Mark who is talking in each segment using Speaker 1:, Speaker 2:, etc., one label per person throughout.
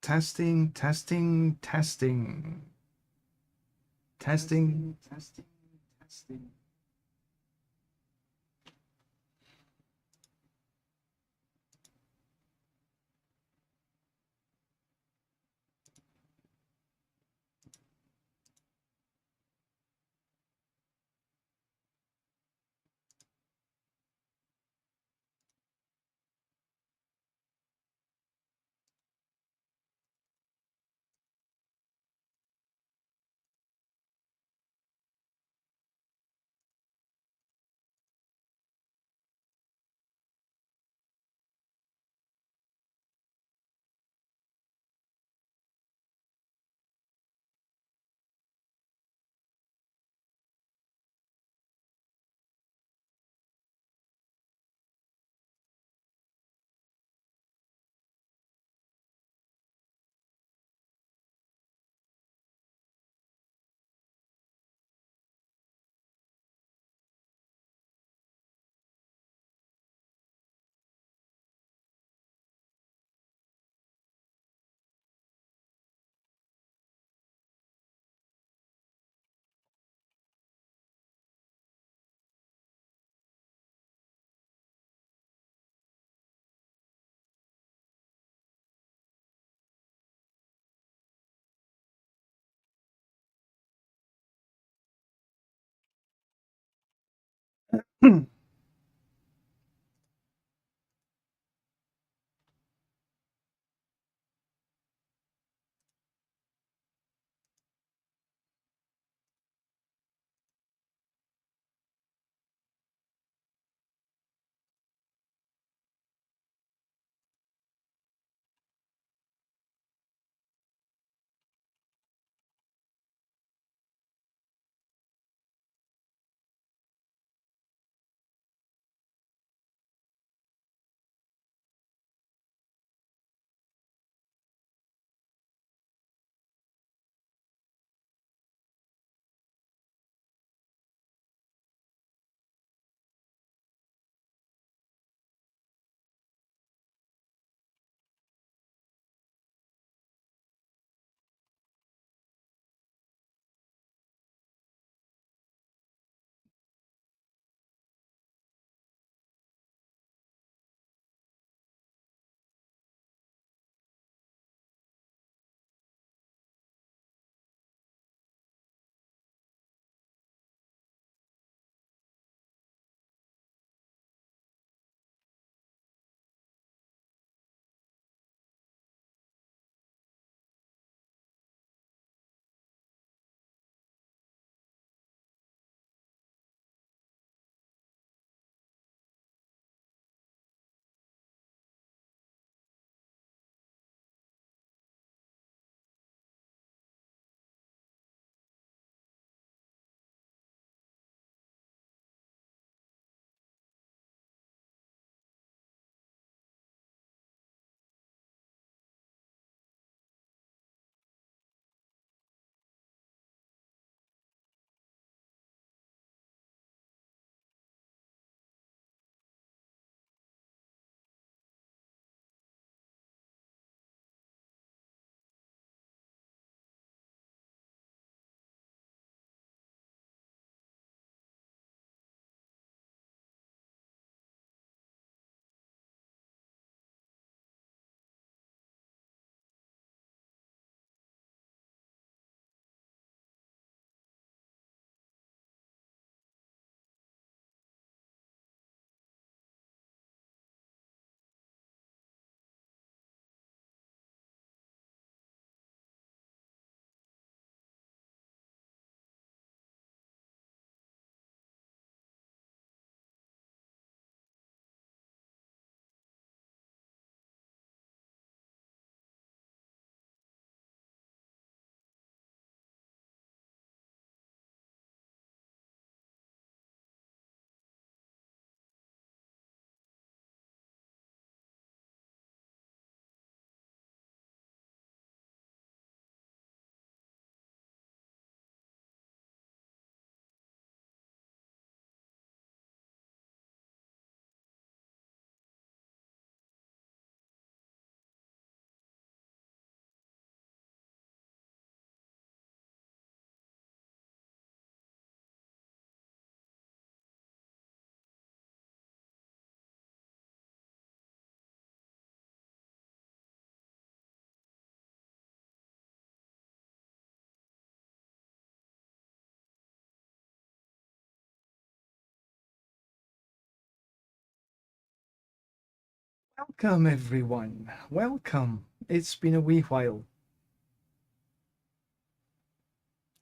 Speaker 1: Testing, testing, testing. Testing, testing, testing. Welcome, everyone. Welcome. It's been a wee while.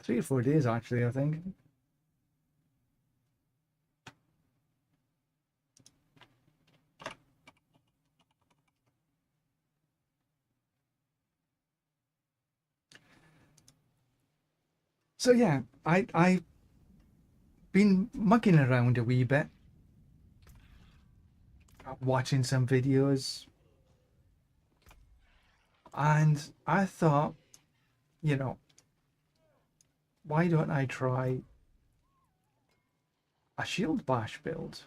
Speaker 1: 3 or 4 days, actually, I think. So yeah, I've been mucking around a wee bit, watching some videos, and I thought, you know, why don't I try a shield bash build?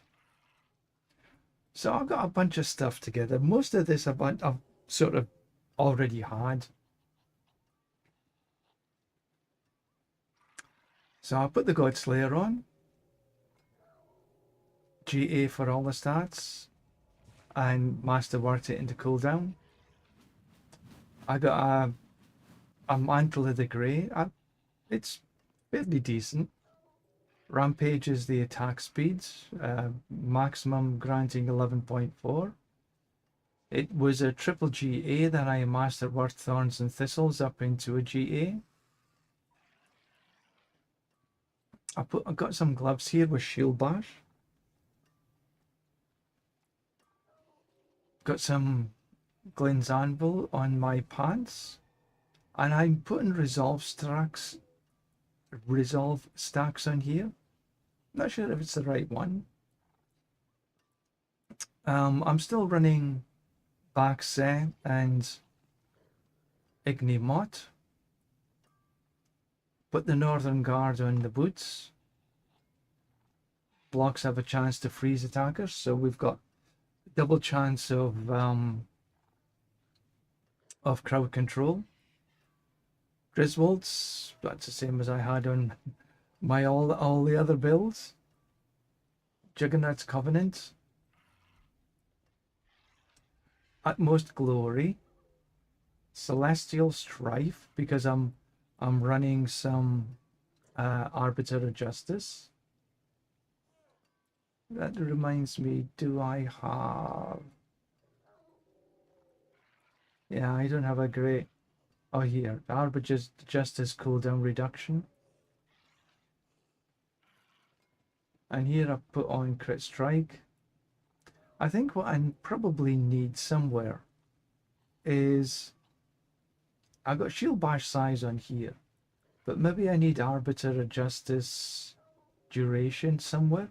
Speaker 1: So I've got a bunch of stuff together. Most of this I've sort of already had. So I put the Godslayer on, GA for all the stats, and Master worked it into cooldown. I got a Mantle of the Grey. It's fairly decent. Rampage is the attack speed, maximum granting 11.4. It was a triple GA that I mastered worked Thorns and Thistles up into a GA. I've got some gloves here with Shield Bash. Got some Glenn's Anvil on my pants. And I'm putting resolve stacks on here. Not sure if it's the right one. I'm still running Baxe and Ignimot. Put the Northern Guard on the boots. Blocks have a chance to freeze attackers, so we've got double chance of crowd control. Griswolds, that's the same as I had on my all the other builds. Juggernaut's Covenant. Utmost Glory. Celestial Strife, because I'm running some Arbiter of Justice. That reminds me, do I have... Yeah, I don't have a great... Oh, here, Arbiter of Justice cooldown reduction. And here I've put on Crit Strike. I think what I probably need somewhere is... I've got Shield Bash size on here, but maybe I need Arbiter of Justice duration somewhere.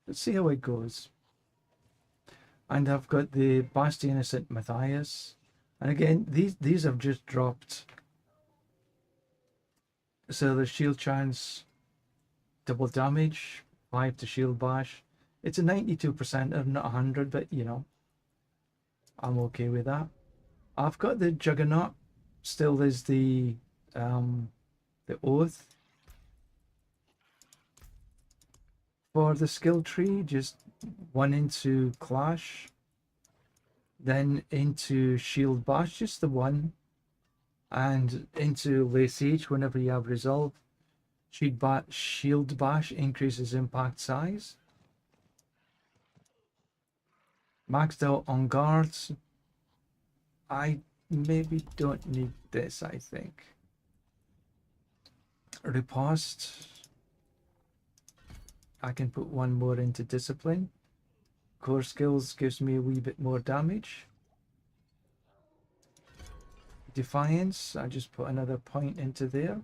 Speaker 1: Let's see how it goes. And I've got the Bastion of St. Matthias. And again, these have just dropped. So the shield chance, double damage, 5 to shield bash. It's a 92%, not 100, but you know, I'm okay with that. I've got the Juggernaut. Still there's the Oath. For the skill tree, just one into Clash, then into Shield Bash, just the one, and into Lay Siege whenever you have Resolve. Shield Bash increases impact size. Maxed out on guards. I maybe don't need this, I think. Riposte. I can put one more into Discipline. Core Skills gives me a wee bit more damage. Defiance, I just put another point into there.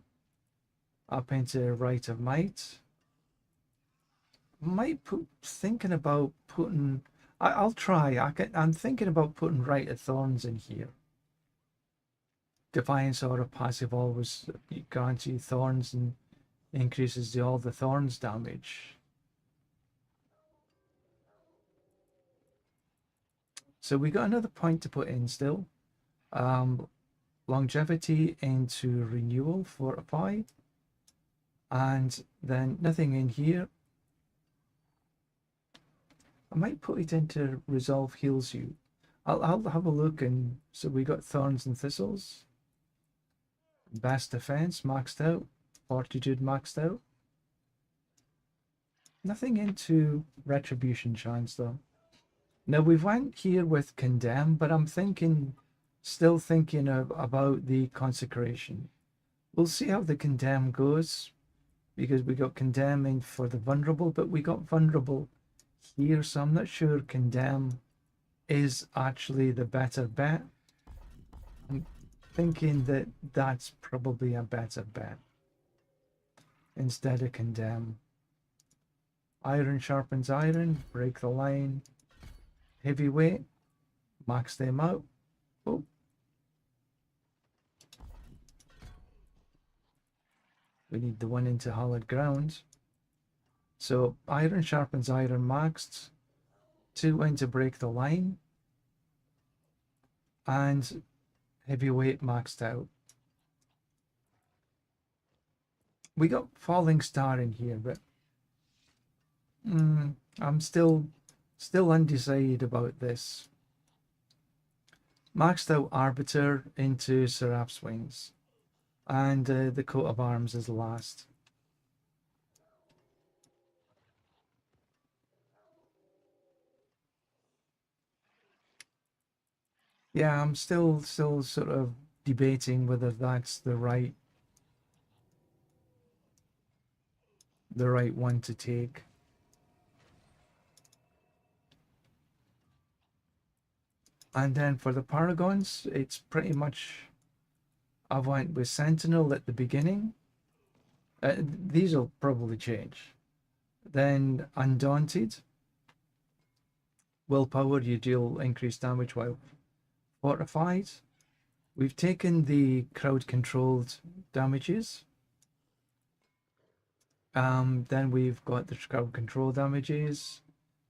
Speaker 1: Up into Rite of Might. Thinking about putting... I'll try. I'm thinking about putting Rite of Thorns in here. Defiance or a passive always grants you Thorns and increases all the Thorns damage. So we got another point to put in still. Longevity into Renewal, Fortify. And then nothing in here. I might put it into Resolve Heals You. I'll have a look. And so we got Thorns and Thistles. Best Defense maxed out. Fortitude maxed out. Nothing into Retribution chance though. Now we went here with Condemn, but I'm still thinking about the Consecration. We'll see how the Condemn goes, because we got Condemning for the Vulnerable, but we got Vulnerable here, so I'm not sure Condemn is actually the better bet. I'm thinking that that's probably a better bet instead of Condemn. Iron sharpens iron, break the line. Heavyweight, max them out. Oh. We need the one into hallowed ground. So iron sharpens iron maxed. 2 into break the line. And heavyweight maxed out. We got falling star in here, but I'm still undecided about this. Maxed out arbiter into Seraph's wings, and the coat of arms is last. Yeah, I'm still sort of debating whether that's the right one to take. And then for the Paragons, it's pretty much, I went with Sentinel at the beginning. These will probably change. Then Undaunted. Willpower, you deal increased damage while fortified. We've taken the crowd controlled damages. Then we've got the crowd control damages,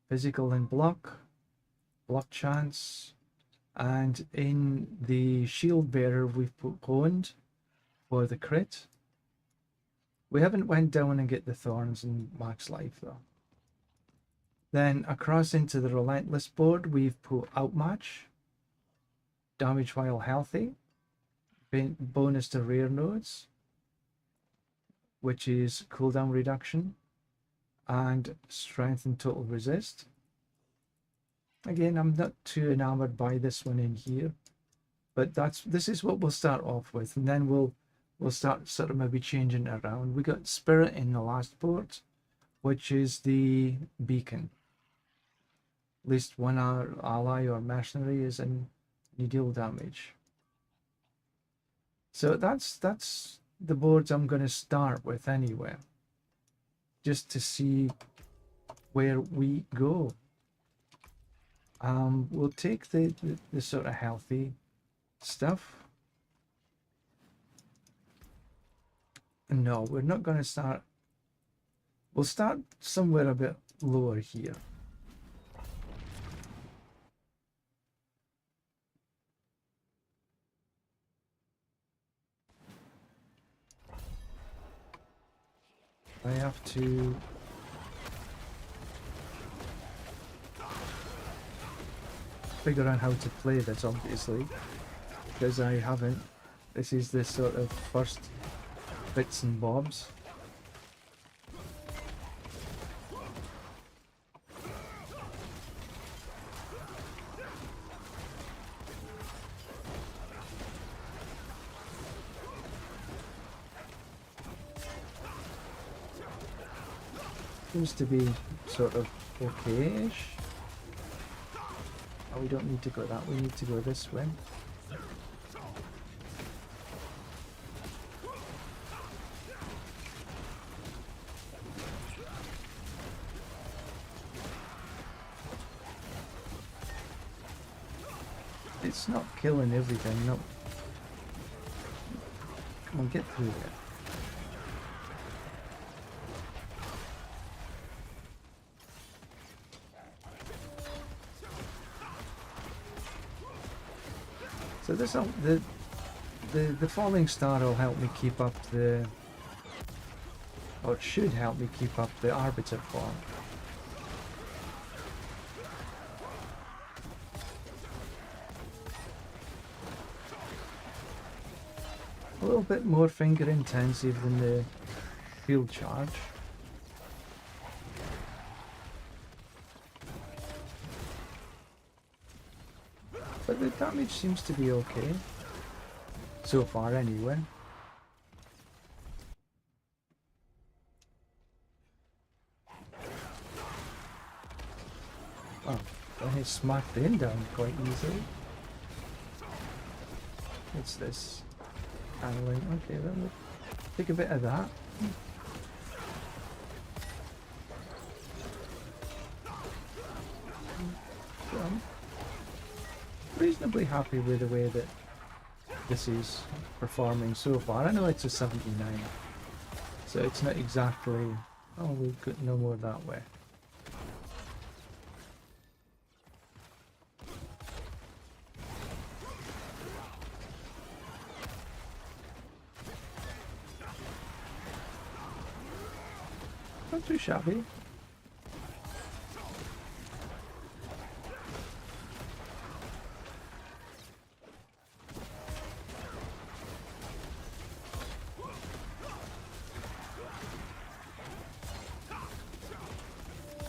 Speaker 1: physical and block chance. And in the shield bearer, we've put honed for the crit. We haven't went down and get the thorns and max life though. Then across into the relentless board, we've put outmatch, damage while healthy, bonus to rare nodes, which is cooldown reduction, and strength and total resist. Again, I'm not too enamored by this one in here, but this is what we'll start off with, and then we'll start sort of maybe changing it around. We got Spirit in the last board, which is the beacon. At least one ally or mercenary is in, you deal damage. So that's the boards I'm going to start with anyway, just to see where we go. We'll take the sort of healthy stuff. No, we're not going to start. We'll start somewhere a bit lower here. I have to figure out how to play this, obviously, because I haven't. This is the sort of first bits and bobs. Seems to be sort of okay-ish. Oh, we don't need to go that, we need to go this way. It's not killing everything, no. Come on, get through there. So this the falling star will help me keep up the, or it should help me keep up the arbiter form. A little bit more finger intensive than the field charge. But the damage seems to be okay. So far, anyway. Oh, I smacked in down quite easily. What's this? Handling. Okay, then we'll take a bit of that. So I'm reasonably happy with the way that this is performing so far. I know it's a 79, so it's not exactly... Oh, we've got no more that way. Not too shabby.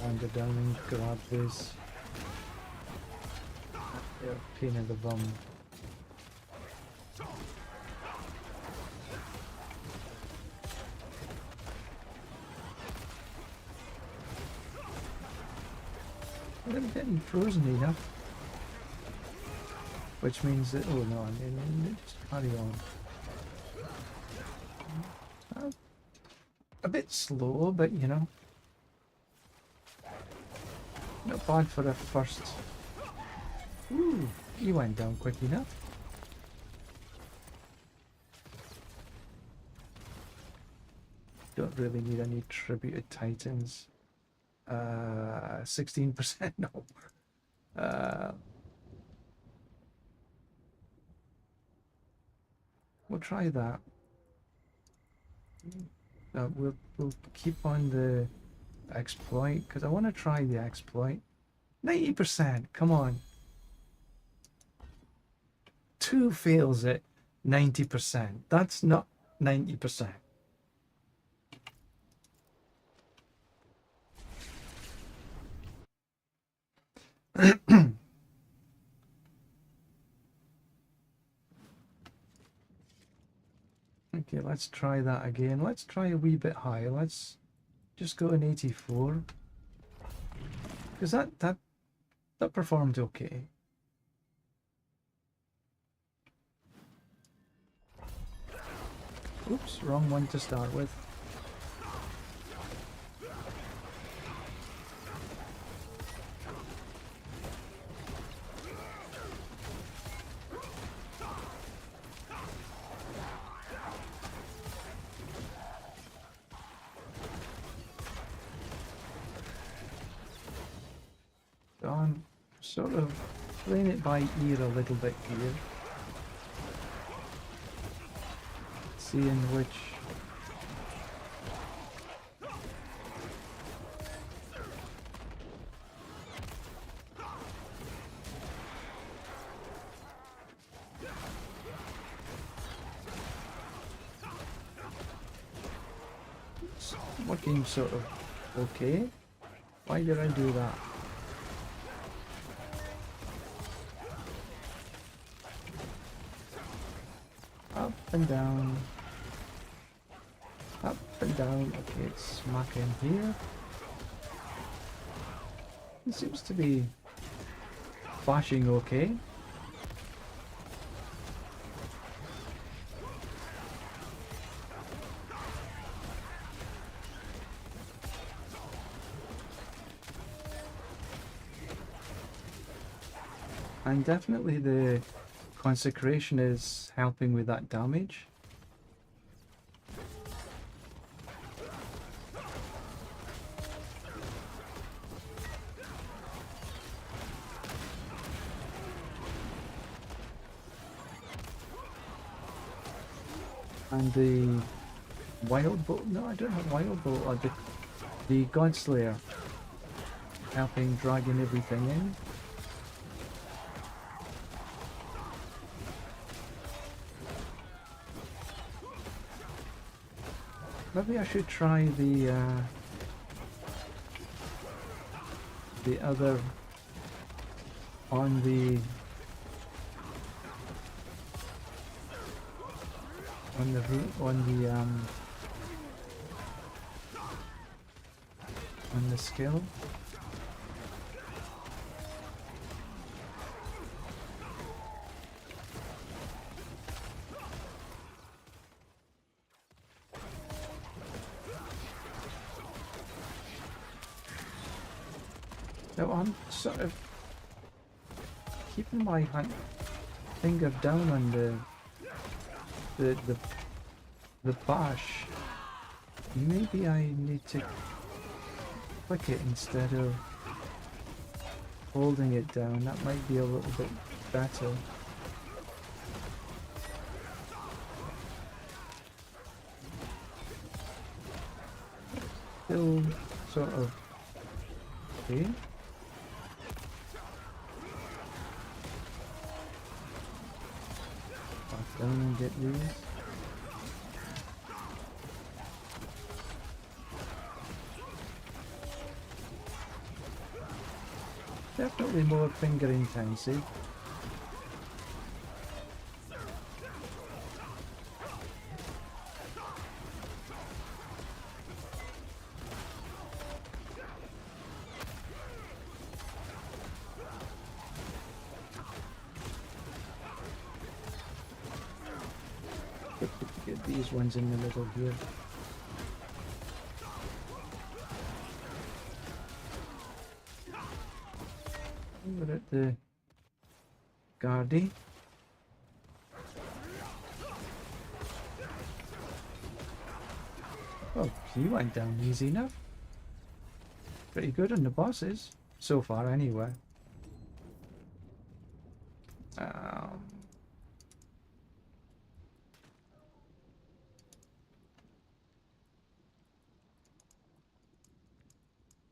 Speaker 1: Wander down and grab this. They're a pain in the bum. I'm getting frozen enough, which means that, oh no, I mean, just carry on. A bit slow, but you know, not bad for a first. Ooh, he went down quick enough. Don't really need any tributed titans. 16%, no. We'll try that. We'll keep on the exploit, because I want to try the exploit. 90%, come on. 2 fails at 90%. That's not 90%. Okay, let's try that again. Let's try a wee bit higher. Let's just go an 84. Because that performed okay. Oops, wrong one to start with. So I'm sort of playing it by ear a little bit here. Seeing which it's working sort of okay. Why did I do that? Up and down. Up and down. Okay, it's smacking here. It seems to be flashing okay. And definitely the consecration is helping with that damage. And the wild bolt, no, I don't have wild bolt, or the Godslayer helping dragging everything in. Maybe I should try the other on the on the root on the skill. So I'm sort of keeping my finger down on the bash. Maybe I need to click it instead of holding it down. That might be a little bit better. Still sort of okay. Back down and get these. Definitely more finger intensive. Get these ones in the middle here. We're at the Guardy. Oh, he went down easy enough. Pretty good on the bosses, so far anyway.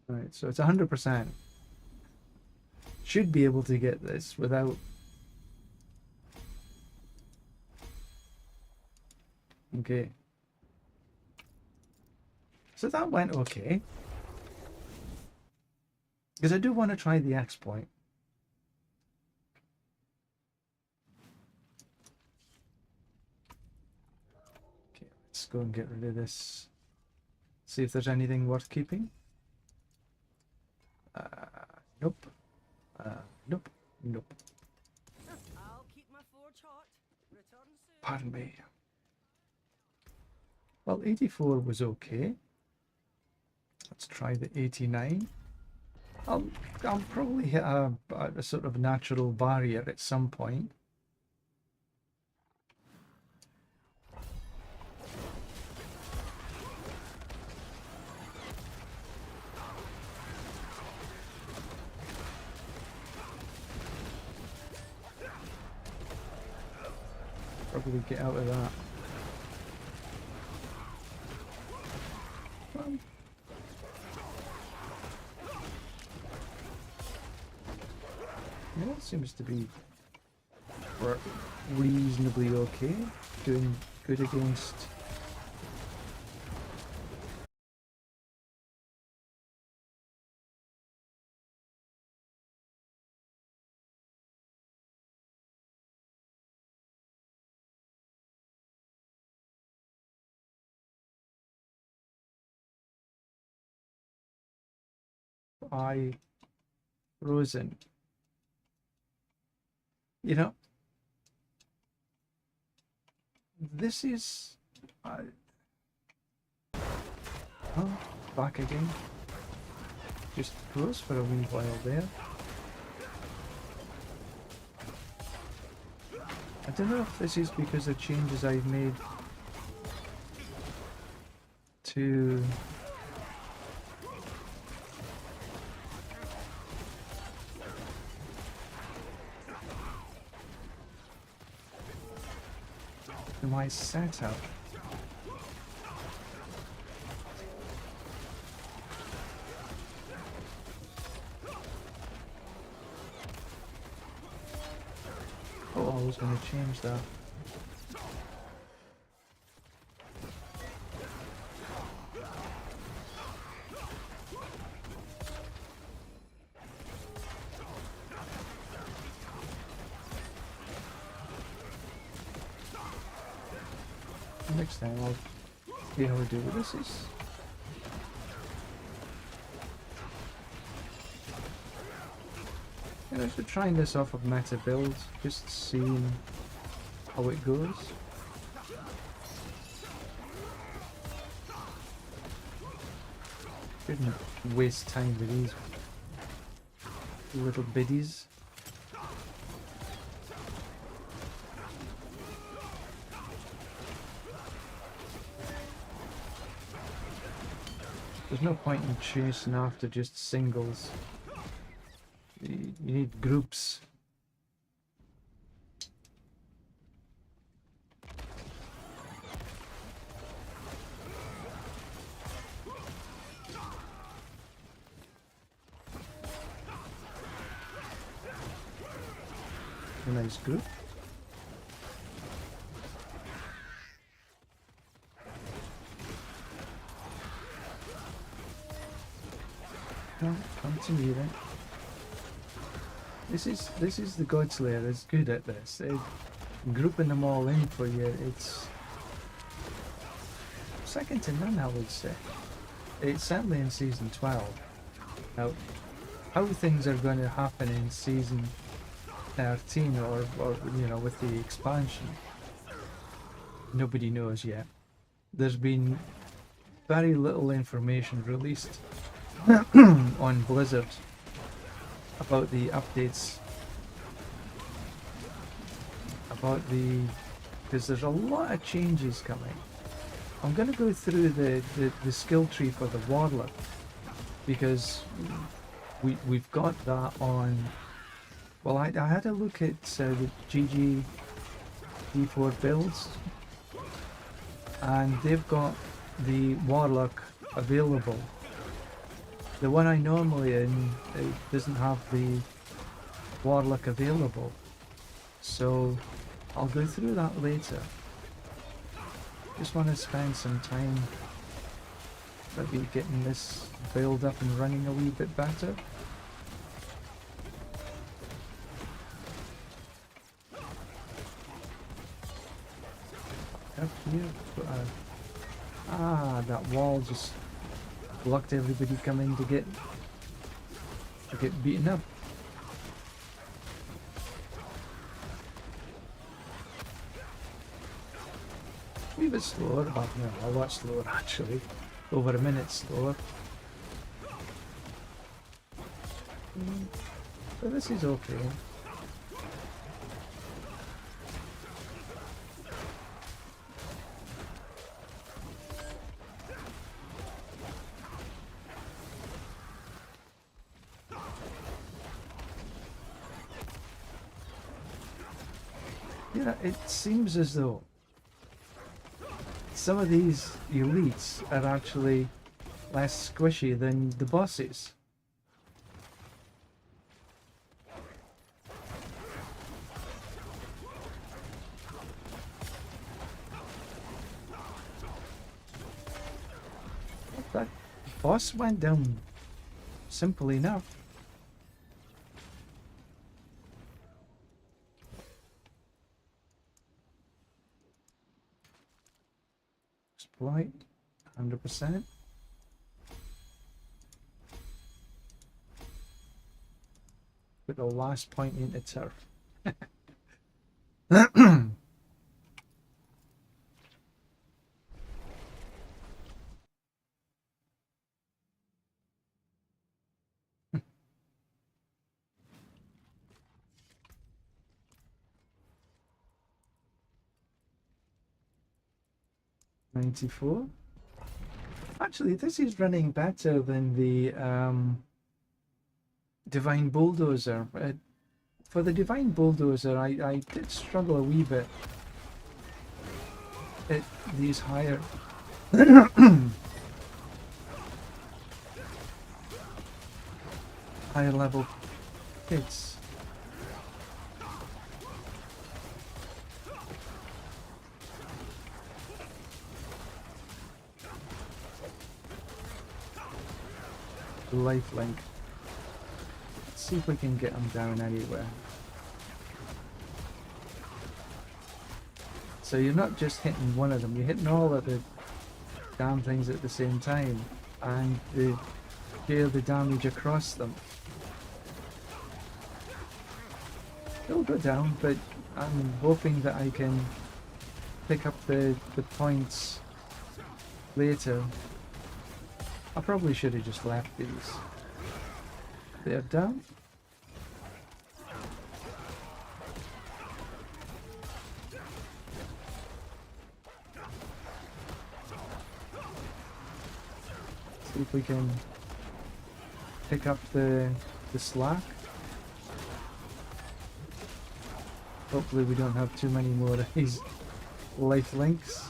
Speaker 1: Right, so it's 100%. Should be able to get this without... Okay. So that went okay. Because I do want to try the exploit. Okay, let's go and get rid of this. See if there's anything worth keeping. Nope. Nope. Nope.
Speaker 2: I'll keep my forge hot. Return soon.
Speaker 1: Pardon me. Well, 84 was okay. Let's try the 89. I'll probably hit a sort of natural barrier at some point. Probably get out of that. Well, yeah, that seems to be reasonably okay. Doing good against... Rosen. You know, this is... oh, back again. Just froze for a wee while there. I don't know if this is because of changes I've made to... my setup. Oh, I was going to change that. Next time I'll see how we do with this. After trying this off of meta build, just seeing how it goes. Shouldn't waste time with these little biddies. There's no point in chasing after just singles. You need groups. A nice group. No, continue then. This is the Godslayer is good at this. Grouping them all in for you, it's second to none, I would say. It's certainly in season 12. Now, how things are going to happen in season 13 or you know, with the expansion, nobody knows yet. There's been very little information released on Blizzard about the updates, because there's a lot of changes coming. I'm going to go through the skill tree for the Warlock, because we've got that on. Well, I had a look at the GG D4 builds, and they've got the Warlock available. The one I normally in, it doesn't have the Warlock available, so I'll go through that later. Just want to spend some time maybe getting this build up and running a wee bit better. Up here, that wall just blocked everybody coming to get beaten up. A wee bit slower, but no, a lot slower actually. Over a minute slower. So this is okay. Yeah, it seems as though some of these elites are actually less squishy than the bosses. That boss went down simple enough. Right, 100%. Put the last point into turf. $94. Actually, this is running better than the Divine Bulldozer. For the Divine Bulldozer, I did struggle a wee bit at these higher higher level hits. Lifelink. Let's see if we can get them down anywhere. So you're not just hitting one of them, you're hitting all of the damn things at the same time, and they deal the damage across them. It'll go down, but I'm hoping that I can pick up the points later. I probably should have just left these. They're down. See if we can pick up the slack. Hopefully we don't have too many more of these life links.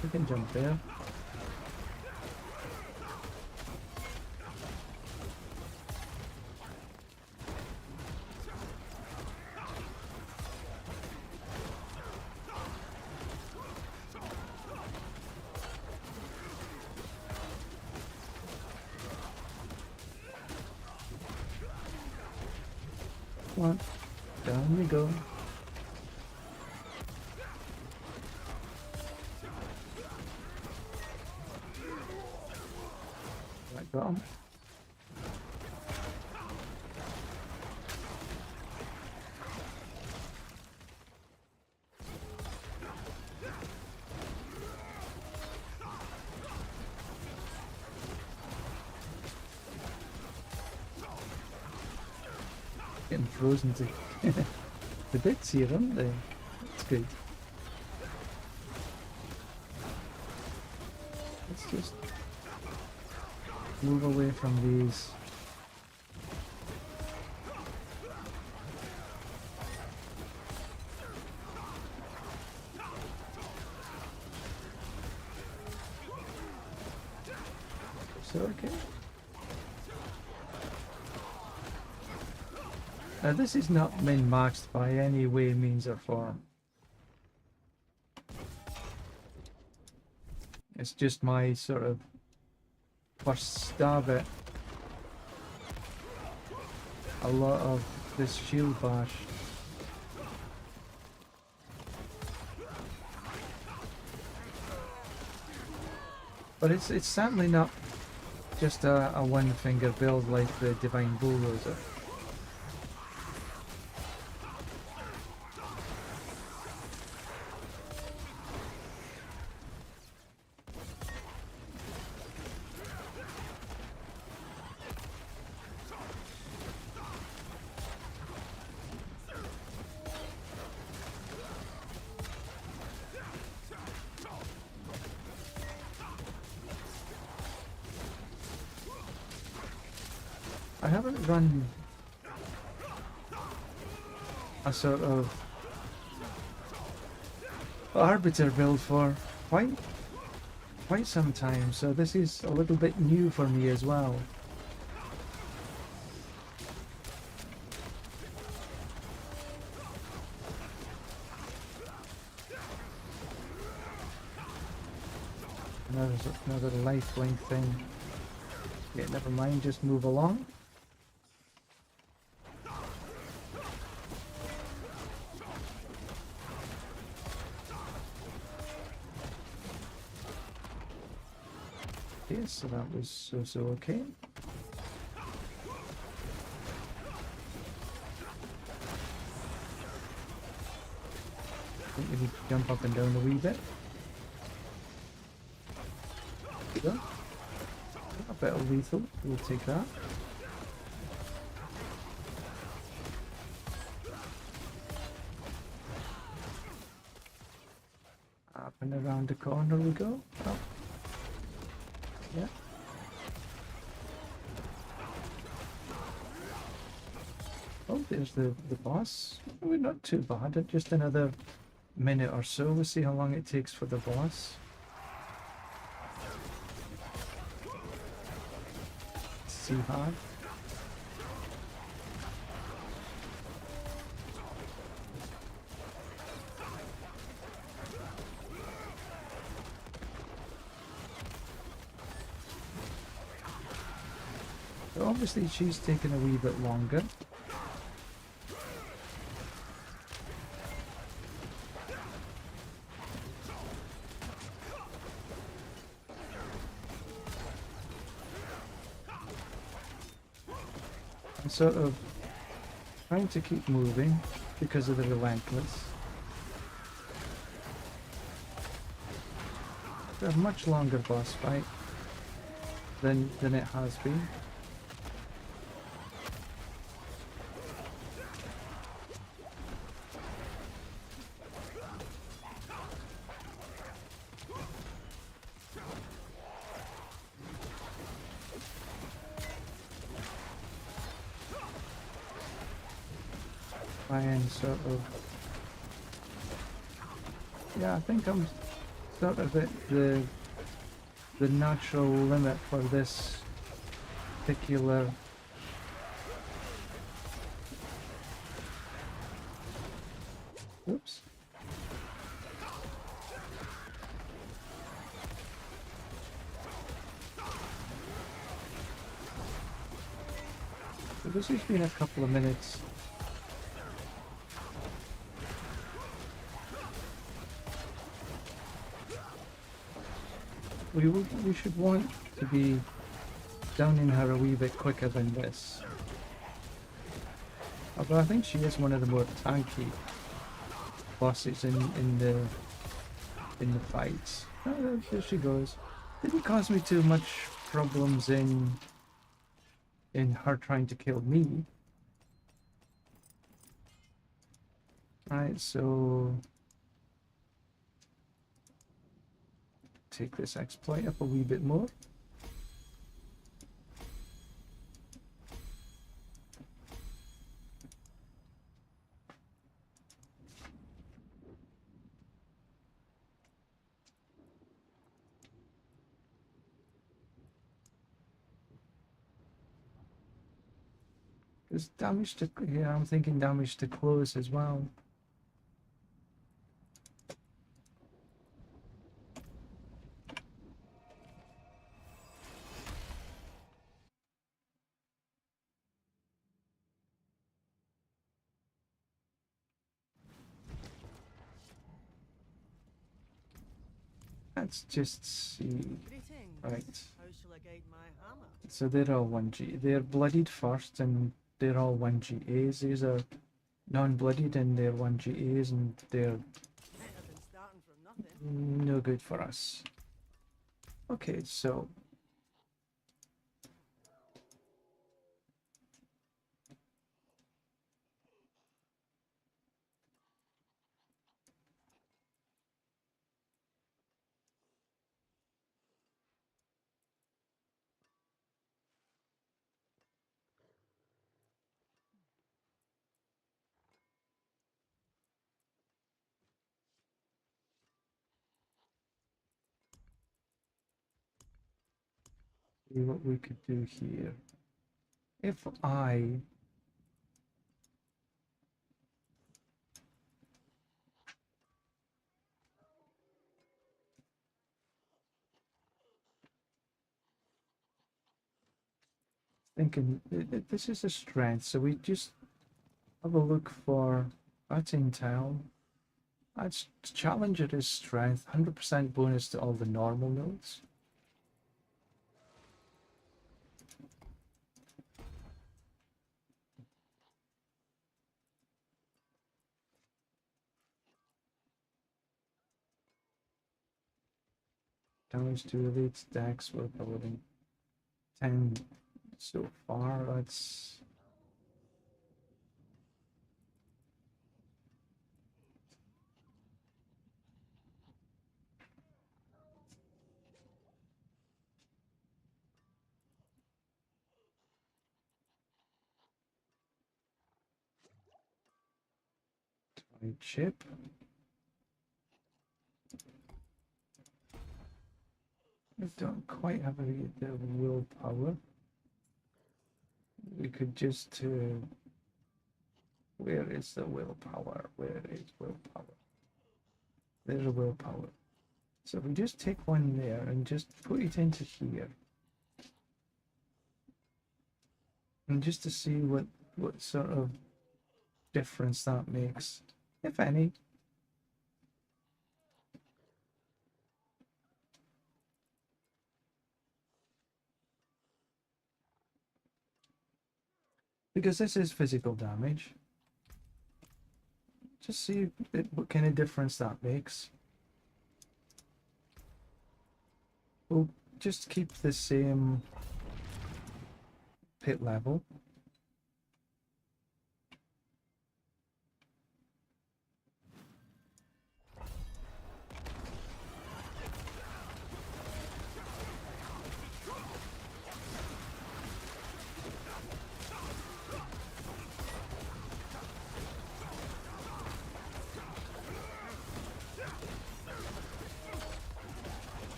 Speaker 1: We can jump there. Come on, down we go. Got him. Getting frozen to the bits here, aren't they? That's good. Let's just move away from these. So okay. Now this is not min-maxed by any way, means or form. It's just my sort of first stab at a lot of this shield bash. But it's certainly not just a one finger build like the Divine Bulldozer. I haven't run a sort of Arbiter build for quite some time, so this is a little bit new for me as well. Another lifelink thing. Yeah, never mind, just move along. So that was so okay. I think we need to jump up and down a wee bit. There we go. A bit of lethal, we'll take that. Up and around the corner we go. Oh. Yeah. Oh, there's the boss. We're not too bad. Just another minute or so. We'll see how long it takes for the boss. too hard. So obviously she's taking a wee bit longer. I'm sort of trying to keep moving because of the relentless. It's a much longer boss fight than it has been. And sort of, yeah, I think I'm sort of at the natural limit for this particular oops. So this has been a couple of minutes. We should want to be downing her a wee bit quicker than this. Although I think she is one of the more tanky bosses in the fights. Oh, there she goes. Didn't cause me too much problems in her trying to kill me. Alright, so take this exploit up a wee bit more. There's damage to, yeah, I'm thinking damage to clothes as well. Let's just see.
Speaker 2: Greetings.
Speaker 1: Right.
Speaker 2: How shall I guide my hammer?
Speaker 1: So they're all 1G. They're bloodied first and they're all 1GAs. These are non-bloodied and they're 1GAs and they're
Speaker 2: Better than starting from nothing.
Speaker 1: no good for us. Okay, so see what we could do here. If I thinking this is a strength, so we just have a look for that's intel. That's challenger is strength, 100% bonus to all the normal nodes. Damage to elites, dex, for Paladin. 10 so far, that's my chip. I don't quite have the willpower. we could just where is the willpower? Where is willpower? There's a willpower. So if we just take one there and just put it into here. And just to see what sort of difference that makes, if any. Because this is physical damage. Just see what kind of difference that makes. We'll just keep the same pit level.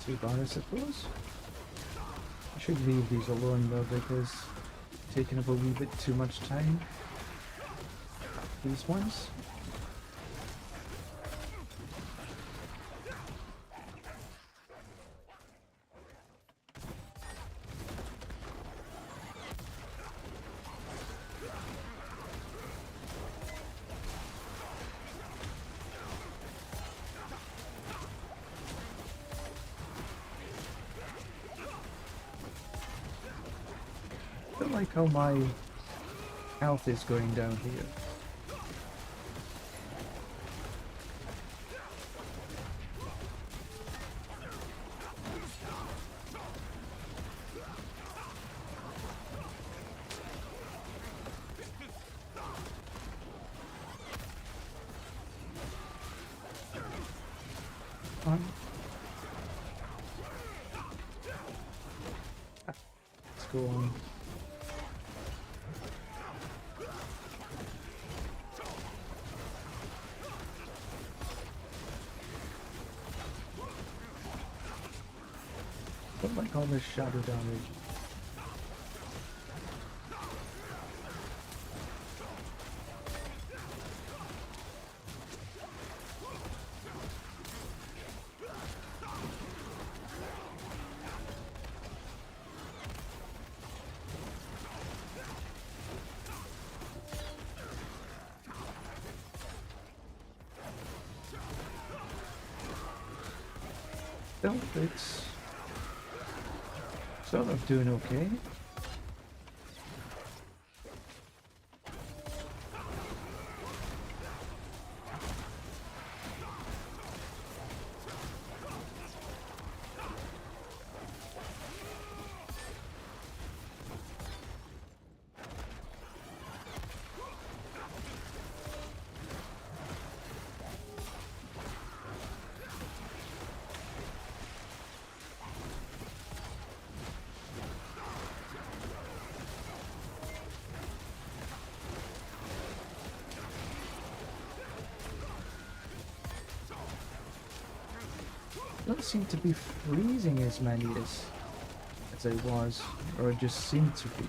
Speaker 1: Too bad, I suppose. I should leave these alone though, because it's taking up a wee bit too much time. These ones. I don't like how my health is going down here. Let's go on. Don't like all this shadow damage. Still, it's sort of doing okay. Don't seem to be freezing as many as I was, or it just seemed to be.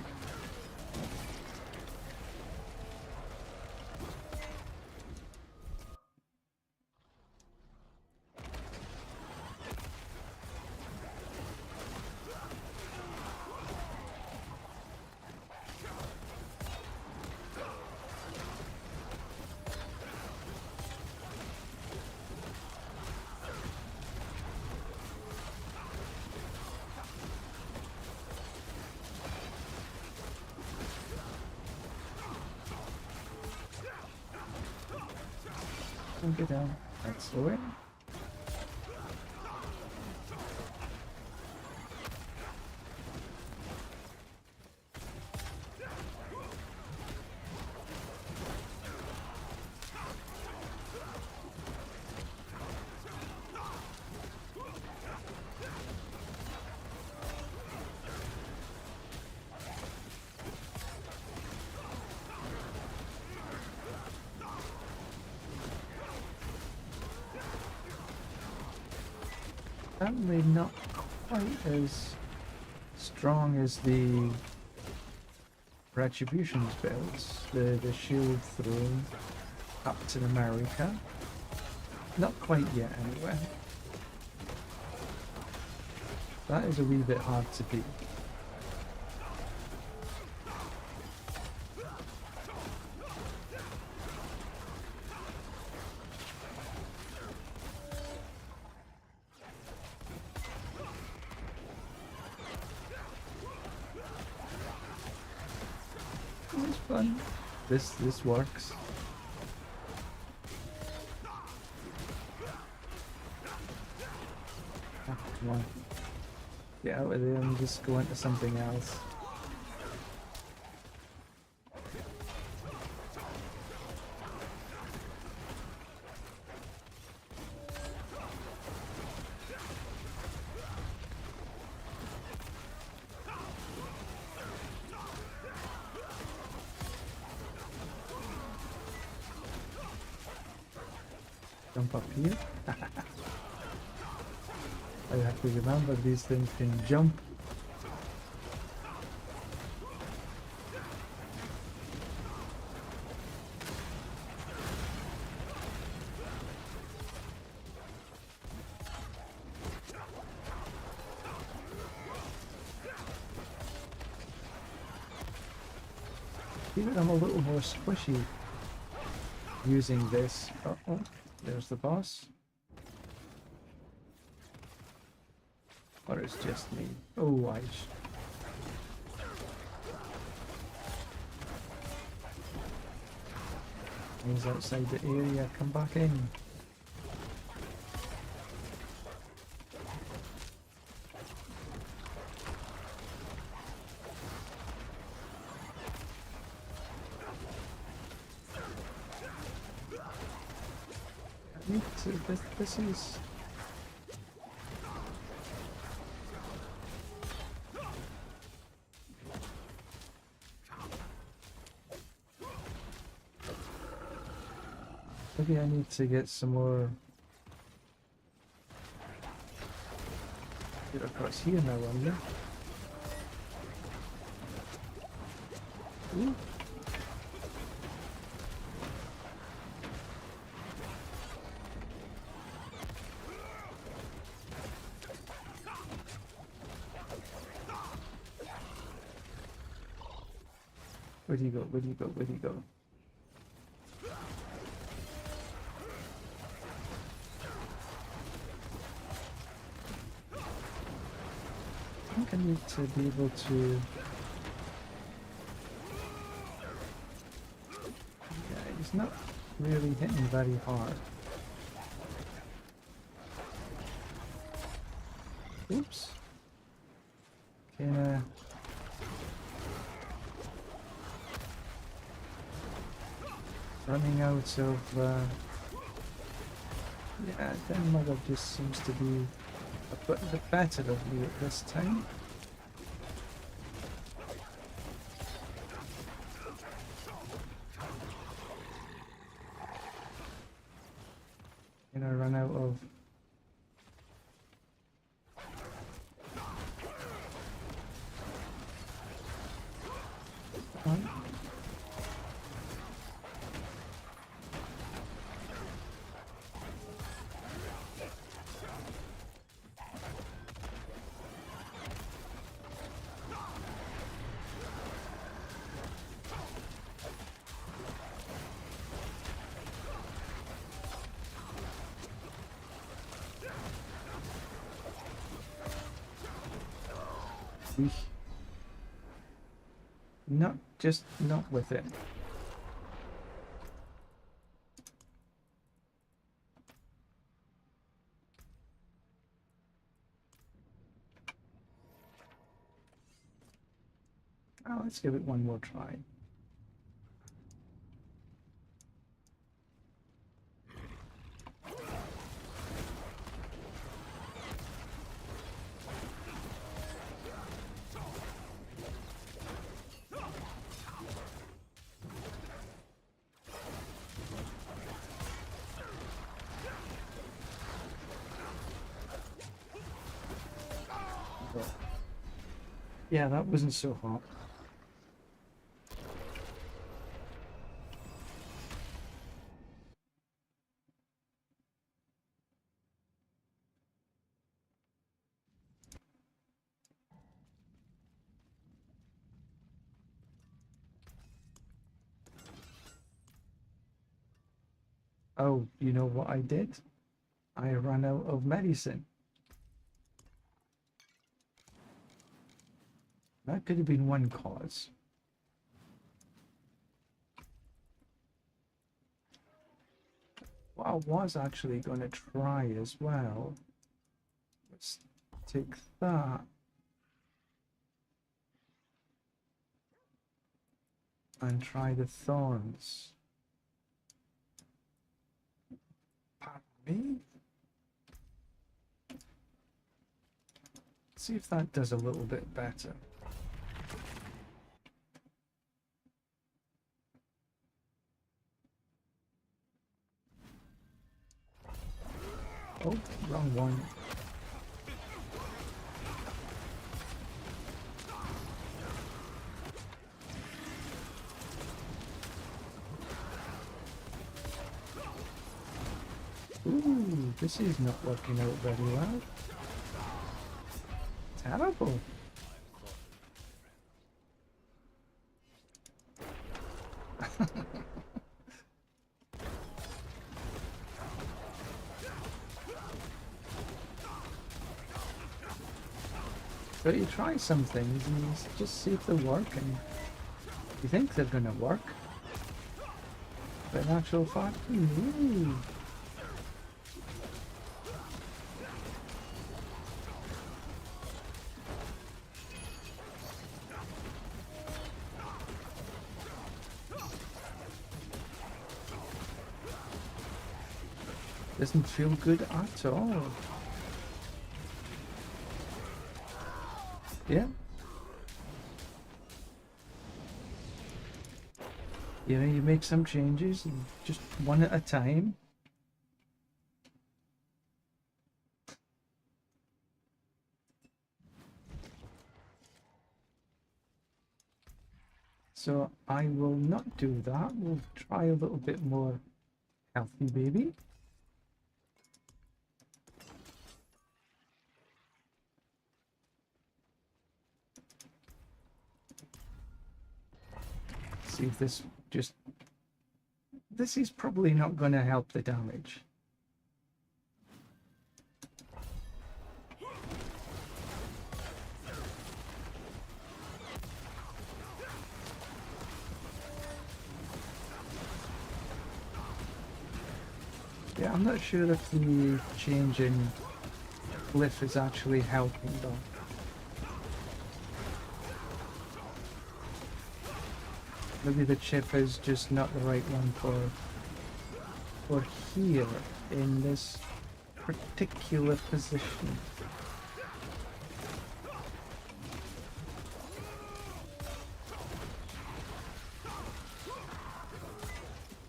Speaker 1: Don't get down. That's the way. Apparently not quite as strong as the Retribution's builds. The shield throw, Captain America. Not quite yet, anyway. That is a wee bit hard to beat. It's fun. This works. Ah, come on. Get out of there and just go into something else. Jump up here. I have to remember these things can jump. Even I'm a little more squishy using this. Uh-oh, there's the boss. Or it's just me. Oh, he's outside the area. Come back in. I need to, this is... Maybe I need to get some more... Get across here now, wonder. Ooh. Where'd you go? Where'd you go? Where'd you go? I think I need to be able to... Yeah, he's not really hitting very hard. Oops. Kinda... running out of... Yeah, then Mother just seems to be a bit better of me at this time. And I run out of... Not with it. Oh, let's give it one more try. Yeah, that wasn't so hot. Oh, you know what I did? I ran out of medicine. That could have been one cause. What I was actually going to try as well. Let's take that and try the thorns. Pardon me? See if that does a little bit better. Oh, wrong one. Ooh, this is not working out very well. Terrible. So you try some things and you just see if they work, and you think they're going to work, but in actual fact, ooh. Doesn't feel good at all. Yeah. You know, you make some changes, and just one at a time. So I will not do that. We'll try a little bit more healthy, baby. See if this just... This is probably not going to help the damage. Yeah, I'm not sure if the change in glyph is actually helping though. Maybe the chip is just not the right one for here in this particular position.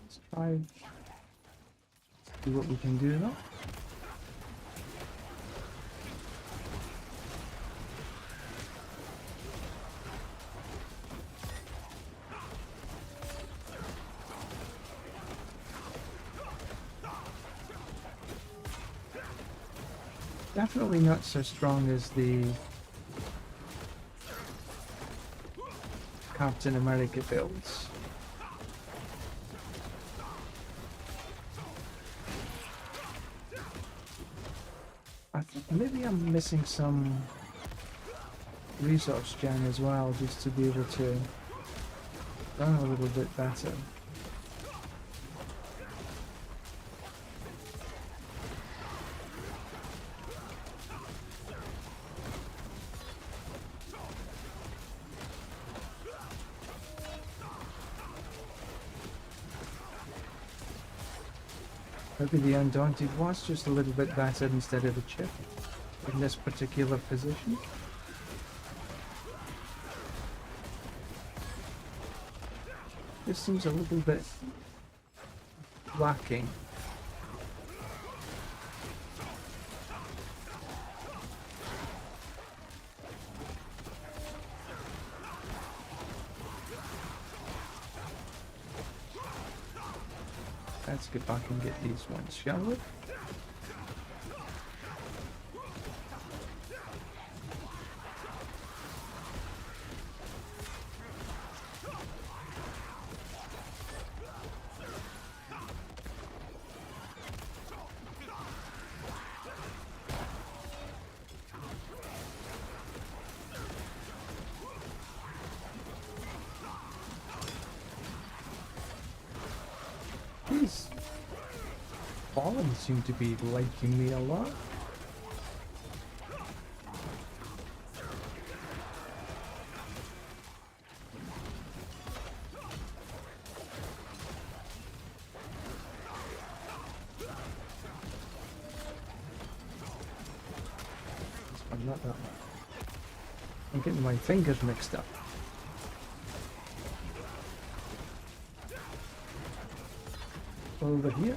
Speaker 1: Let's try see what we can do though. Definitely not so strong as the Captain America builds. I think maybe I'm missing some resource gen as well, just to be able to run a little bit better. Maybe the Undaunted was just a little bit better instead of the chip in this particular position. This seems a little bit lacking. Let's get back and get these ones, shall we? These Paladin seem to be liking me a lot. I'm not that one. I'm getting my fingers mixed up. Over here.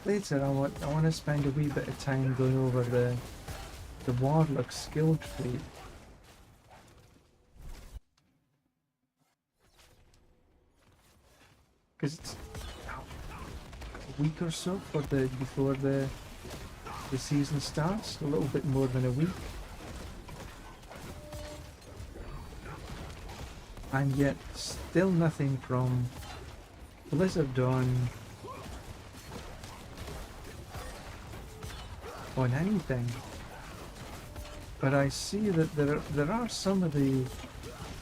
Speaker 1: Later, I want to spend a wee bit of time going over the Warlock skill tree. Because it's a week or so before the season starts, a little bit more than a week. And yet, still nothing from Blizzard on anything. But I see that there are some of the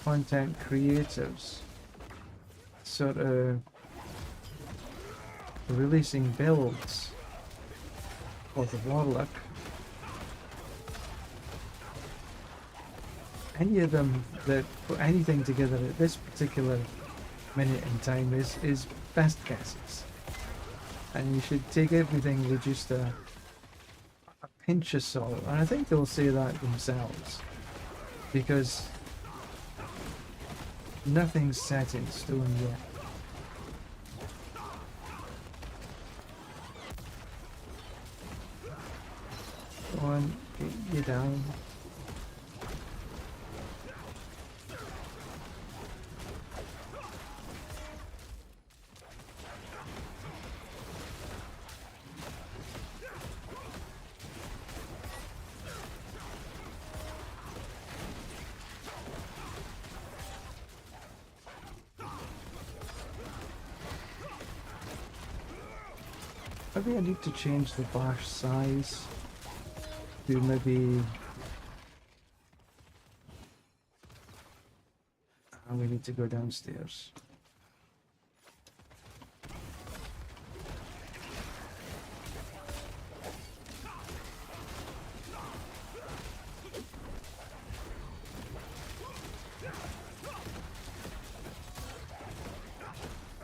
Speaker 1: content creators sort of releasing builds for the Warlock. Any of them that put anything together at this particular minute in time is best guesses, and you should take everything with just a pinch of salt. And I think they'll say that themselves, because nothing's set in stone yet. Go on, get you down. Maybe I need to change the bash size to maybe... we need to go downstairs.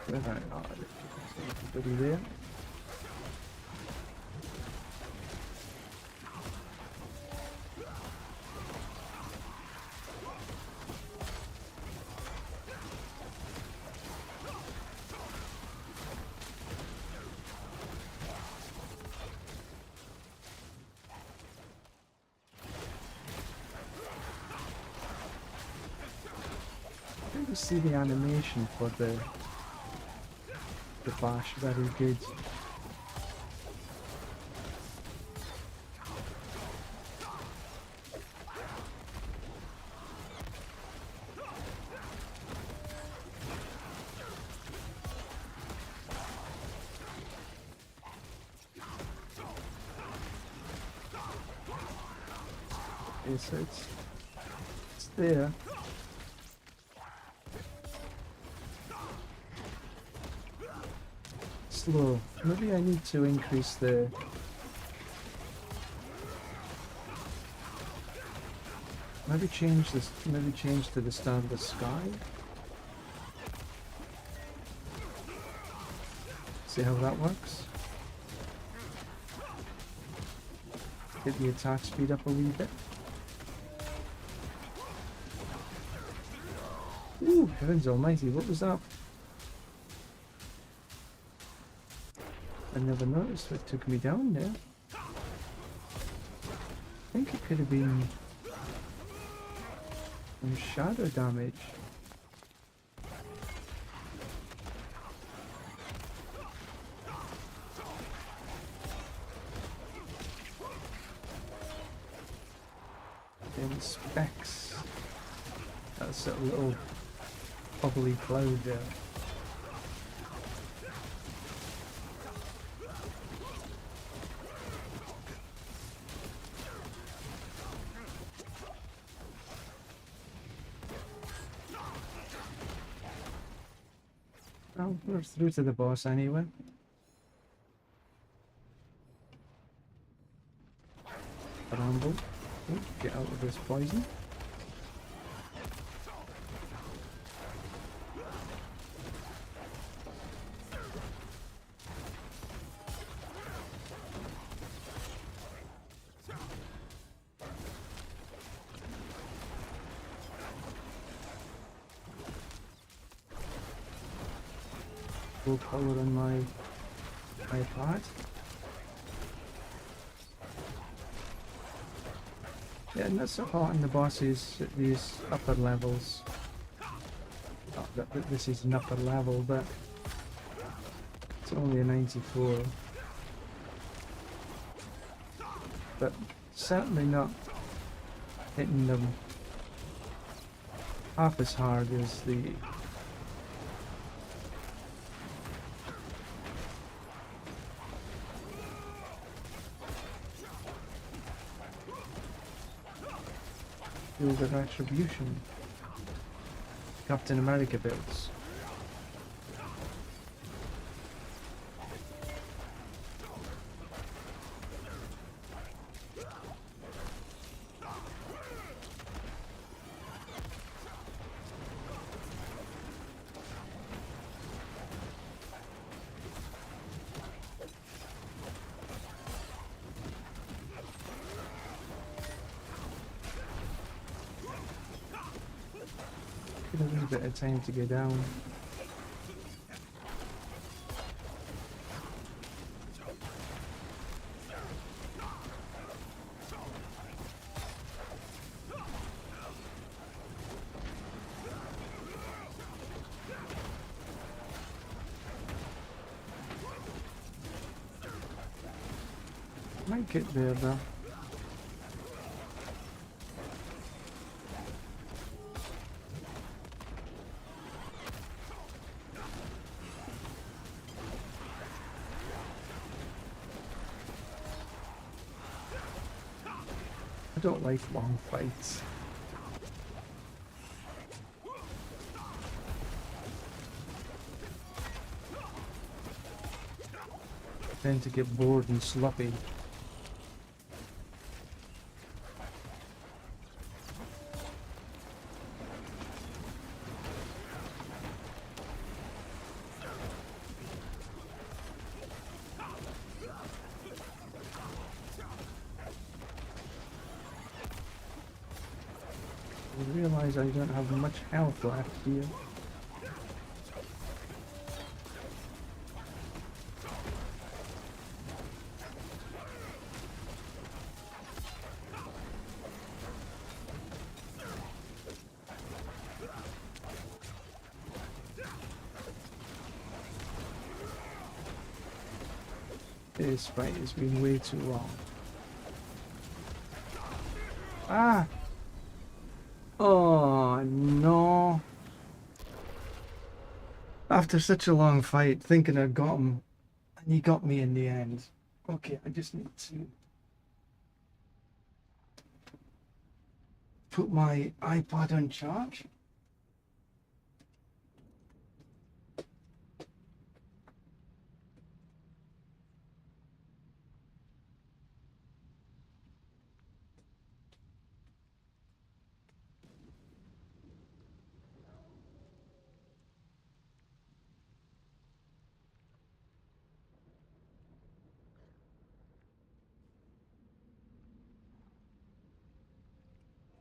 Speaker 1: Where are everybody there? See the animation for the bash very good. Okay, so it's there. Slow. Maybe I need to increase the... Maybe change this. Maybe change to the start of the sky. See how that works. Get the attack speed up a wee bit. Ooh, heavens almighty, what was that? I never noticed what took me down there. I think it could have been And shadow damage. Then specs. That's a little bubbly cloud there. Well, we're through to the boss anyway. Ramble. Oh, get out of this poison. Full power on my iPad. Yeah, not so hot in the bosses at these upper levels. Not that this is an upper level, but it's only a 94. But certainly not hitting them half as hard as the Field of Retribution Captain America builds. A little bit of time to go down. Might get there though. I don't like long fights. I tend to get bored and sloppy. I realise I don't have much health left here. This fight has been way too long. Ah! Oh no. After such a long fight, thinking I got him, and he got me in the end. Okay, I just need to put my iPad on charge.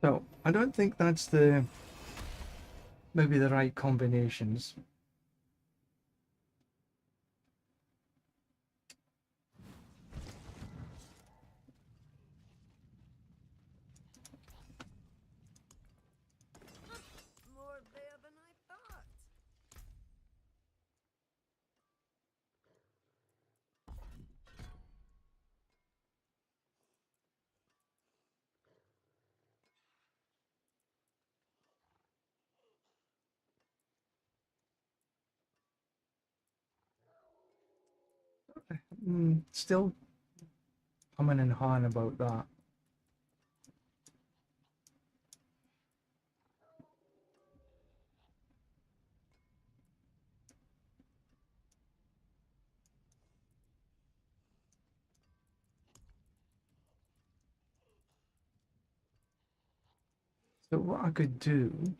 Speaker 1: So, I don't think that's maybe the right combinations. Still humming and hawing about that. So what I could do,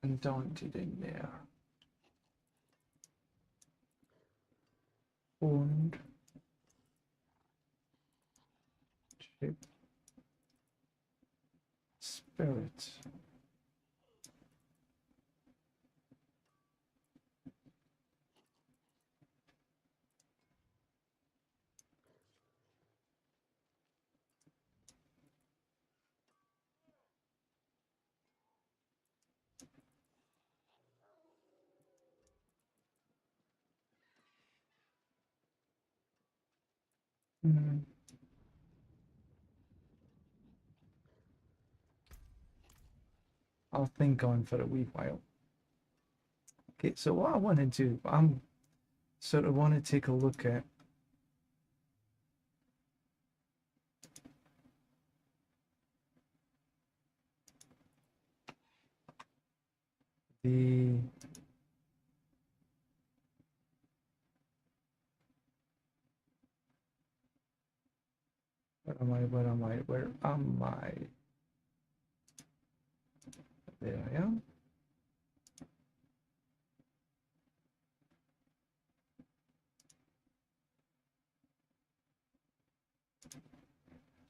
Speaker 1: undaunted in there, horned, ship, spirit. Hmm. I'll think on for a wee while. Okay, so what I want to do, I'm sort of want to take a look at the where am I? Where am I? Where am I? There I am.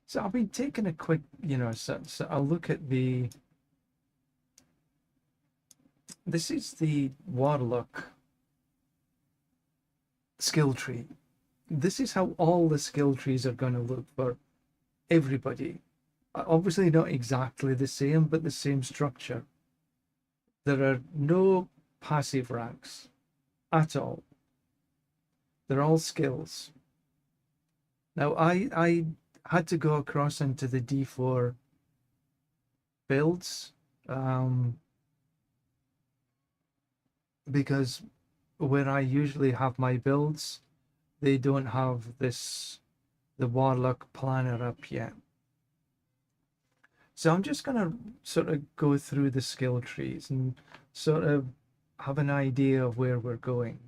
Speaker 1: So I've been taking a quick, so I'll look at this is the Warlock skill tree. This is how all the skill trees are going to look for everybody. Obviously not exactly the same, but the same structure. There are no passive ranks at all. They're all skills. Now I had to go across into the D4 builds because where I usually have my builds, they don't have the Warlock planner up yet. So I'm just going to sort of go through the skill trees and sort of have an idea of where we're going.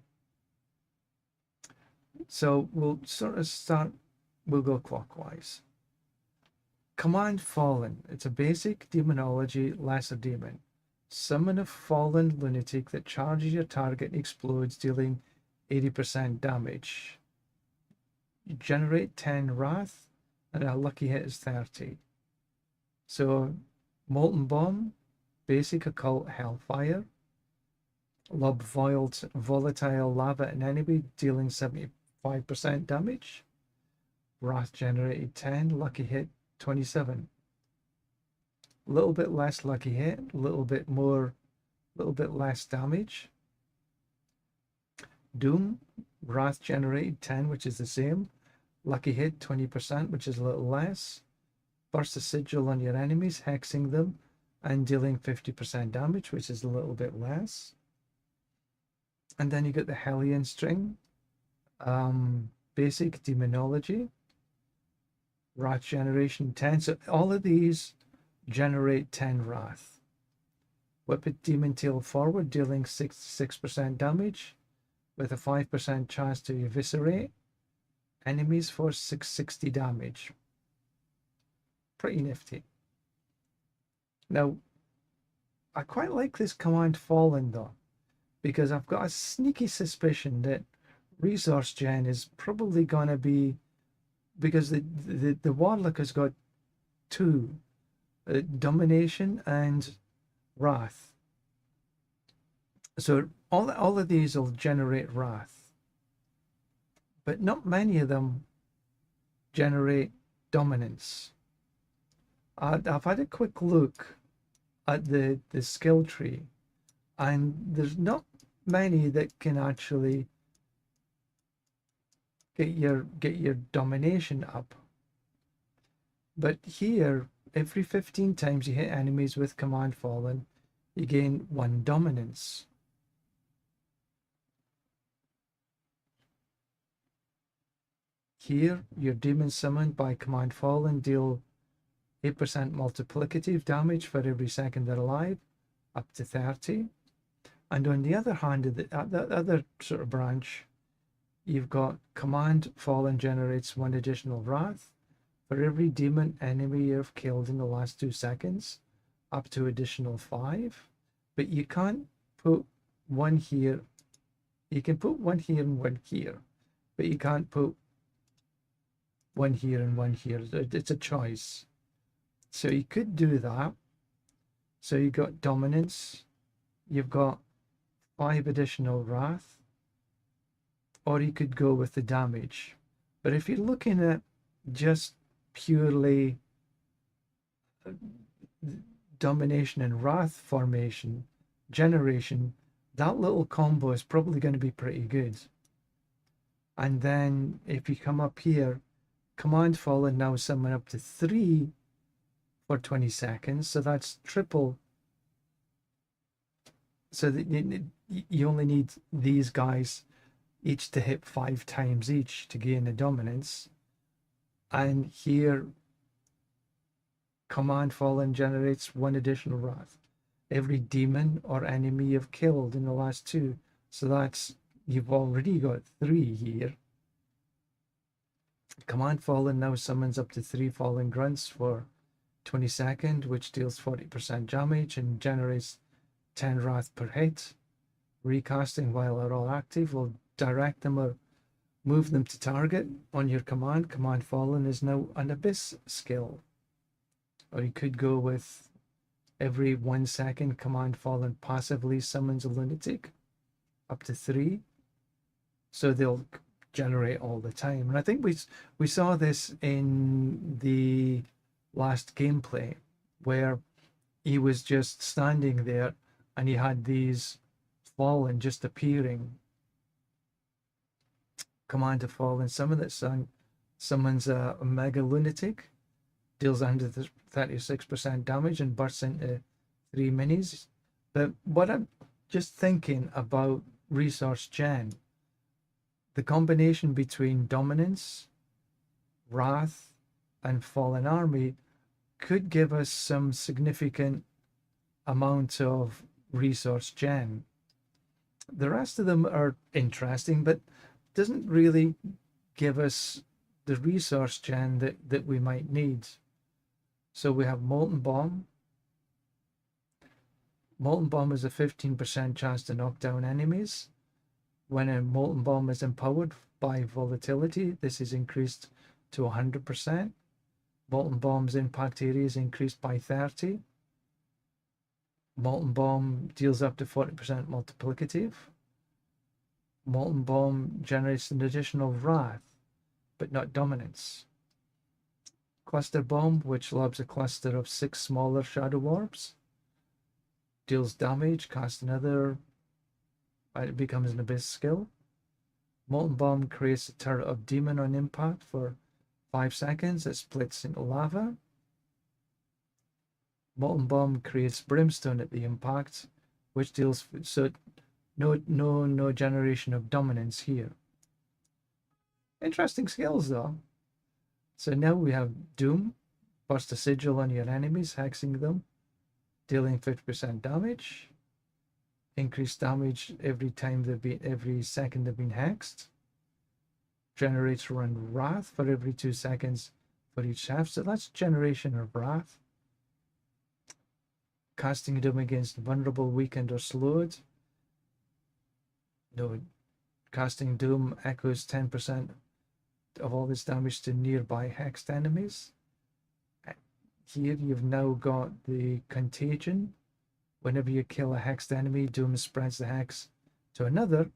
Speaker 1: So we'll sort of start, we'll go clockwise. Command Fallen. It's a basic demonology lesser demon. Summon a fallen lunatic that charges your target and explodes, dealing 80% damage. You generate 10 wrath, and a lucky hit is 30. So, Molten Bomb, basic occult hellfire. Lob volatile lava at an enemy, dealing 75% damage. Wrath generated 10, lucky hit 27. A little bit less lucky hit, a little bit less damage. Doom, Wrath generated 10, which is the same. Lucky hit 20%, which is a little less. Burst a sigil on your enemies, hexing them and dealing 50% damage, which is a little bit less. And then you get the Hellion String, basic demonology, Wrath generation 10. So all of these generate 10 Wrath. Whip it Demon Tail forward, dealing 66% damage with a 5% chance to eviscerate enemies for 660 damage. Pretty nifty. Now, I quite like this Command Fallen though, because I've got a sneaky suspicion that resource gen is probably going to be, because the Warlock has got two, Domination and Wrath. So all of these will generate Wrath, but not many of them generate Dominance. I've had a quick look at the skill tree, and there's not many that can actually get your domination up. But here, every 15 times you hit enemies with Command Fallen, you gain 1 dominance. Here, your demons summoned by Command Fallen deal 8% multiplicative damage for every second they're alive, up to 30. And on the other hand, the other sort of branch, you've got Command Fallen generates 1 additional wrath for every demon enemy you've killed in the last 2 seconds, up to additional 5. But you can't put 1 here. You can put 1 here and 1 here, but you can't put 1 here and 1 here. It's a choice. So you could do that. So you've got dominance, you've got 5 additional wrath, or you could go with the damage. But if you're looking at just purely domination and wrath formation generation, that little combo is probably going to be pretty good. And then if you come up here, Command Fallen now summon up to 3 for 20 seconds, so that's triple. So that you only need these guys each to hit 5 times each to gain a dominance. And here, Command Fallen generates 1 additional wrath. Every demon or enemy you've killed in the last 2. So that's, you've already got 3 here. Command Fallen now summons up to 3 Fallen Grunts for 20 seconds, which deals 40% damage and generates 10 wrath per hit. Recasting while they're all active will direct them or move them to target on your command. Command Fallen is now an Abyss skill. Or you could go with every 1 second Command Fallen passively summons a lunatic, up to 3. So they'll generate all the time. And I think we saw this in the last gameplay where he was just standing there and he had these Fallen just appearing. Command to Fallen summon that summons a mega lunatic, deals 136% damage and bursts into 3 minis. But what I'm just thinking about resource gen, the combination between dominance, wrath, and fallen army could give us some significant amount of resource gen. The rest of them are interesting, but doesn't really give us the resource gen that we might need. So we have Molten Bomb. Molten Bomb is a 15% chance to knock down enemies. When a Molten Bomb is empowered by volatility, this is increased to 100%. Molten Bomb's impact area is increased by 30. Molten Bomb deals up to 40% multiplicative. Molten Bomb generates an additional wrath, but not dominance. Cluster Bomb, which lobs a cluster of 6 smaller shadow orbs, deals damage, casts another, it becomes an Abyss skill. Molten Bomb creates a turret of demon on impact for 5 seconds. It splits into lava. Molten Bomb creates brimstone at the impact, which deals, so no generation of dominance here. Interesting skills though. So now we have Doom, burst a sigil on your enemies, hexing them, dealing 50% damage. Increased damage every second they've been hexed. Generates one wrath for every 2 seconds for each half. So that's generation of wrath. Casting Doom against vulnerable, weakened, or slowed. No, casting Doom echoes 10% of all this damage to nearby hexed enemies. Here you've now got the Contagion. Whenever you kill a hexed enemy, Doom spreads the hex to another.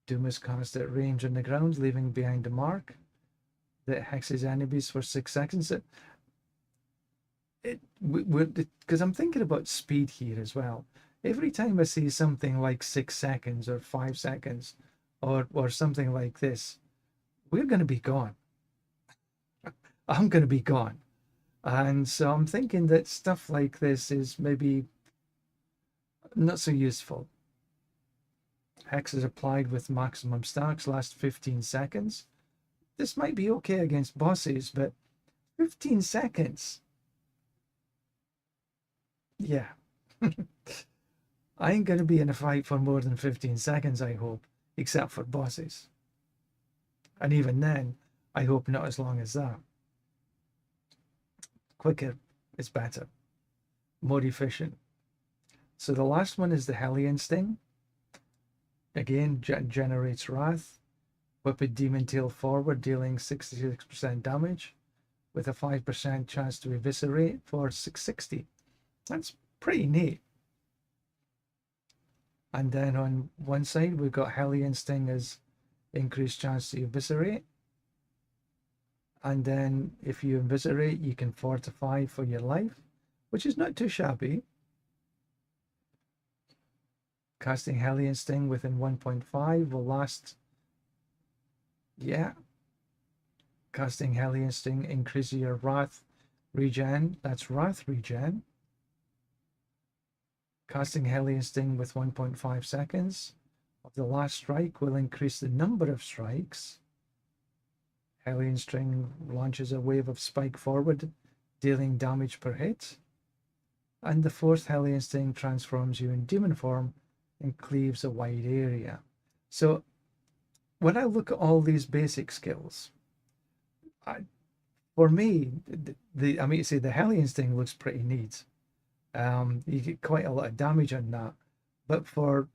Speaker 1: Doom is cast at range on the ground, leaving behind a mark that hexes enemies for 6 seconds. Because I'm thinking about speed here as well. Every time I see something like 6 seconds or 5 seconds or something like this, we're going to be gone. I'm going to be gone. And so I'm thinking that stuff like this is maybe not so useful. Hex is applied with maximum stacks, last 15 seconds. This might be okay against bosses, but 15 seconds? Yeah. I ain't going to be in a fight for more than 15 seconds, I hope, except for bosses. And even then, I hope not as long as that. Quicker is better, more efficient. So the last one is the Hellion Sting. Again, generates Wrath. Whip a Demon Tail forward, dealing 66% damage with a 5% chance to eviscerate for 660. That's pretty neat. And then on one side, we've got Hellion Sting as increased chance to eviscerate. And then if you eviscerate, you can fortify for your life, which is not too shabby. Casting Hellion Sting within 1.5 will last. Yeah. Casting Hellion Sting increases your Wrath regen. That's Wrath regen. Casting Hellion Sting with 1.5 seconds of the last strike will increase the number of strikes. Hellion Sting launches a wave of spike forward, dealing damage per hit. And the fourth Hellion Sting transforms you in demon form and cleaves a wide area. So when I look at all these basic skills, for me, the Hellion Sting looks pretty neat. You get quite a lot of damage on that, but for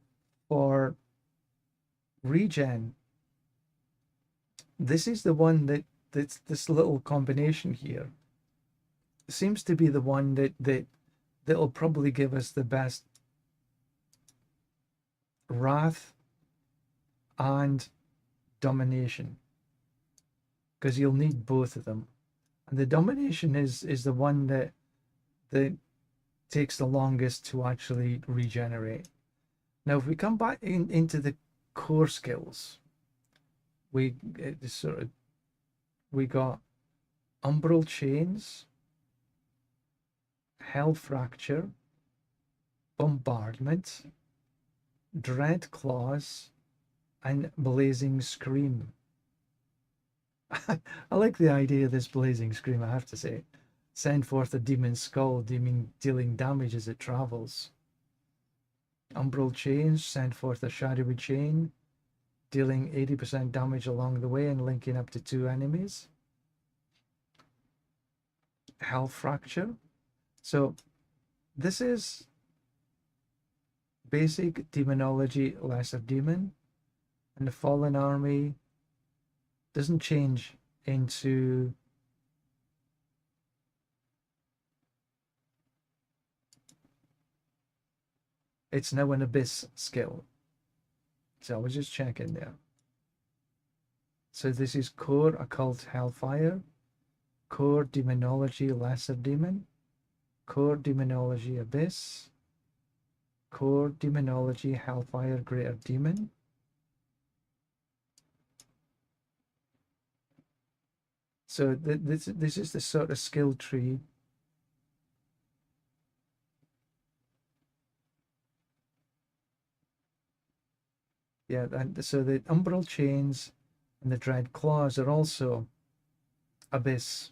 Speaker 1: regen, this is the one that's this little combination here seems to be the one that'll probably give us the best wrath and domination, because you'll need both of them. And the domination is the one that takes the longest to actually regenerate. Now, if we come back into the core skills, we got Umbral Chains, Hell Fracture, Bombardment, Dread Claws, and Blazing Scream. I like the idea of this Blazing Scream, I have to say. Send forth a demon skull, dealing damage as it travels. Umbral Chains, send forth a shadowy chain, dealing 80% damage along the way and linking up to 2 enemies. Hell Fracture. So this is basic demonology, lesser demon, and the Fallen Army doesn't change into it's now an abyss skill. So I was just checking there. So this is core occult hellfire, core demonology lesser demon, core demonology abyss, core demonology hellfire greater demon. So this is the sort of skill tree yeah, and so the Umbral Chains and the Dread Claws are also abyss.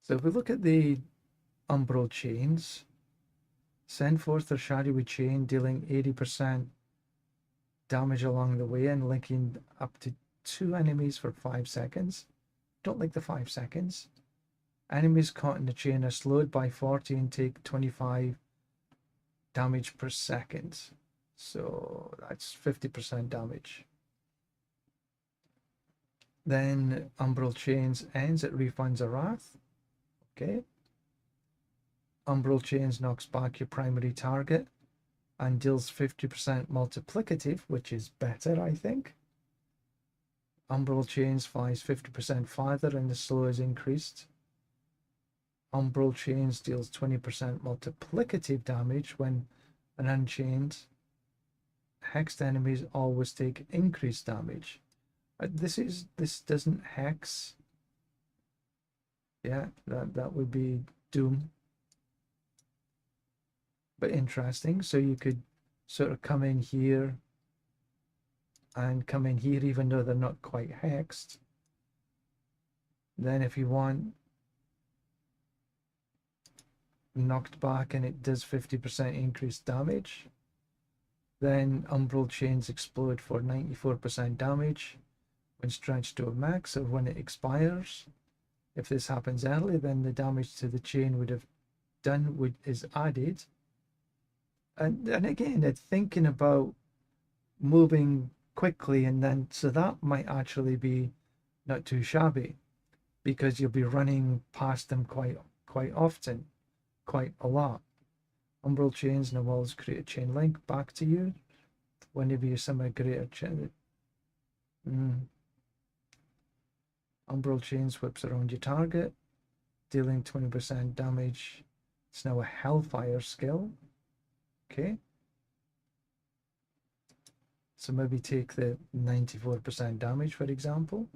Speaker 1: So if we look at the Umbral Chains, send forth a shadowy chain, dealing 80% damage along the way and linking up to 2 enemies for 5 seconds. Don't like the 5 seconds. Enemies caught in the chain are slowed by 40 and take 25 damage per second. So that's 50% damage. Then Umbral Chains ends, it refunds a wrath. Okay. Umbral Chains knocks back your primary target and deals 50% multiplicative, which is better, I think. Umbral Chains flies 50% farther and the slow is increased. Umbral Chains deals 20% multiplicative damage when an unchained. Hexed enemies always take increased damage. This doesn't hex. Yeah, that would be doom. But interesting. So you could sort of come in here and come in here, even though they're not quite hexed. Then if you want knocked back and it does 50% increased damage, then umbral chains explode for 94% damage when stretched to a max, or when it expires. If this happens early, then the damage to the chain would have done is added. And again, it's thinking about moving quickly, and then so that might actually be not too shabby, because you'll be running past them quite often, quite a lot. Umbral chains and the walls create a chain link back to you whenever you summon a greater chain. Umbral chains whips around your target, dealing 20% damage. It's now a Hellfire skill. Okay. So maybe take the 94% damage, for example.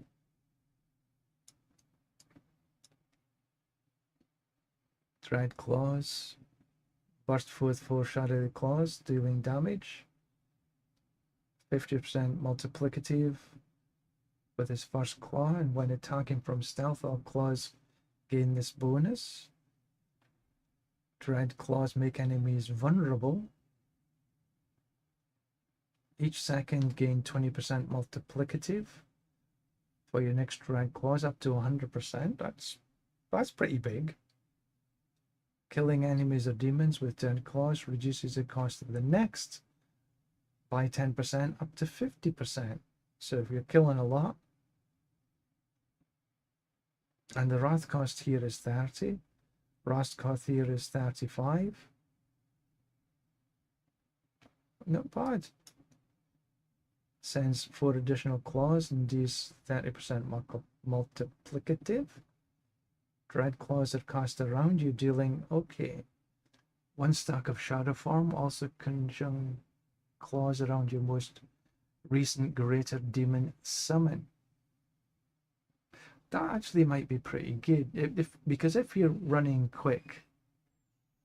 Speaker 1: Dread Claws. Burst forth 4 shadowy claws, dealing damage. 50% multiplicative with his first claw, and when attacking from stealth, all claws gain this bonus. Dread Claws make enemies vulnerable. Each second gain 20% multiplicative for your next Dread Claws, up to 100%. That's pretty big. Killing enemies or demons with Dread Claws reduces the cost of the next by 10%, up to 50%. So if you're killing a lot, and the Wrath cost here is 30, Wrath cost here is 35. Not bad. Sends 4 additional claws and deals 30% multiplicative. Dread Claws are cast around you, dealing, okay, 1 stack of Shadow Form, also conjunct claws around your most recent greater demon summon. That actually might be pretty good, because if you're running quick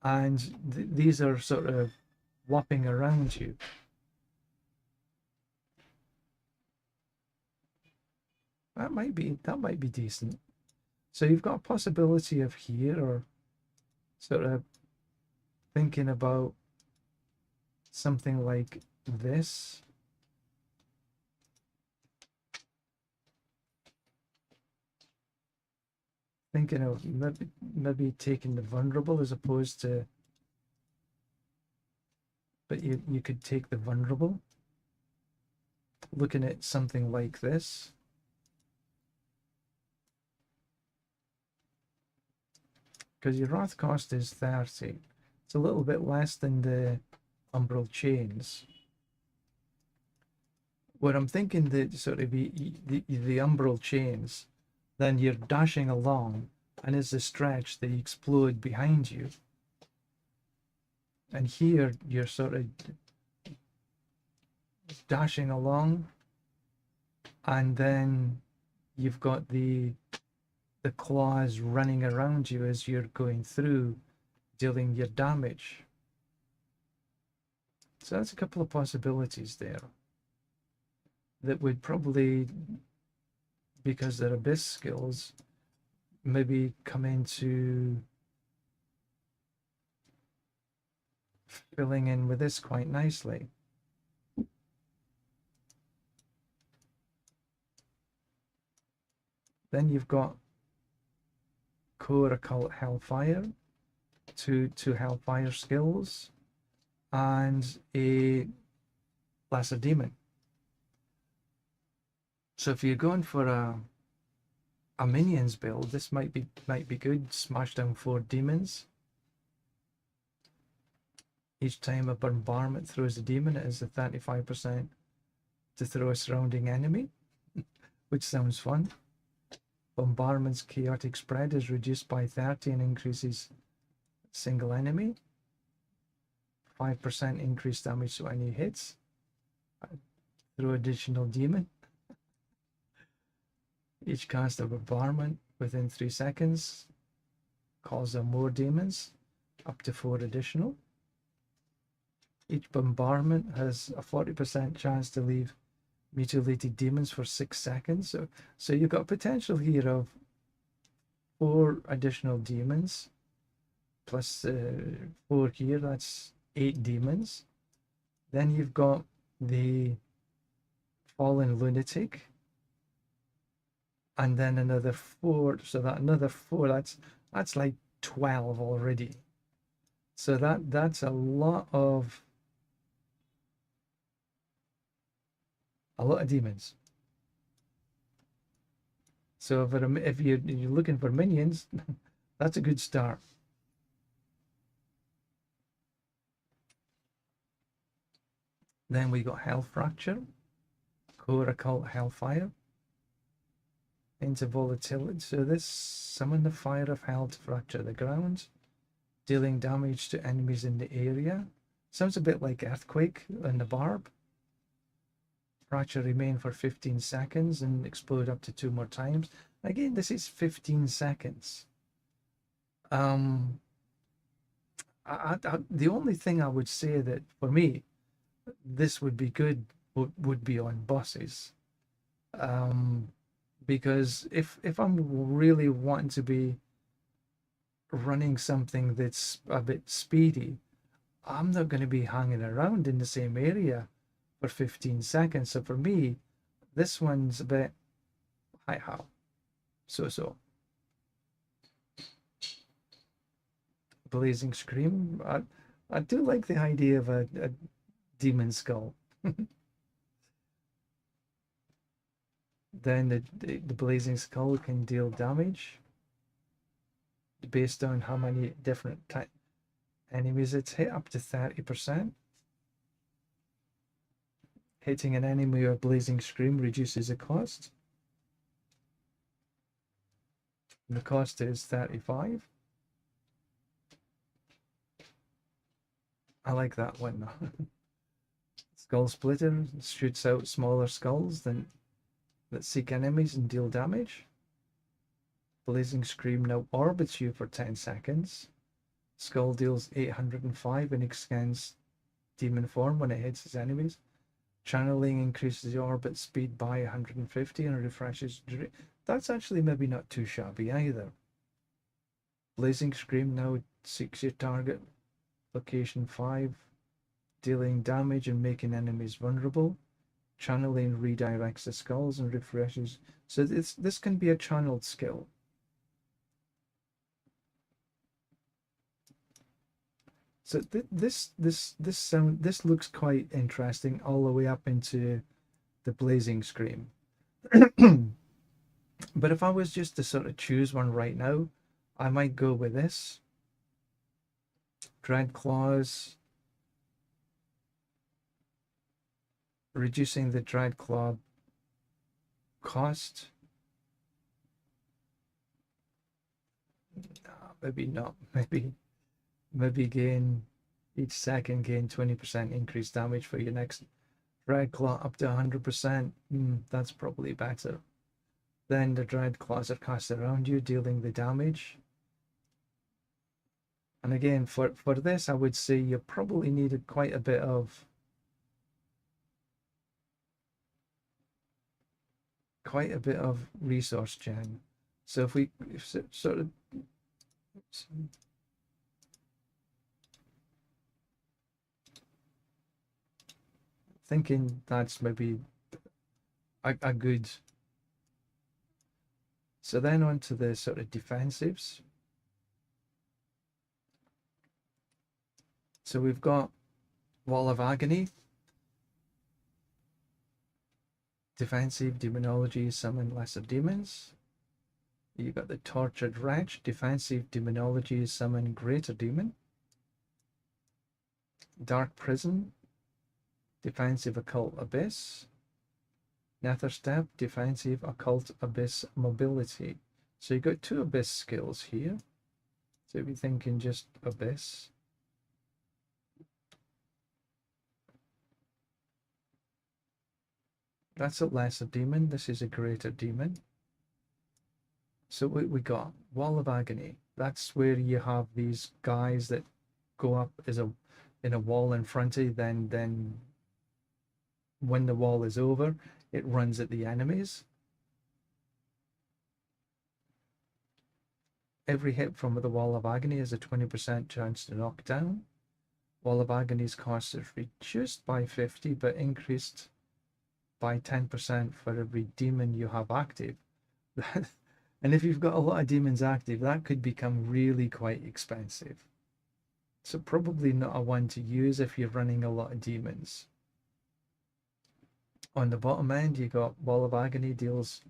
Speaker 1: and these are sort of whopping around you, that might be decent. So you've got a possibility of here, or sort of thinking about something like this. Thinking of maybe taking the vulnerable as opposed to, but you could take the vulnerable. Looking at something like this. Because your Wrath cost is 30. It's a little bit less than the Umbral Chains. What I'm thinking that sort of the Umbral Chains, then you're dashing along, and as a stretch, they explode behind you. And here you're sort of dashing along, and then you've got the claws running around you as you're going through, dealing your damage. So that's a couple of possibilities there that would probably, because they're abyss skills, maybe come into filling in with this quite nicely. Then you've got Core Occult Hellfire, two Hellfire skills, and a Lesser Demon. So if you're going for a minions build, this might be good. Smash down 4 demons. Each time a bombardment throws a demon, it is a 35% to throw a surrounding enemy, which sounds fun. Bombardment's chaotic spread is reduced by 30 and increases single enemy. 5% increased damage to any hits. Throw additional demon. Each cast of bombardment within 3 seconds calls on more demons, up to 4 additional. Each bombardment has a 40% chance to leave mutilated demons for 6 seconds. So you've got potential here of 4 additional demons plus 4 here, that's 8 demons. Then you've got the fallen lunatic, and then another 4. So that another 4, that's like 12 already. So that's a lot of demons. So if you're looking for minions, that's a good start. Then we got Hell Fracture, Core Occult Hellfire, into volatility. So this summon the fire of hell to fracture the ground, dealing damage to enemies in the area. Sounds a bit like Earthquake and the Barb. Fracture remain for 15 seconds and explode up to 2 more times. Again, this is 15 seconds. The only thing I would say that for me, this would be good would be on bosses. Because if I'm really wanting to be running something that's a bit speedy, I'm not going to be hanging around in the same area for 15 seconds. So for me, this one's a bit hi-how. So. Blazing Scream. I do like the idea of a demon skull. Then the Blazing Skull can deal damage based on how many different enemies it's hit, up to 30%. Hitting an enemy with Blazing Scream reduces the cost. And the cost is 35. I like that one. Skull Splitter shoots out smaller skulls that seek enemies and deal damage. Blazing Scream now orbits you for 10 seconds. Skull deals 805 and extends demon form when it hits its enemies. Channeling increases the orbit speed by 150 and refreshes. That's actually maybe not too shabby either. Blazing Scream now seeks your target location 5, dealing damage and making enemies vulnerable. Channeling redirects the skulls and refreshes. So this can be a channeled skill. So this looks quite interesting all the way up into the Blazing Scream. But if I was just to sort of choose one right now, I might go with this. Dread Claws. Reducing the Dread Claw cost. Maybe not. Maybe gain each second, gain 20% increased damage for your next Dread Claw up to 100%. That's probably better. Then the Dread Claws are cast around you, dealing the damage. And again, for this, I would say you probably needed quite a bit of resource gen. So if we sort of thinking that's maybe a good. So then on to the sort of defensives. So we've got Wall of Agony. Defensive demonology, summon lesser demons. You've got the Tortured Wretch. Defensive demonology, summon greater demon. Dark Prison. Defensive Occult Abyss. Nether Step, defensive Occult Abyss mobility. So you've got 2 Abyss skills here. So if you're thinking just Abyss. That's a lesser demon. This is a greater demon. So we got Wall of Agony. That's where you have these guys that go up as a in a wall in front of you, then when the wall is over, it runs at the enemies. Every hit from the Wall of Agony has a 20% chance to knock down. Wall of Agony's cost is reduced by 50 but increased by 10% for every demon you have active. And if you've got a lot of demons active, that could become really quite expensive. So probably not a one to use if you're running a lot of demons. On the bottom end, you got Wall of Agony deals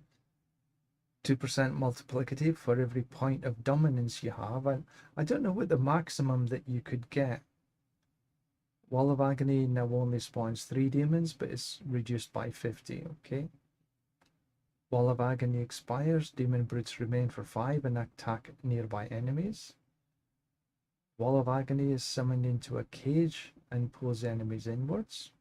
Speaker 1: 2% multiplicative for every point of dominance you have. And I don't know what the maximum that you could get. Wall of Agony now only spawns 3 demons, but it's reduced by 50, okay? Wall of Agony expires, demon brutes remain for 5 and attack nearby enemies. Wall of Agony is summoned into a cage and pulls enemies inwards.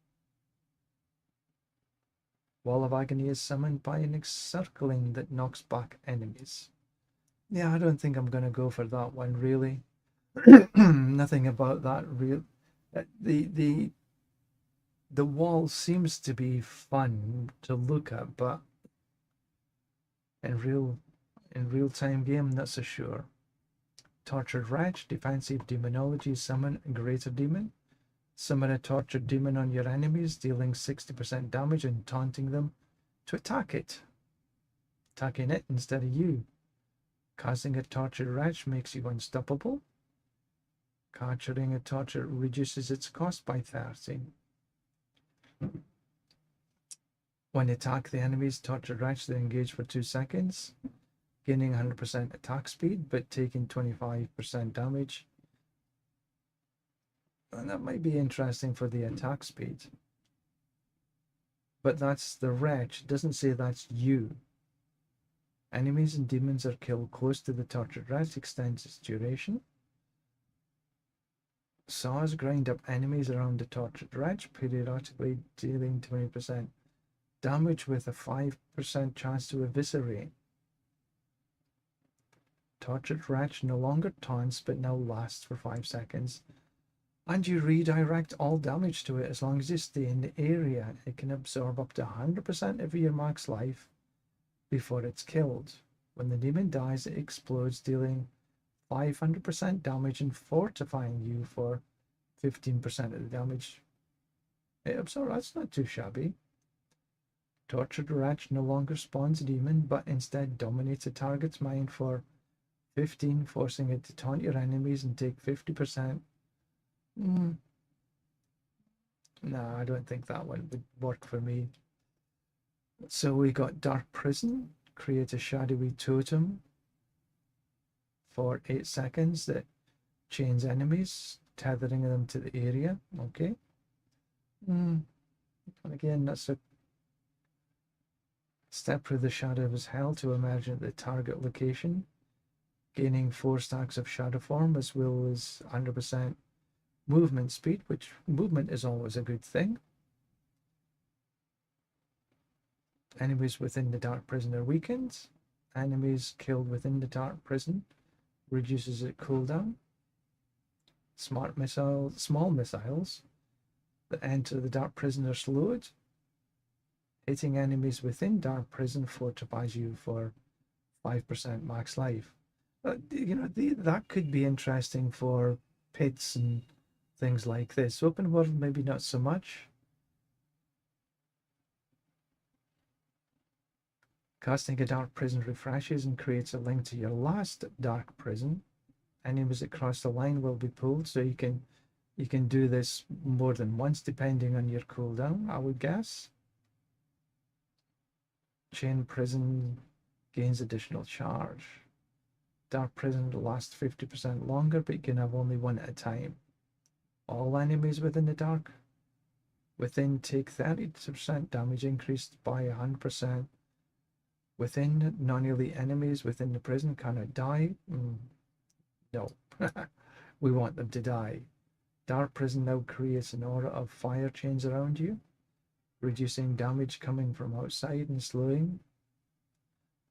Speaker 1: Wall of Agony is summoned by an encircling that knocks back enemies. Yeah, I don't think I'm going to go for that one, really. Nothing about that real. The wall seems to be fun to look at, but in real time game, not so sure. Tortured Wretch, defensive demonology, summon a greater demon. Summon a tortured demon on your enemies, dealing 60% damage and taunting them to attack it. Attacking it instead of you. Casting a Tortured Wretch makes you unstoppable. Capturing a torture reduces its cost by 30. When attack the enemies, Tortured Wretch, they engage for 2 seconds, gaining 100% attack speed, but taking 25% damage. And that might be interesting for the attack speed. But that's the Wretch. It doesn't say that's you. Enemies and demons are killed close to the Tortured Wretch, extends its duration. Saws grind up enemies around the Tortured Wretch, periodically dealing 20% damage with a 5% chance to eviscerate. Tortured Wretch no longer taunts but now lasts for 5 seconds. And you redirect all damage to it as long as you stay in the area. It can absorb up to 100% of your max life before it's killed. When the demon dies, it explodes, dealing 500% damage and fortifying you for 15% of the damage it absorbs. That's not too shabby. Tortured Wretch no longer spawns a demon, but instead dominates a target's mind for 15, forcing it to taunt your enemies and take 50%. No, I don't think that one would work for me. So we got Dark Prison, create a shadowy totem for 8 seconds that chains enemies, tethering them to the area. Okay. And again, that's a step through the shadow of hell to emerge at the target location, gaining 4 stacks of shadow form as well as 100% movement speed, which movement is always a good thing. Enemies within the Dark Prison are weakened. Enemies killed within the Dark Prison reduces its cooldown. Small missiles that enter the Dark Prison are slowed. Hitting enemies within Dark Prison fortifies you for 5% max life. That could be interesting for pits and things like this. Open world, maybe not so much. Casting a Dark Prison refreshes and creates a link to your last Dark Prison. Enemies that cross the line will be pulled, so you can do this more than once depending on your cooldown, I would guess. Chain Prison gains additional charge. Dark Prison lasts 50% longer, but you can have only one at a time. All enemies within the Dark within take 30% damage increased by 100%. Within, non-elite enemies within the prison cannot die. No, we want them to die. Dark Prison now creates an aura of fire chains around you, reducing damage coming from outside and slowing.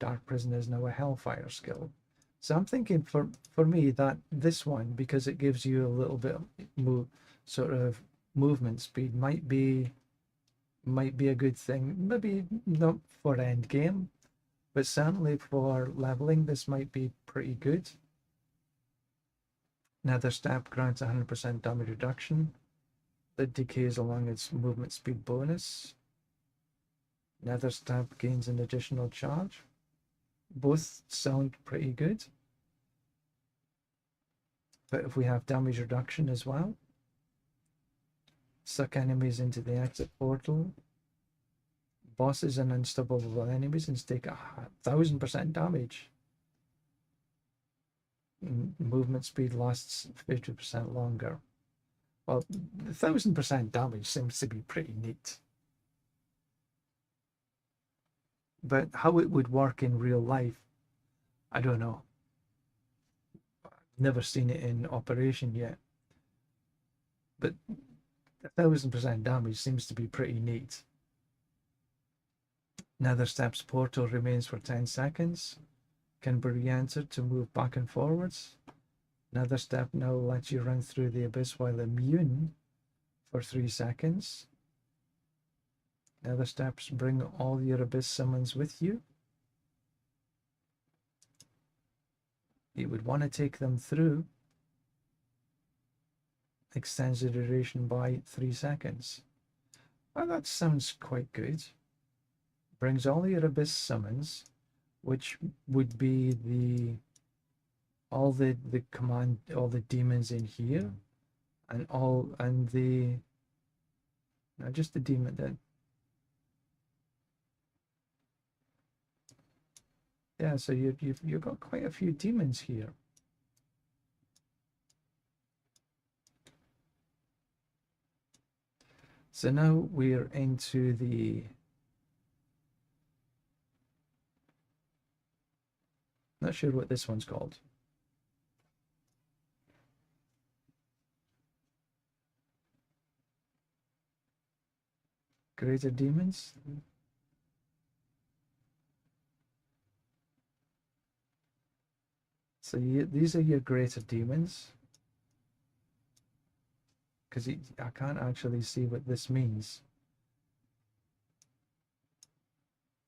Speaker 1: Dark Prison is now a Hellfire skill. So I'm thinking for me that this one, because it gives you a little bit of sort of movement speed, might be a good thing. Maybe not for end game, but certainly for leveling, this might be pretty good. Nether Step grants 100% damage reduction that decays along its movement speed bonus. Nether Step gains an additional charge. Both sound pretty good. But if we have damage reduction as well, suck enemies into the exit portal. Bosses and unstoppable enemies and take 1,000% damage. Movement speed lasts 50% longer. Well, 1,000% damage seems to be pretty neat. But how it would work in real life, I don't know. I've never seen it in operation yet. But 1,000% damage seems to be pretty neat. Nether Step's portal remains for 10 seconds. Can be re-entered to move back and forwards. Nether Step now lets you run through the abyss while immune for 3 seconds. Nether Steps bring all your abyss summons with you. You would want to take them through. Extends the duration by 3 seconds. Well, that sounds quite good. Brings all your abyss summons, which would be all the demons in here, and not just the demon then. Yeah, so you've got quite a few demons here. So now we're into the not sure what this one's called. Greater demons. So these are your greater demons. Because I can't actually see what this means.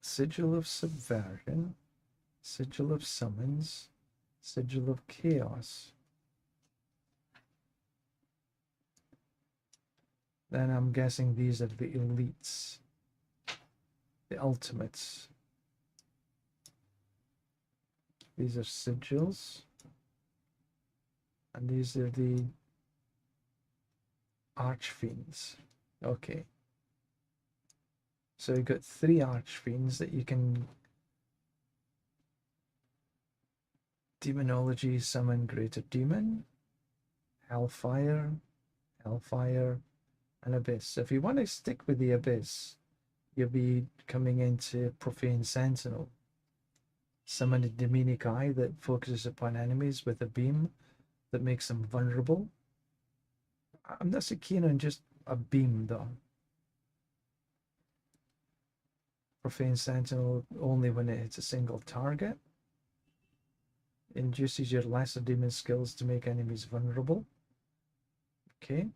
Speaker 1: Sigil of Subversion. Sigil of Summons. Sigil of Chaos. Then I'm guessing these are the elites. The ultimates. These are sigils. And these are the archfiends. Okay. So you've got 3 archfiends that you can demonology summon greater demon, hellfire, and abyss. So if you want to stick with the abyss, you'll be coming into profane sentinel. Summon a demonic eye that focuses upon enemies with a beam that makes them vulnerable. I'm not so keen on just a beam though. Profane sentinel only when it hits a single target. Induces your lesser demon skills to make enemies vulnerable. Okay.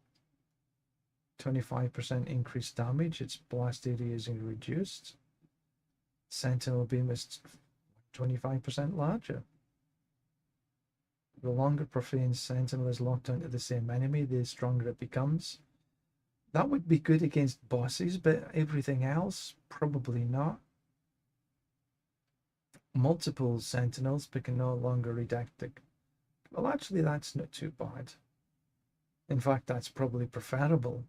Speaker 1: 25% increased damage. Its blast area is reduced. Sentinel beam is 25% larger. The longer profane sentinel is locked onto the same enemy, the stronger it becomes. That would be good against bosses, but everything else, probably not. Multiple sentinels but can no longer redact it. Well, actually, that's not too bad. In fact, that's probably preferable.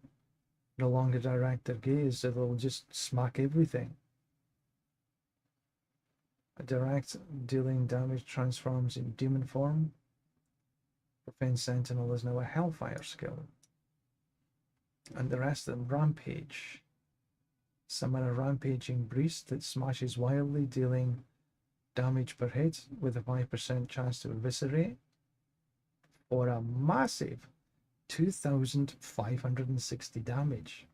Speaker 1: No longer direct their gaze, so they'll just smack everything. A direct dealing damage transforms in demon form. Profane Sentinel is now a Hellfire skill. And the rest of them, Rampage. Summon a rampaging beast that smashes wildly, dealing damage per hit with a 5% chance to eviscerate, or a massive 2,560 damage.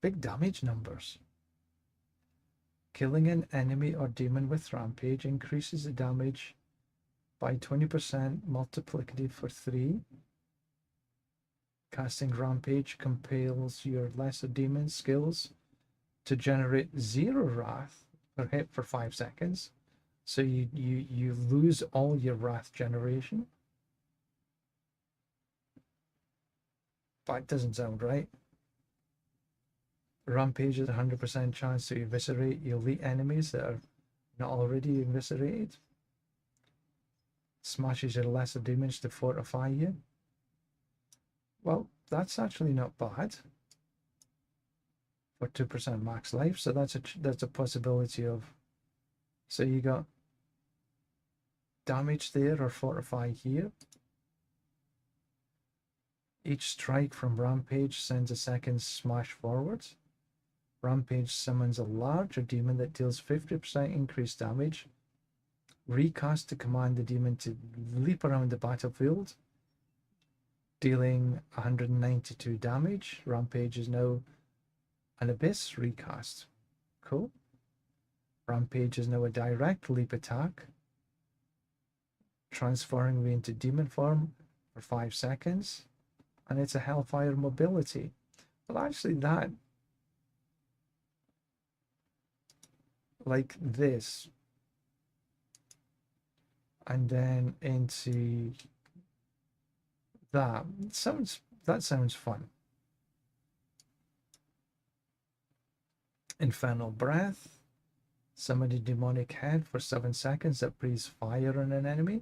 Speaker 1: Big damage numbers. Killing an enemy or demon with Rampage increases the damage by 20% multiplicative for 3. Casting Rampage compels your lesser demon skills to generate 0 wrath per hit for 5 seconds. So you lose all your wrath generation. That doesn't sound right. Rampage is a 100% chance to eviscerate elite enemies that are not already eviscerated. Smashes your lesser damage to fortify you. Well, that's actually not bad for 2% max life. So that's a possibility of. So you got damage there or fortify here. Each strike from Rampage sends a second smash forwards. Rampage summons a larger demon that deals 50% increased damage. Recast to command the demon to leap around the battlefield, dealing 192 damage. Rampage is now an Abyss recast. Cool. Rampage is now a direct leap attack, transferring me into demon form for 5 seconds, and it's a Hellfire mobility. Well, actually that, like this, and then into that sounds fun. Infernal Breath. Summon a demonic head for 7 seconds that breathes fire on an enemy.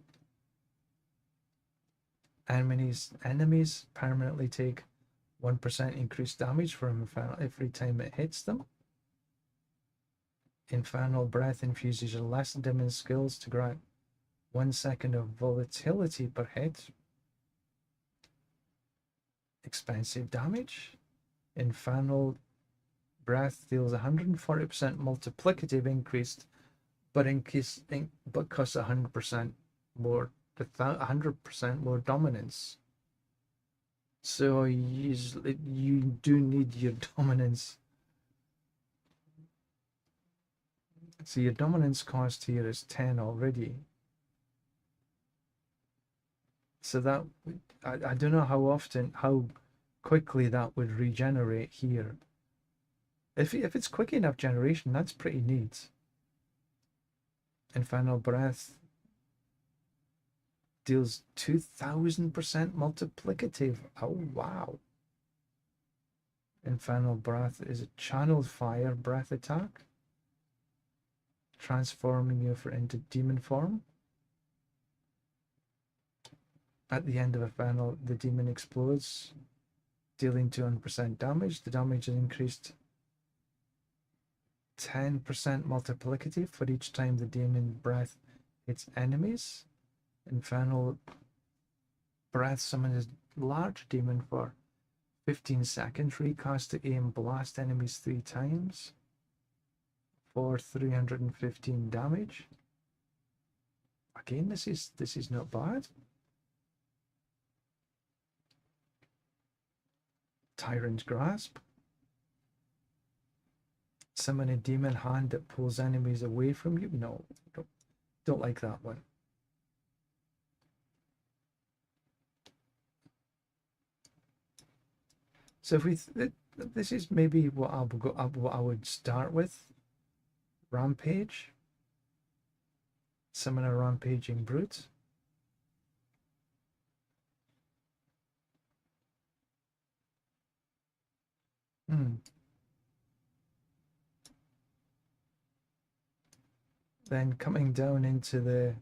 Speaker 1: Enemies permanently take 1% increased damage from Infernal every time it hits them. Infernal Breath infuses your lesser demon skills to grant 1 second of volatility per hit. Expensive damage. Infernal Breath deals 140% multiplicative increase, but costs 100% more, 100% more dominance. So you do need your dominance. So your dominance cost here is 10 already. So that, I don't know how quickly that would regenerate here. If it's quick enough generation, that's pretty neat. Infernal Breath deals 2000% multiplicative. Oh wow. Infernal Breath is a channeled fire breath attack, transforming you into demon form. At the end of Infernal, the demon explodes, dealing 200% damage. The damage is increased 10% multiplicative for each time the demon breath hits enemies. Infernal Breath summons a large demon for 15 seconds. Recast to aim blast enemies 3 times for 315 damage. Again, this is not bad. Tyrant's Grasp. Summon a demon hand that pulls enemies away from you. No, don't like that one. So if we, this is maybe what I would start with. Rampage. Summon a rampaging brute. Then coming down into the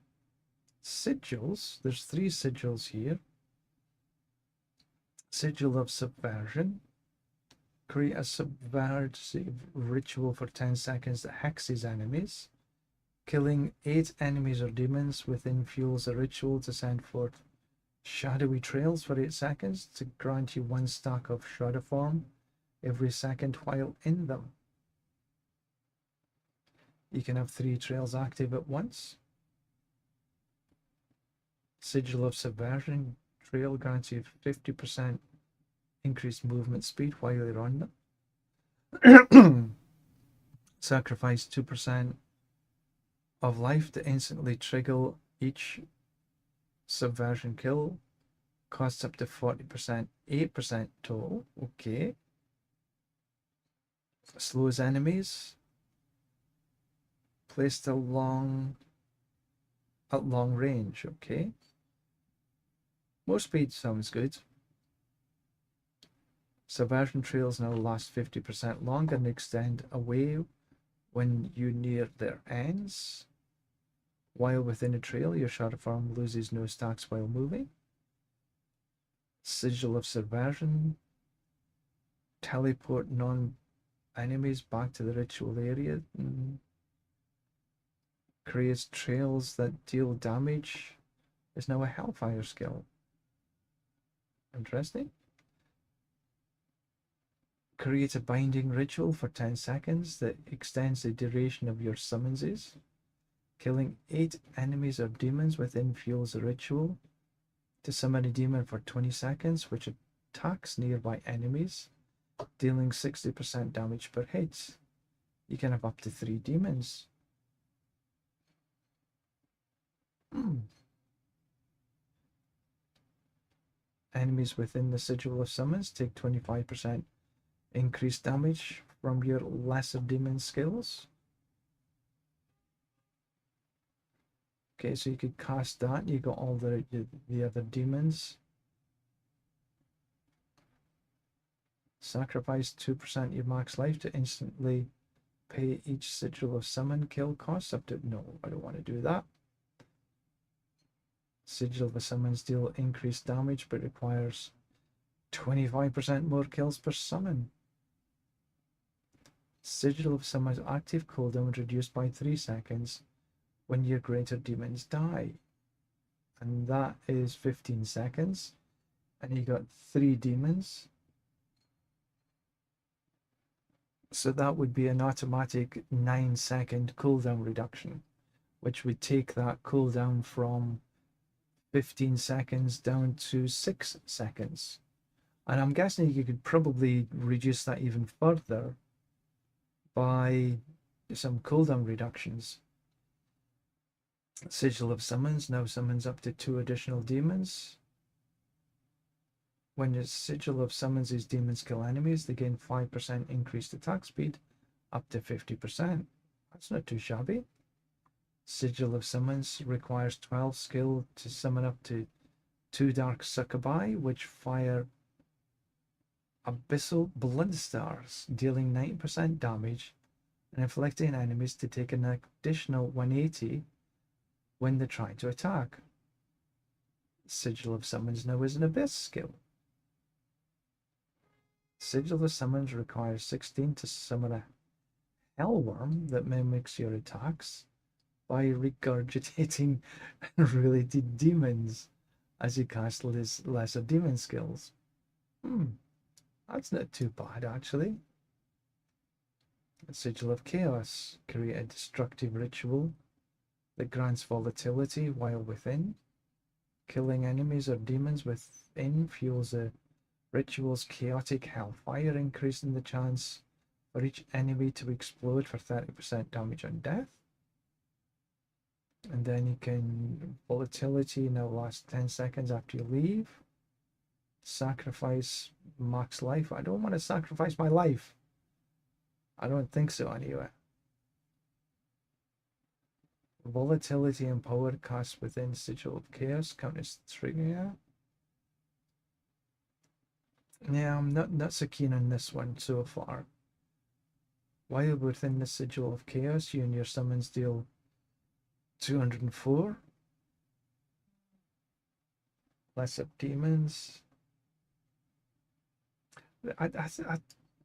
Speaker 1: sigils, there's 3 sigils here. Sigil of Subversion. Create a subversive ritual for 10 seconds that hexes enemies. Killing 8 enemies or demons within fuels a ritual to send forth shadowy trails for 8 seconds to grant you 1 stack of shadow form every second while in them. You can have 3 trails active at once. Sigil of Subversion trail grants you 50% increased movement speed while you're on them. Sacrifice 2% of life to instantly trigger each subversion kill. Costs up to 40%, 8% total. Okay. Slows enemies. Placed at long range. Okay. More speed sounds good. Subversion trails now last 50% longer and extend away when you near their ends. While within a trail, your shard of arm loses no stacks while moving. Sigil of Subversion. Teleport non-enemies back to the ritual area. Creates trails that deal damage. Is now a Hellfire skill. Interesting. Create a binding ritual for 10 seconds that extends the duration of your summonses. Killing 8 enemies or demons within fuels the ritual. To summon a demon for 20 seconds, which attacks nearby enemies, dealing 60% damage per hit. You can have up to 3 demons. Enemies within the Sigil of Summons take 25% increased damage from your lesser demon skills. Okay, so you could cast that. You got all the other demons. Sacrifice 2% your max life to instantly pay each Sigil of Summon kill costs up to... No, I don't want to do that. Sigil of Summons deal increased damage but requires 25% more kills per summon. Sigil of Summon's active cooldown reduced by 3 seconds when your greater demons die. And that is 15 seconds. And you got 3 demons. So that would be an automatic 9-second cooldown reduction, which would take that cooldown from 15 seconds down to 6 seconds. And I'm guessing you could probably reduce that even further by some cooldown reductions. Sigil of Summons now summons up to 2 additional demons. When the Sigil of Summons these demons kill enemies, they gain 5% increased attack speed up to 50%. That's not too shabby. Sigil of Summons requires 12 skill to summon up to 2 Dark Succubi, which fire Abyssal Bloodstars, dealing 90% damage and inflicting enemies to take an additional 180 when they try to attack. Sigil of Summons now is an Abyss skill. Sigil of Summons requires 16 to summon a Hellworm that mimics your attacks by regurgitating related demons as you cast lesser demon skills. That's not too bad, actually. Sigil of Chaos. Create a destructive ritual that grants volatility while within. Killing enemies or demons within fuels the ritual's chaotic hellfire, increasing the chance for each enemy to explode for 30% damage on death. And then you can... Volatility now lasts 10 seconds after you leave. Sacrifice max life. I don't want to sacrifice my life. I don't think so anyway. Volatility and power cast within Sigil of Chaos counters 3. Yeah, I'm not so keen on this one so far. While within the Sigil of Chaos, you and your summons deal 204. Less of demons.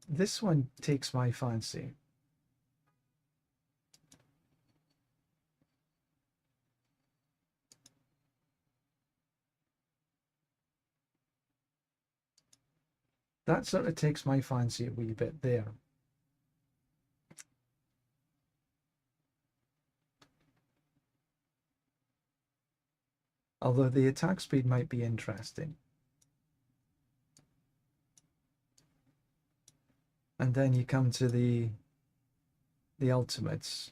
Speaker 1: This one takes my fancy. That sort of takes my fancy a wee bit there. Although the attack speed might be interesting. And then you come to the the ultimates.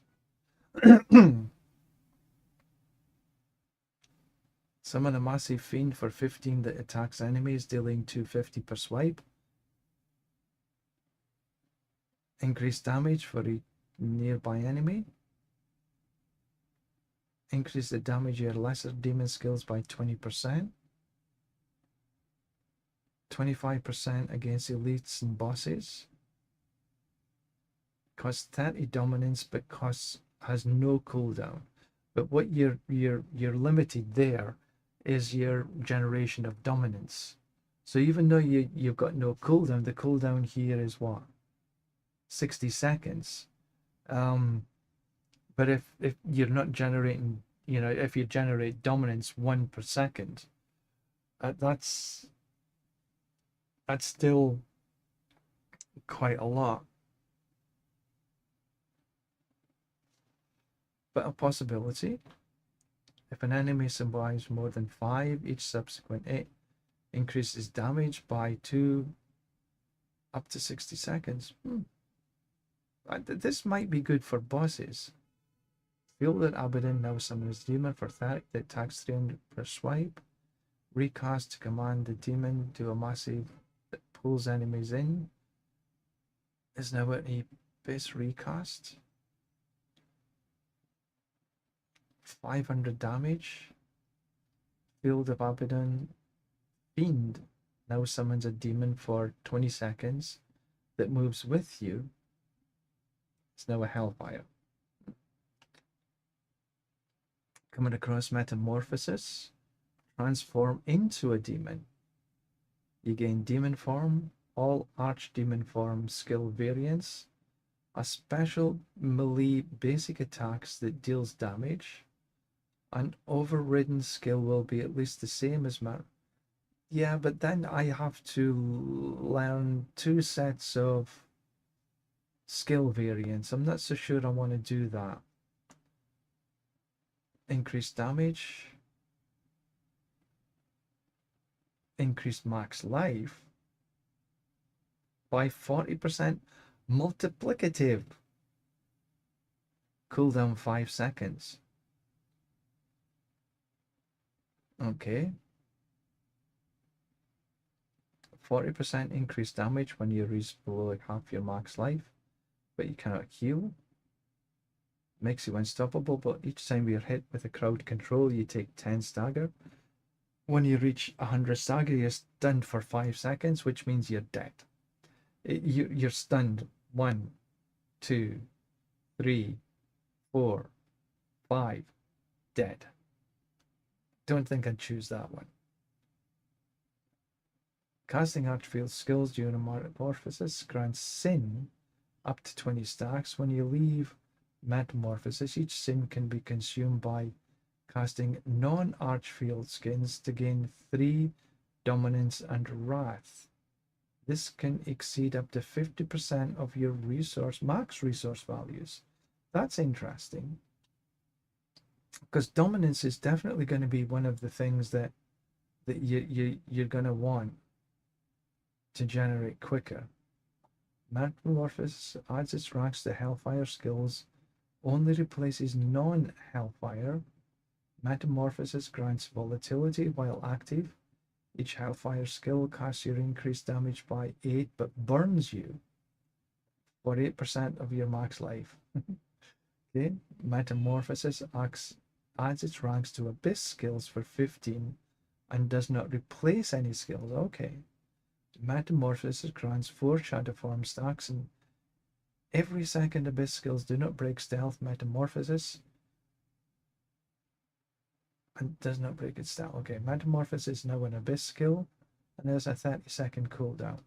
Speaker 1: Summon a massive fiend for 15 that attacks enemies, dealing 250 per swipe. Increase damage for a nearby enemy. Increase the damage of your lesser demon skills by 20%. 25% against elites and bosses. Costs 30 dominance, but has no cooldown. But what you're limited there is your generation of dominance. So even though you've got no cooldown, the cooldown here is what? 60 seconds. But if you're not generating, if you generate dominance 1 per second, that's still quite a lot. But a possibility. If an enemy survives more than 5, each subsequent hit increases damage by 2 up to 60 seconds. This might be good for bosses. Fielded Abaddon now summons demon for 30 that attacks 300 per swipe. Recast to command the demon to a massive that pulls enemies in. Is now at a base recast. 500 damage. Field of Abaddon Fiend now summons a demon for 20 seconds that moves with you. It's now a Hellfire. Coming across Metamorphosis. Transform into a demon. You gain demon form, all archdemon form skill variants, a special melee basic attacks that deals damage. An overridden skill will be at least the same as my... Yeah, but then I have to learn 2 sets of skill variants. I'm not so sure I want to do that. Increased damage. Increased max life. By 40%. Multiplicative. Cooldown 5 seconds. Okay. 40% increased damage when you reach below like half your max life, but you cannot heal. Makes you unstoppable, but each time you're hit with a crowd control, you take 10 stagger. When you reach 100 stagger, you're stunned for 5 seconds, which means you're dead. You're stunned 1, 2, 3, 4, 5, dead. Don't think I'd choose that one. Casting Archfield skills during a Metamorphosis grants Sin up to 20 stacks. When you leave Metamorphosis, each Sin can be consumed by casting non-Archfield skins to gain 3 Dominance and Wrath. This can exceed up to 50% of your max resource values. That's interesting. Because dominance is definitely going to be one of the things that you're going to want to generate quicker. Metamorphosis adds its ranks to Hellfire skills, only replaces non-Hellfire. Metamorphosis grants volatility while active. Each Hellfire skill casts your increased damage by 8 but burns you for 8% of your max life. Okay, Metamorphosis adds its ranks to Abyss skills for 15 and does not replace any skills. Okay. Metamorphosis grants 4 shadow form stacks, and every second Abyss skills do not break stealth. Metamorphosis and does not break its stealth. Okay, Metamorphosis is now an Abyss skill, and there's a 30-second cooldown.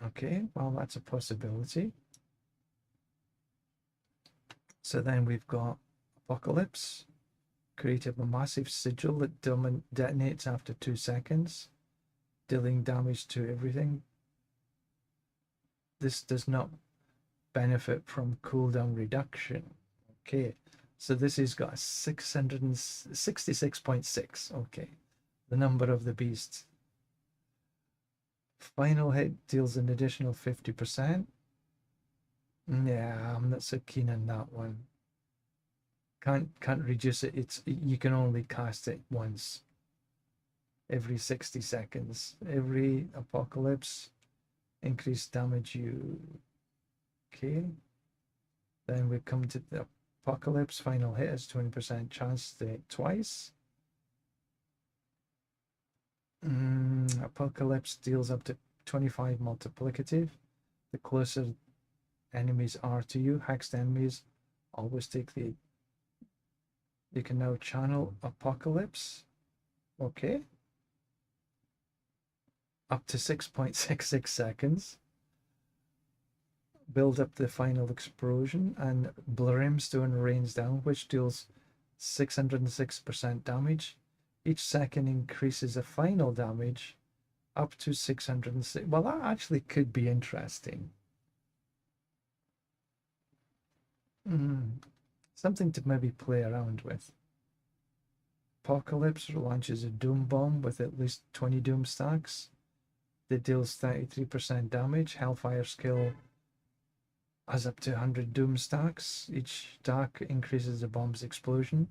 Speaker 1: Okay, well, that's a possibility. So then we've got Apocalypse. Create a massive sigil that detonates after 2 seconds, dealing damage to everything. This does not benefit from cooldown reduction. Okay, so this has got a 666.6. Okay, the number of the beast. Final hit deals an additional 50%. Yeah, I'm not so keen on that one. Can't reduce it. It's you can only cast it once every 60 seconds. Every apocalypse increased damage you. Okay. Then we come to the apocalypse. Final hit is 20% chance to hit twice. Apocalypse deals up to 25 multiplicative. The closer enemies are to you, hexed enemies always take the. You can now channel Apocalypse. Okay. Up to 6.66 seconds. Build up the final explosion, and Brimstone rains down, which deals 606% damage. Each second increases the final damage up to 606. Well, that actually could be interesting. Something to maybe play around with. Apocalypse launches a Doom Bomb with at least 20 Doom stacks that deals 33% damage. Hellfire skill has up to 100 Doom stacks. Each stack increases the bomb's explosion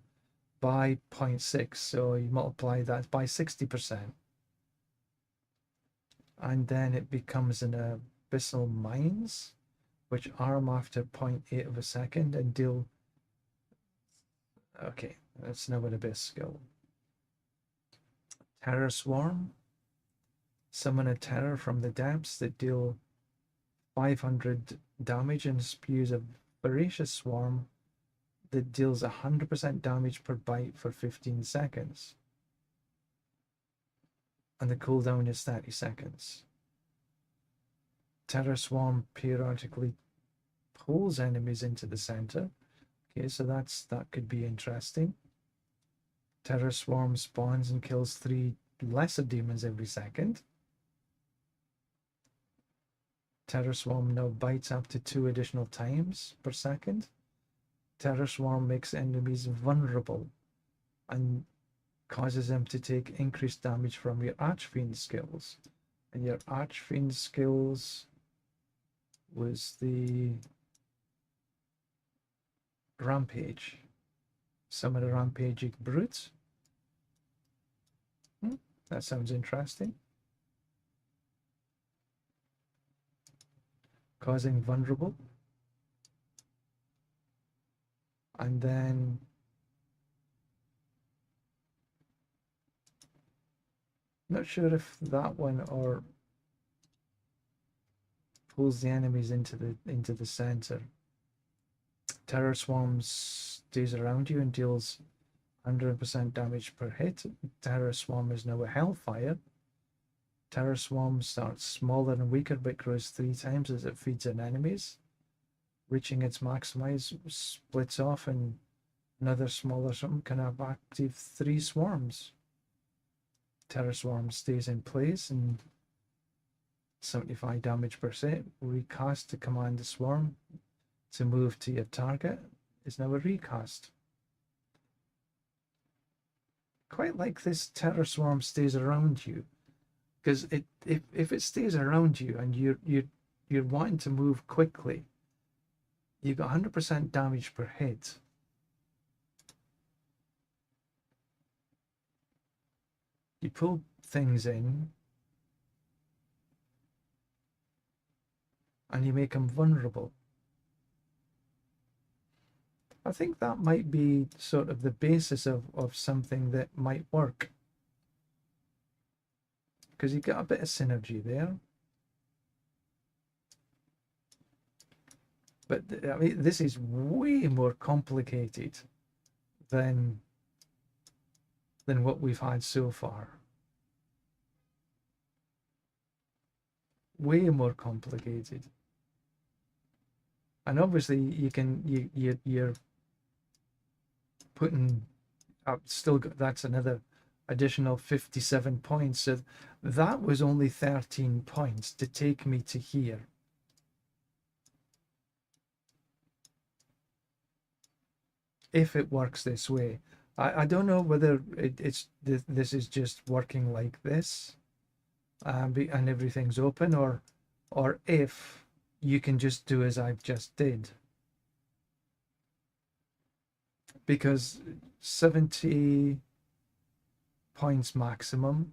Speaker 1: by 0.6, so you multiply that by 60%. And then it becomes an Abyssal Mines, which arm after 0.8 of a second and deal. Okay, that's now an Abyss skill. Terror Swarm. Summon a terror from the depths that deal 500 damage and spews a voracious swarm that deals 100% damage per bite for 15 seconds. And the cooldown is 30 seconds. Terror Swarm periodically pulls enemies into the center. Okay, so that could be interesting. Terror Swarm spawns and kills 3 lesser demons every second. Terror Swarm now bites up to 2 additional times per second. Terror Swarm makes enemies vulnerable and causes them to take increased damage from your Archfiend skills. And your Archfiend skills was the Rampage. Summon a Rampaging Brute. That sounds interesting. Causing vulnerable. And then not sure if that one or pulls the enemies into the center. Terror Swarm stays around you and deals 100% damage per hit. Terror Swarm is now a Hellfire. Terror Swarm starts smaller and weaker but grows 3 times as it feeds on enemies. Reaching its maximize, splits off, and another smaller something can have active 3 swarms. Terror Swarm stays in place and 75 damage per set. Recast to command the swarm to move to your target is now a recast. Quite like this Terror Swarm stays around you, because if it stays around you and you're wanting to move quickly, you got 100% damage per hit. You pull things in and you make them vulnerable. I think that might be sort of the basis of something that might work, because you get a bit of synergy there. But I mean, this is way more complicated than what we've had so far. Way more complicated. And obviously you're putting up still that's another additional 57 points. So that was only 13 points to take me to here. If it works this way. I don't know whether this is just working like this and everything's open, or if you can just do as I've just did. Because 70 points maximum,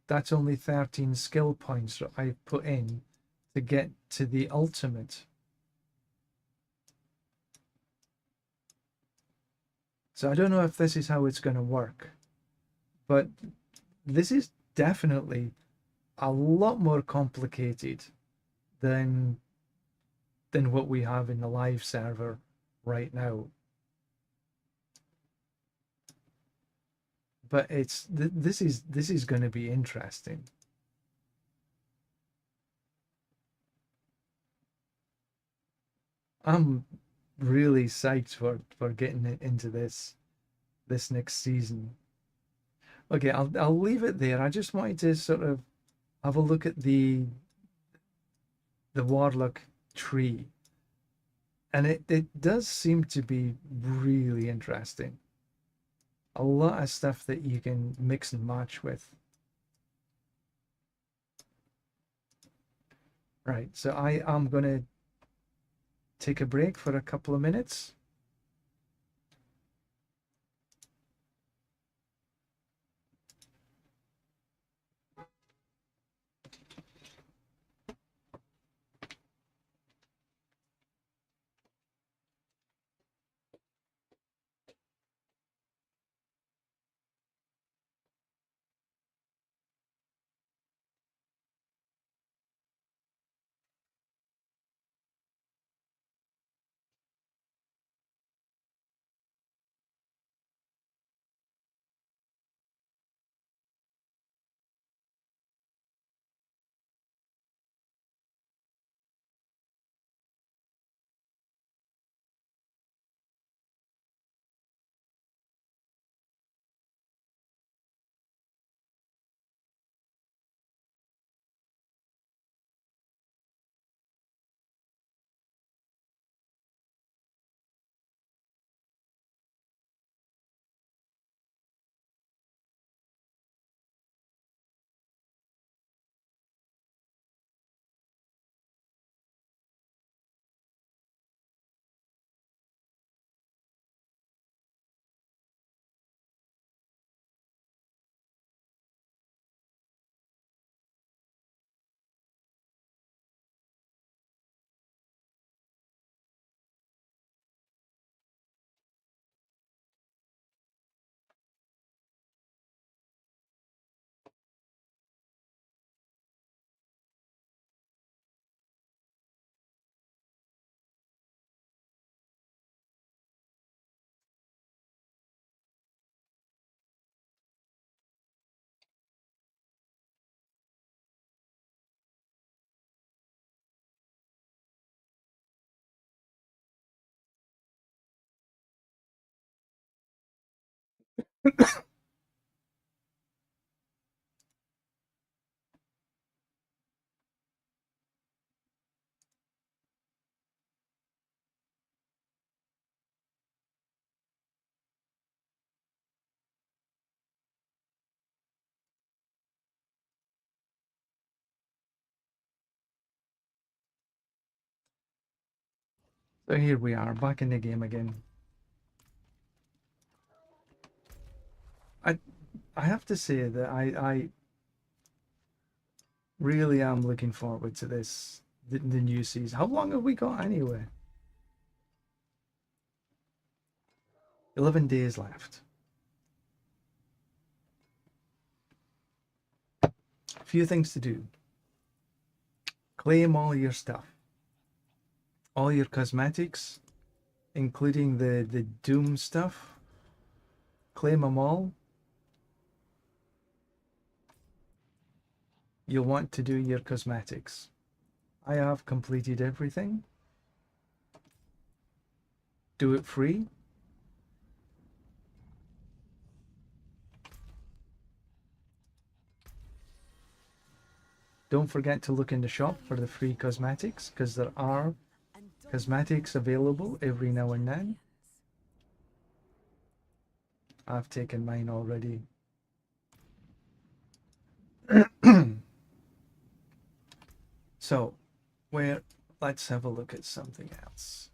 Speaker 1: that's only 13 skill points that I've put in to get to the ultimate. So I don't know if this is how it's going to work, but this is definitely a lot more complicated than what we have in the live server right now. But it's this is going to be interesting. I'm really psyched for getting it into this next season. Okay, I'll leave it there. I just wanted to sort of have a look at the Warlock tree, and it does seem to be really interesting. A lot of stuff that you can mix and match with. Right, so I am going to take a break for a couple of minutes. So here we are, back in the game again. I I have to say that I really am looking forward to this, the new season. How long have we got anyway? 11 days left. A few things to do. Claim all your stuff. All your cosmetics, including the Doom stuff. Claim them all. You'll want to do your cosmetics. I have completed everything. Do it free. Don't forget to look in the shop for the free cosmetics, because there are cosmetics available every now and then. I've taken mine already. So, Where, let's have a look at something else.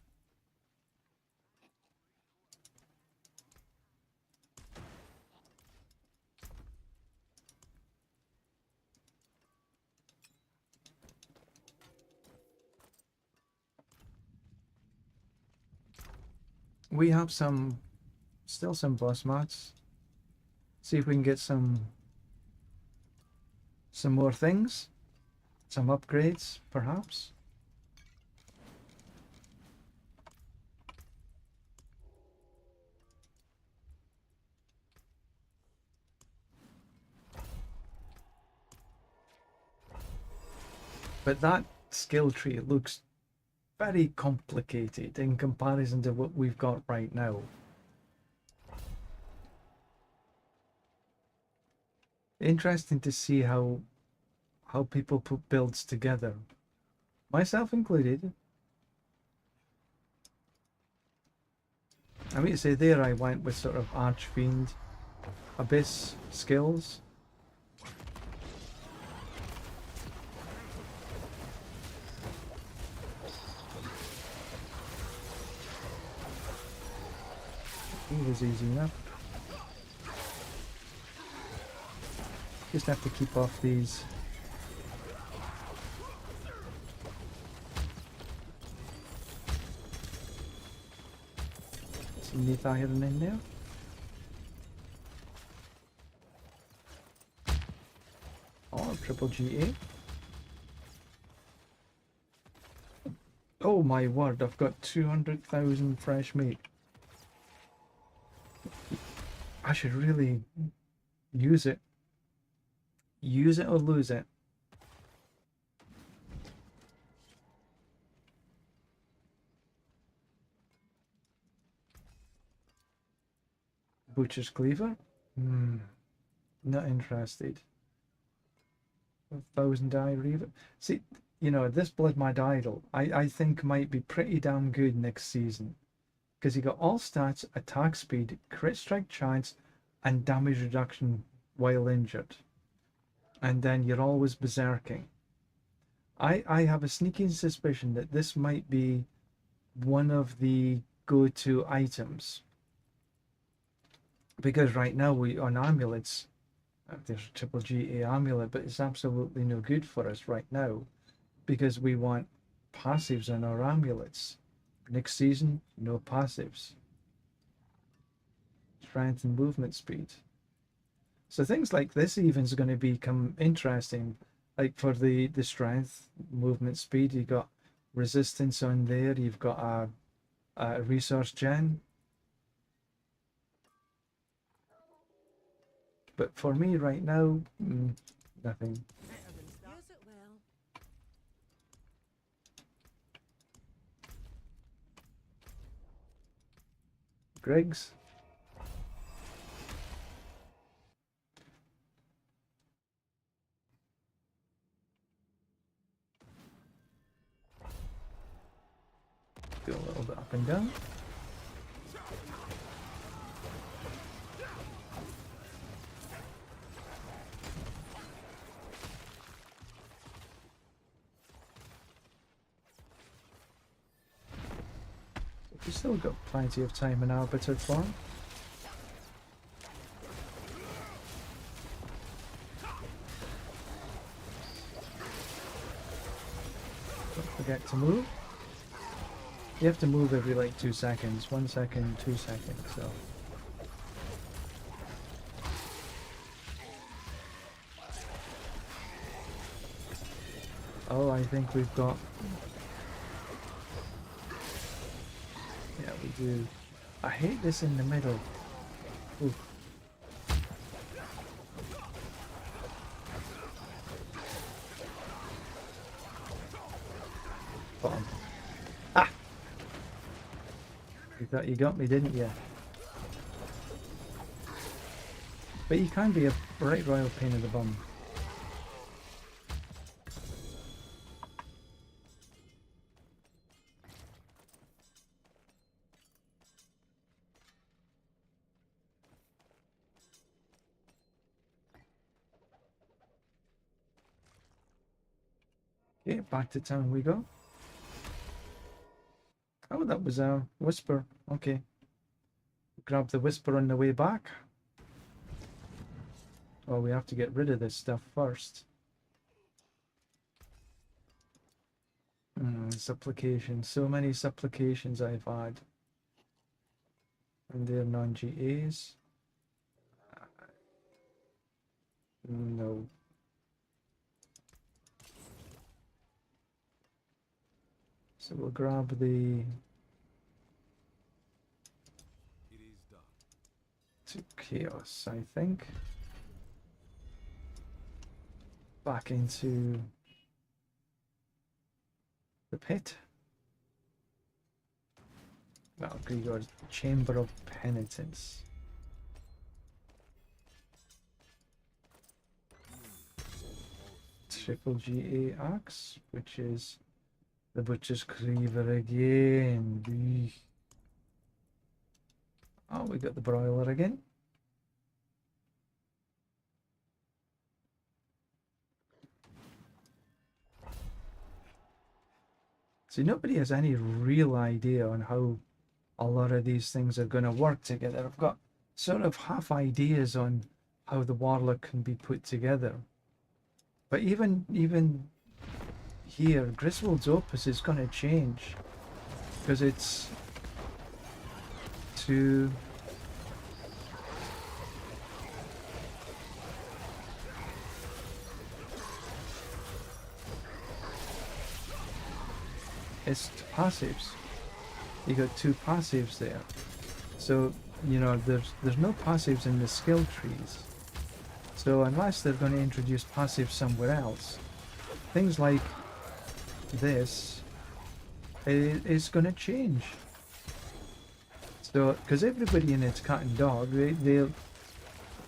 Speaker 1: We have still some boss mods. See if we can get some more things, some upgrades, perhaps. But that skill tree looks very complicated in comparison to what we've got right now. Interesting to see how people put builds together, myself included. I mean to say there I went with sort of Archfiend Abyss skills. It was easy enough. Just have to keep off these. Some neat iron in there. Oh, triple GA. Oh my word, I've got 200,000 fresh meat. I should really use it. Use it or lose it. Butcher's Cleaver? Not interested. 1,000 die Reaver. See, you know, this Blood Mad Idol, I think might be pretty damn good next season. Because you got all stats, attack speed, crit strike chance, and damage reduction while injured. And then you're always berserking. I have a sneaking suspicion that this might be one of the go-to items. Because right now we on amulets, there's a triple GA amulet, but it's absolutely no good for us right now because we want passives on our amulets. Next season, no passives. Strength and movement speed. So things like this even is going to become interesting. Like for the strength, movement speed, you got resistance on there. You've got a resource gen. But for me right now, nothing.
Speaker 2: Use it well.
Speaker 1: Griggs. Do a little bit up and down. We've still got plenty of time in Arbiter form. Don't forget to move. You have to move every like 2 seconds. 1 second, 2 seconds, so. Oh, I think we've got... Yeah, we do. I hate this in the middle. Ooh. Bottom. Ah! You thought you got me, didn't you? But you can be a right royal pain in the bum. Okay, back to town we go. Oh, that was a whisper. Okay. Grab the whisper on the way back. Oh, we have to get rid of this stuff first. Supplications. So many supplications I've had. And they're non-GAs. No. So we'll grab the... to Chaos, I think. Back into the pit. Well, Grigor's Chamber of Penitence. Triple GA axe, which is the Butcher's Cleaver again. Eesh. Oh, we got the broiler again. See, nobody has any real idea on how a lot of these things are going to work together. I've got sort of half ideas on how the Warlock can be put together. But even here, Griswold's Opus is going to change. Because it's to... it's passives. You got 2 passives there. So, you know, there's no passives in the skill trees. So unless they're going to introduce passives somewhere else, things like this is going to change. So, because everybody in it's cat and dog, they're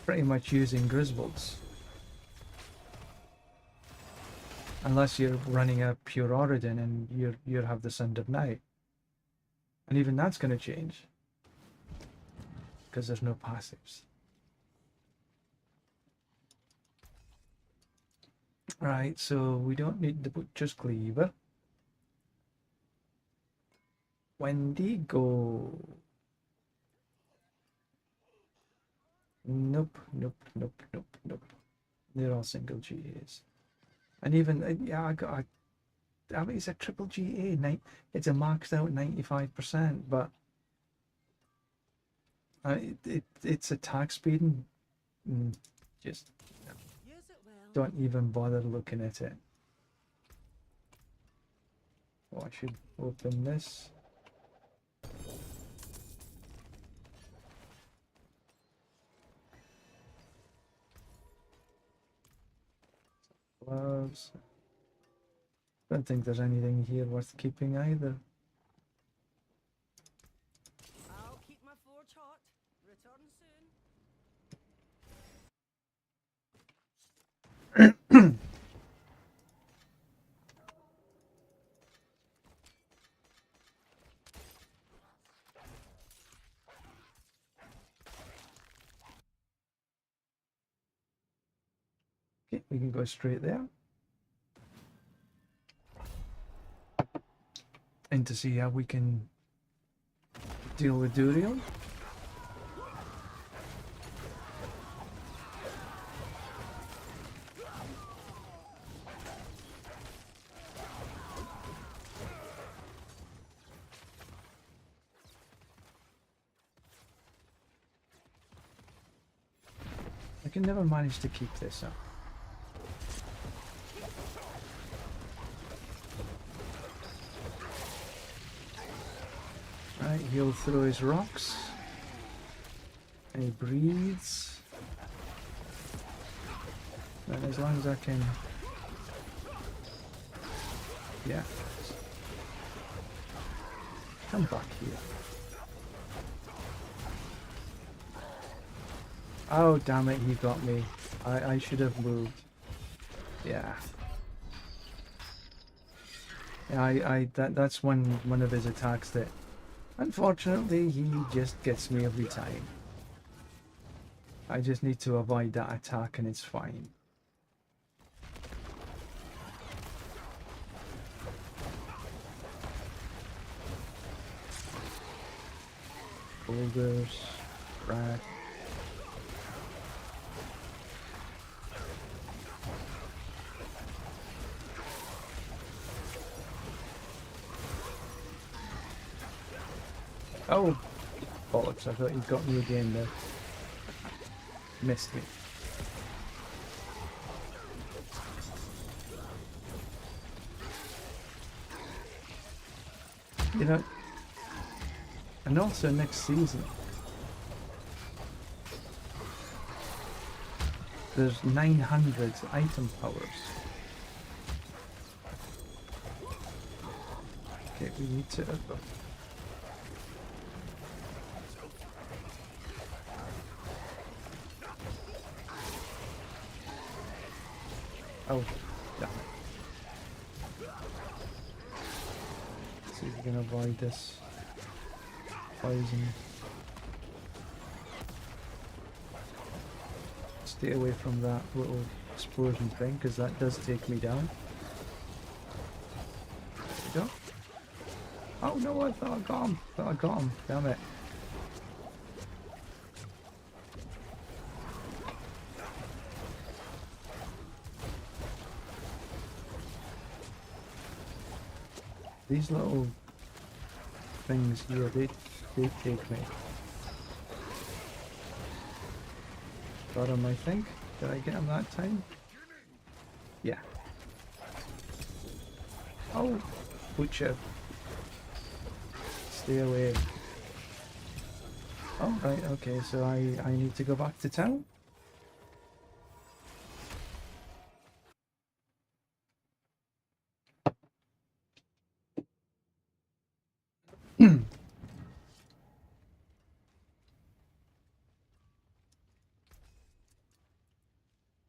Speaker 1: pretty much using Griswolds. Unless you're running a pure Oridin and you have the Sun of Night. And even that's going to change. Because there's no passives. Right, so we don't need the Butcher's Cleaver. Wendigo. Nope, nope, nope, nope, nope. They're all single GAs. And even, yeah, I mean, it's a triple GA. It's a maxed out 95%, but its attack speed and just don't even bother looking at it. Oh, I should open this. Gloves. Don't think there's anything here worth keeping either.
Speaker 2: I'll keep my forge hot. Return soon.
Speaker 1: Okay, we can go straight there. And to see how we can deal with Duriel. I can never manage to keep this up. Right, he'll throw his rocks. And he breathes. And as long as I can... yeah. Come back here. Oh, damn it, he got me. I should have moved. Yeah. Yeah, that's one of his attacks that, unfortunately, he just gets me every time. I just need to avoid that attack and it's fine. Boulders, rat. Oh, bollocks, I thought you got me again there. Missed me. You know, and also next season, there's 900 item powers. Okay, we need to... Oh, damn it. Let's see if we can avoid this poison. Stay away from that little explosion thing, because that does take me down. There we go. Oh no, I thought I got him. Thought I got him. Damn it. These little things here, they take me. Got him, I think. Did I get him that time? Yeah. Oh, butcher. Stay away. Oh, right, okay, so I need to go back to town?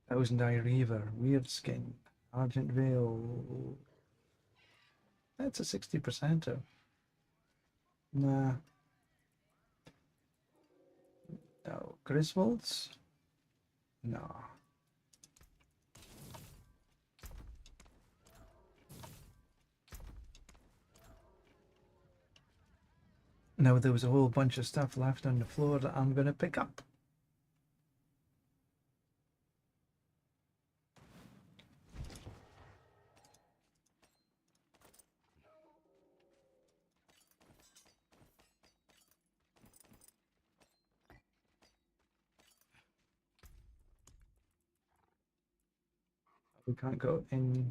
Speaker 1: Thousand Eye Reaver, Weird Skin, Argent Veil. That's a 60%er. Nah. No. Griswolds? No. Now there was a whole bunch of stuff left on the floor that I'm going to pick up. We can't go in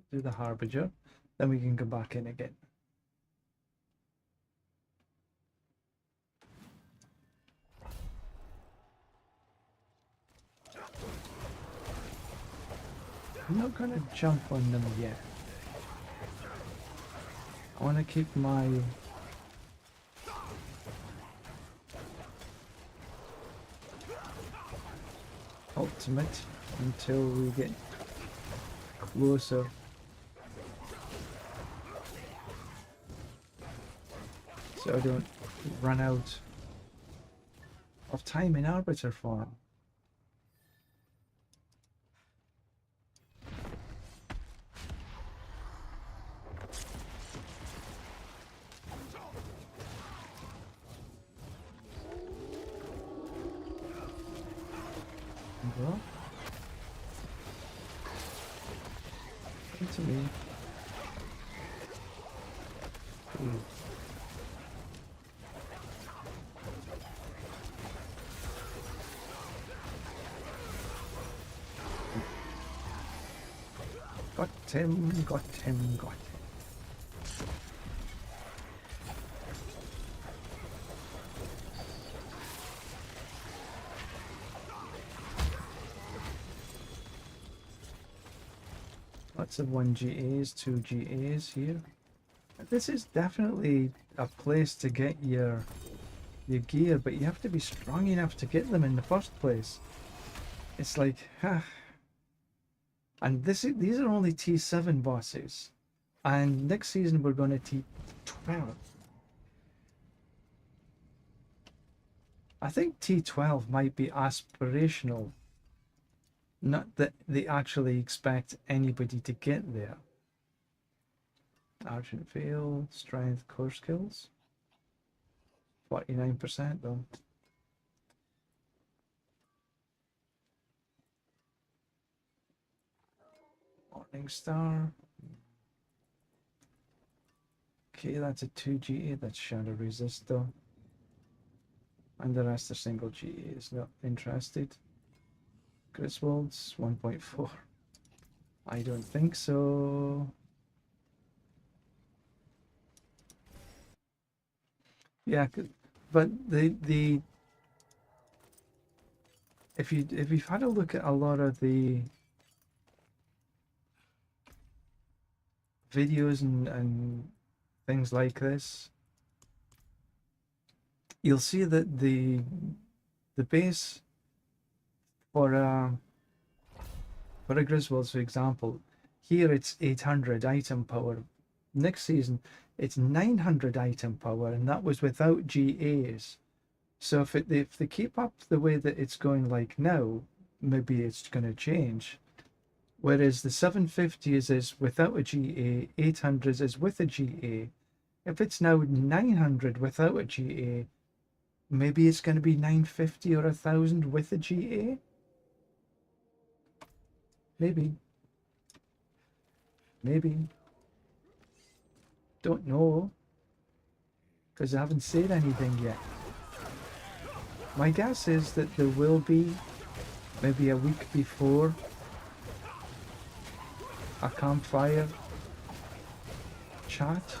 Speaker 1: through the Harbinger, then we can go back in again. I'm not going to jump on them yet. I want to keep my ultimate until we get closer. So I don't run out of time in Arbiter form. Go. Come to me. Ooh. Got him, got him, got him. Lots of 1 GAs, 2 GAs here. This is definitely a place to get your gear, but you have to be strong enough to get them in the first place. It's like, and these are only T7 bosses, and next season we're going to T12. I think T12 might be aspirational, not that they actually expect anybody to get there. Argent Veil, Strength, Core Skills. 49% though. Morning Star. Okay, that's a 2 GA, that's Shadow Resist though. And the rest are single GA, is not interested. Griswold's 1.4. I don't think so. Yeah, but the if you've had a look at a lot of the videos and things like this, you'll see that the base for a Griswold, for example, here it's 800 item power. Next season it's 900 item power, and that was without GAs. So if they keep up the way that it's going like now, maybe it's going to change. Whereas the 750s is without a GA, 800s is with a GA. If it's now 900 without a GA, maybe it's going to be 950 or 1000 with a GA. Maybe. Maybe. Don't know. Because I haven't said anything yet. My guess is that there will be, maybe a week before, a campfire chat.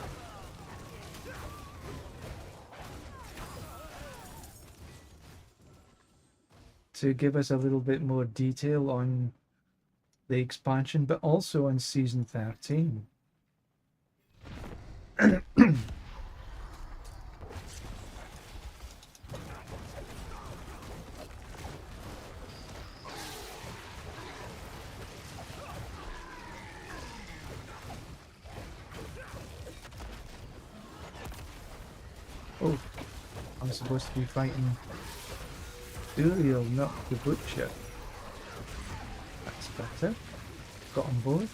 Speaker 1: To give us a little bit more detail on the expansion, but also on Season 13. Oh, I'm supposed to be fighting Uriel, not the Butcher. That's better. Got on board.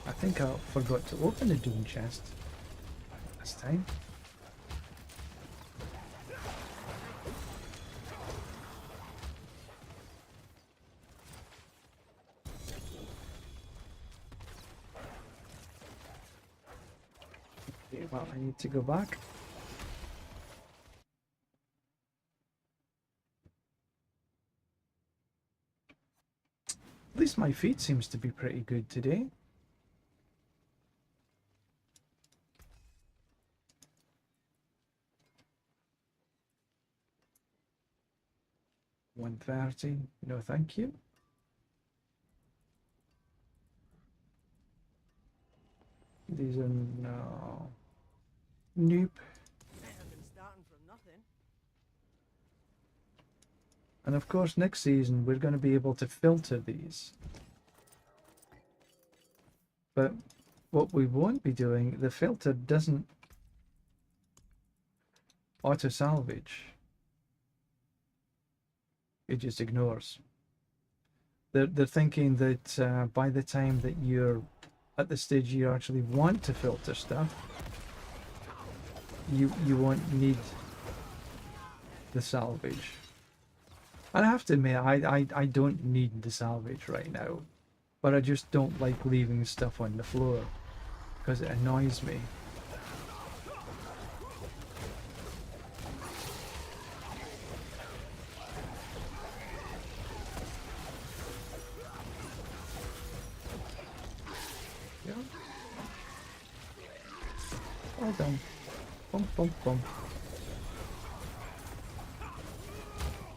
Speaker 1: I think I forgot to open the Doom chest this time. Okay, well, I need to go back. At least my feet seems to be pretty good today. $130. No, thank you. These are no. Nope.
Speaker 2: Better than starting from nothing.
Speaker 1: And of course, next season we're going to be able to filter these. But what we won't be doing, the filter doesn't auto salvage. It just ignores. They're thinking that by the time that you're at the stage you actually want to filter stuff, you won't need the salvage. And I have to admit, I don't need the salvage right now, but I just don't like leaving stuff on the floor because it annoys me. Yeah. Well done. Bump, bump, bump.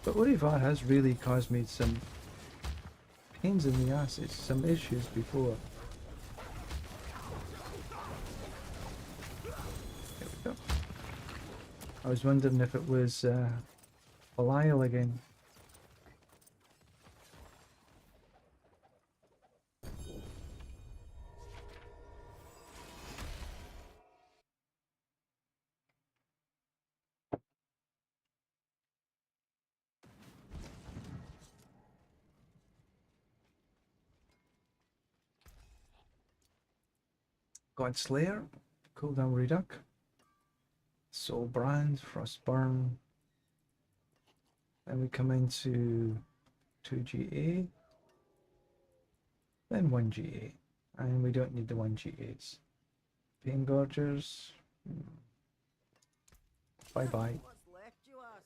Speaker 1: But Urivar has really caused me some pains in the asses, some issues before. There we go. I was wondering if it was Belial again. God Slayer, cooldown reduc, Soul Brand, Frostburn. Then we come into 2 GA, then 1 GA, and we don't need the 1 GAs. Pain Gorgers, bye bye.
Speaker 2: What's left, you ask?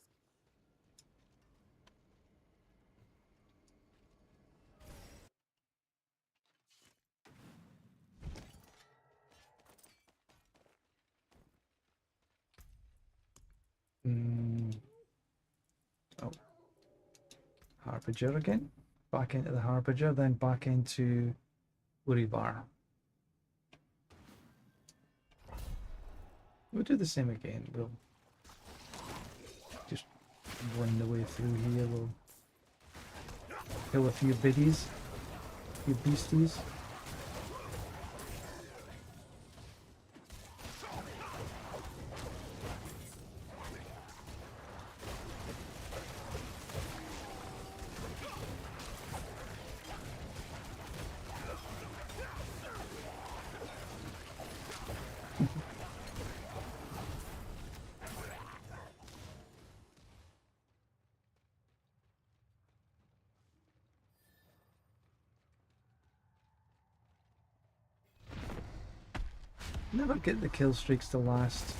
Speaker 1: Oh, Harbinger again. Back into the Harbinger, then back into Uribar. We'll do the same again. We'll just run the way through here. We'll kill a few biddies, a few beasties. Never get the kill streaks to last.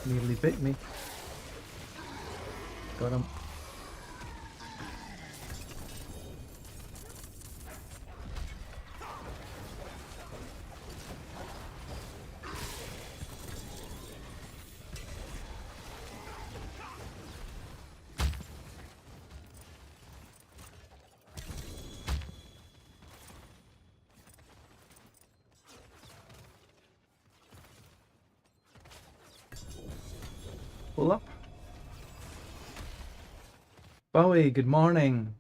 Speaker 1: Nearly bit me. Got him. Pull up. Bowie, good morning.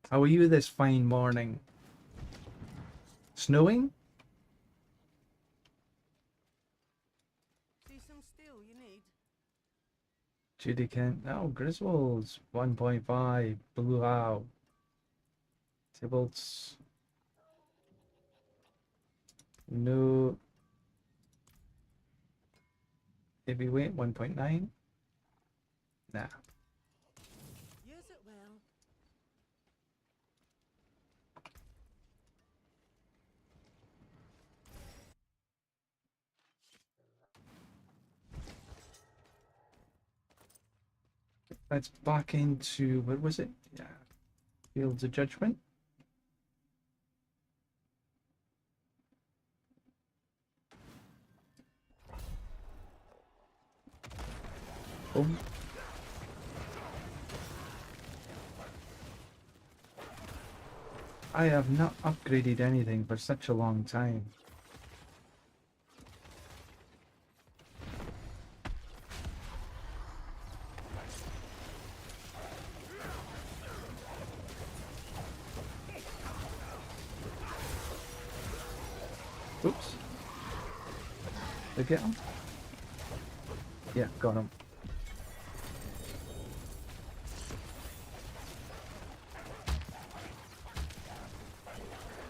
Speaker 1: How are you this fine morning? Snowing?
Speaker 2: See some steel you need?
Speaker 1: Judy Kent. Oh, Griswold's 1.5. Blue Owl. Tybalt's. No. Heavyweight 1.9. Nah.
Speaker 2: Use it well.
Speaker 1: Let's back into, what was it? Yeah. Fields of Judgment. Oh. I have not upgraded anything for such a long time. Oops. Did I get him? Yeah, got him.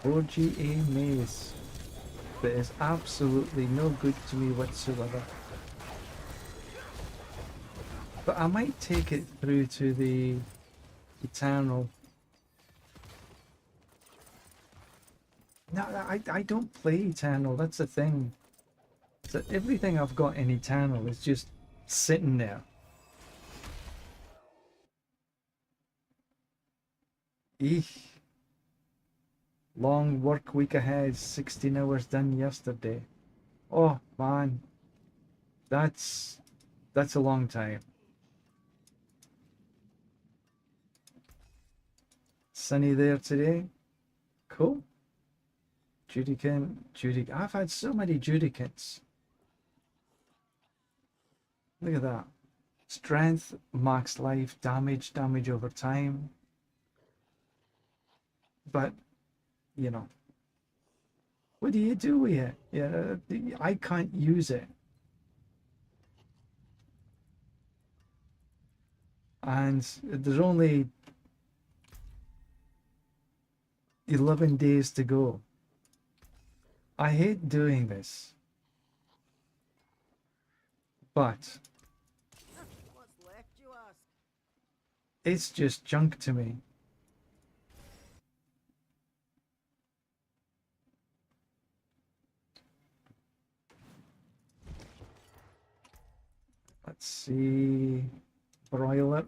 Speaker 1: OGA maze that is absolutely no good to me whatsoever. But I might take it through to the Eternal. No, I don't play Eternal, that's the thing. So everything I've got in Eternal is just sitting there. Eek. Long work week ahead, 16 hours done yesterday. Oh man, that's a long time. Sunny there today. Cool. Judy. I've had so many Judicants. Look at that. Strength, max life, damage over time. But, you know, What do you do with it? Yeah, I can't use it. And there's only 11 days to go. I hate doing this, but
Speaker 2: What's left, you ask?
Speaker 1: it's just junk to me. Let's see. Broiler.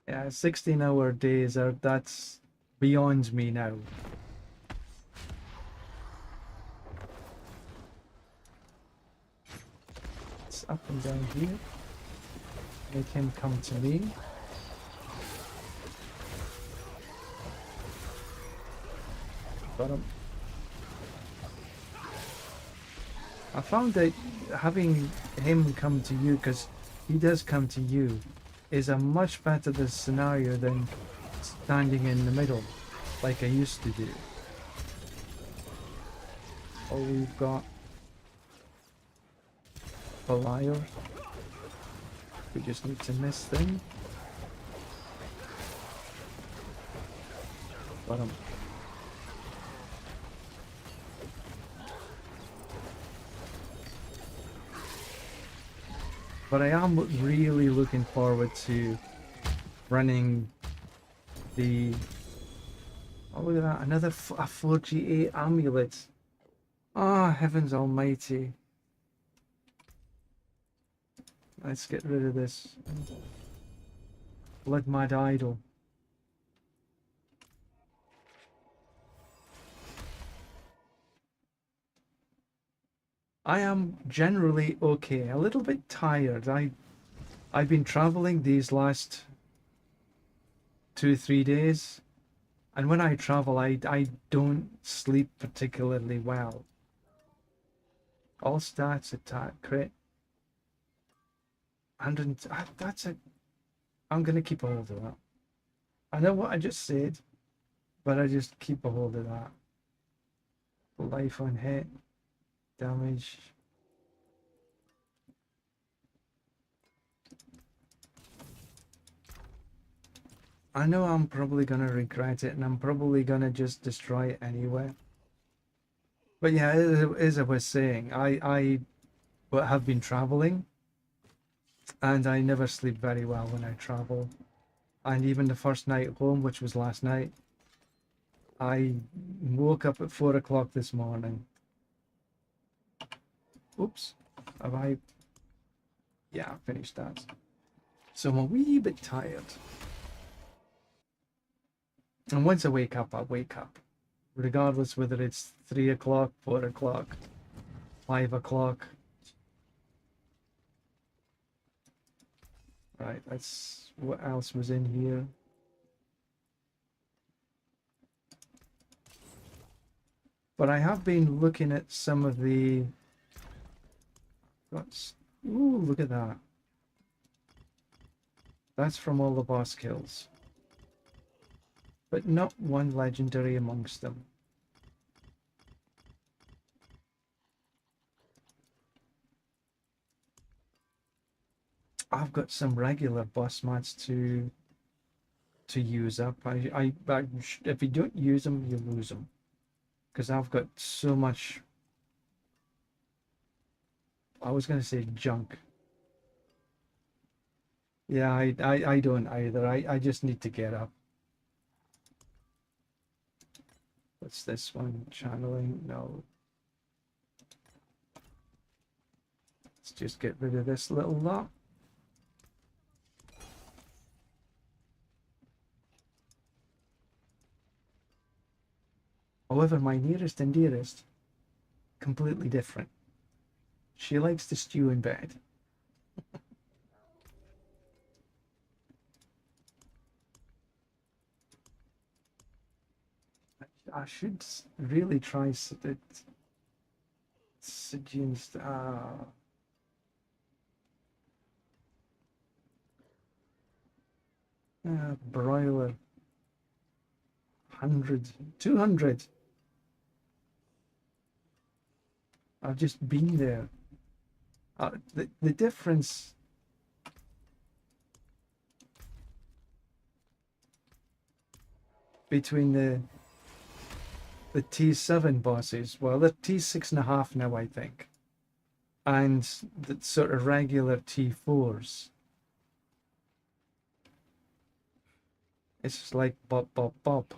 Speaker 1: Yeah, 16-hour days are that's beyond me now. It's up and down here. Make him come to me. Got him. I found that having him come to you, because he does come to you, is a much better scenario than standing in the middle, like I used to do. Oh, we've got Beliar. We just need to miss them. Got him. But I am really looking forward to running the... Oh, look at that, another a 4G8 amulet. Ah, oh, heavens almighty. Let's get rid of this Blood Mad Idol. I am generally okay, a little bit tired. I've been traveling these last 2-3 days, and when I travel I don't sleep particularly well. All stats, attack, crit. 100, that's a... I'm gonna keep a hold of that. I know what I just said, but I just keep a hold of that. Life on hit, damage. I know I'm probably gonna regret it, and I'm probably gonna just destroy it anyway. But yeah, as I was saying, I have been traveling, and I never sleep very well when I travel. And even the first night home, which was last night, I woke up at 4 o'clock this morning. Oops, have I? Yeah, I finished that. So I'm a wee bit tired. And once I wake up, regardless whether it's 3 o'clock, 4 o'clock, 5 o'clock. Right, that's what else was in here. But I have been looking at some of the... Ooh, look at that. That's from all the boss kills. But not one legendary amongst them. I've got some regular boss mats to use up. If you don't use them, you lose them. Because I've got so much... I was going to say junk. Yeah, I don't either. I just need to get up. What's this one? Channeling? No. Let's just get rid of this little lot. However, my nearest and dearest, completely different. She likes to stew in bed. I should really try it. Stygian's. Broiler. 100. 200. I've just been there. The difference. Between the T7 bosses, well, they're T6.5 now, I think, and the sort of regular T4s. It's just like bop, bop, bop.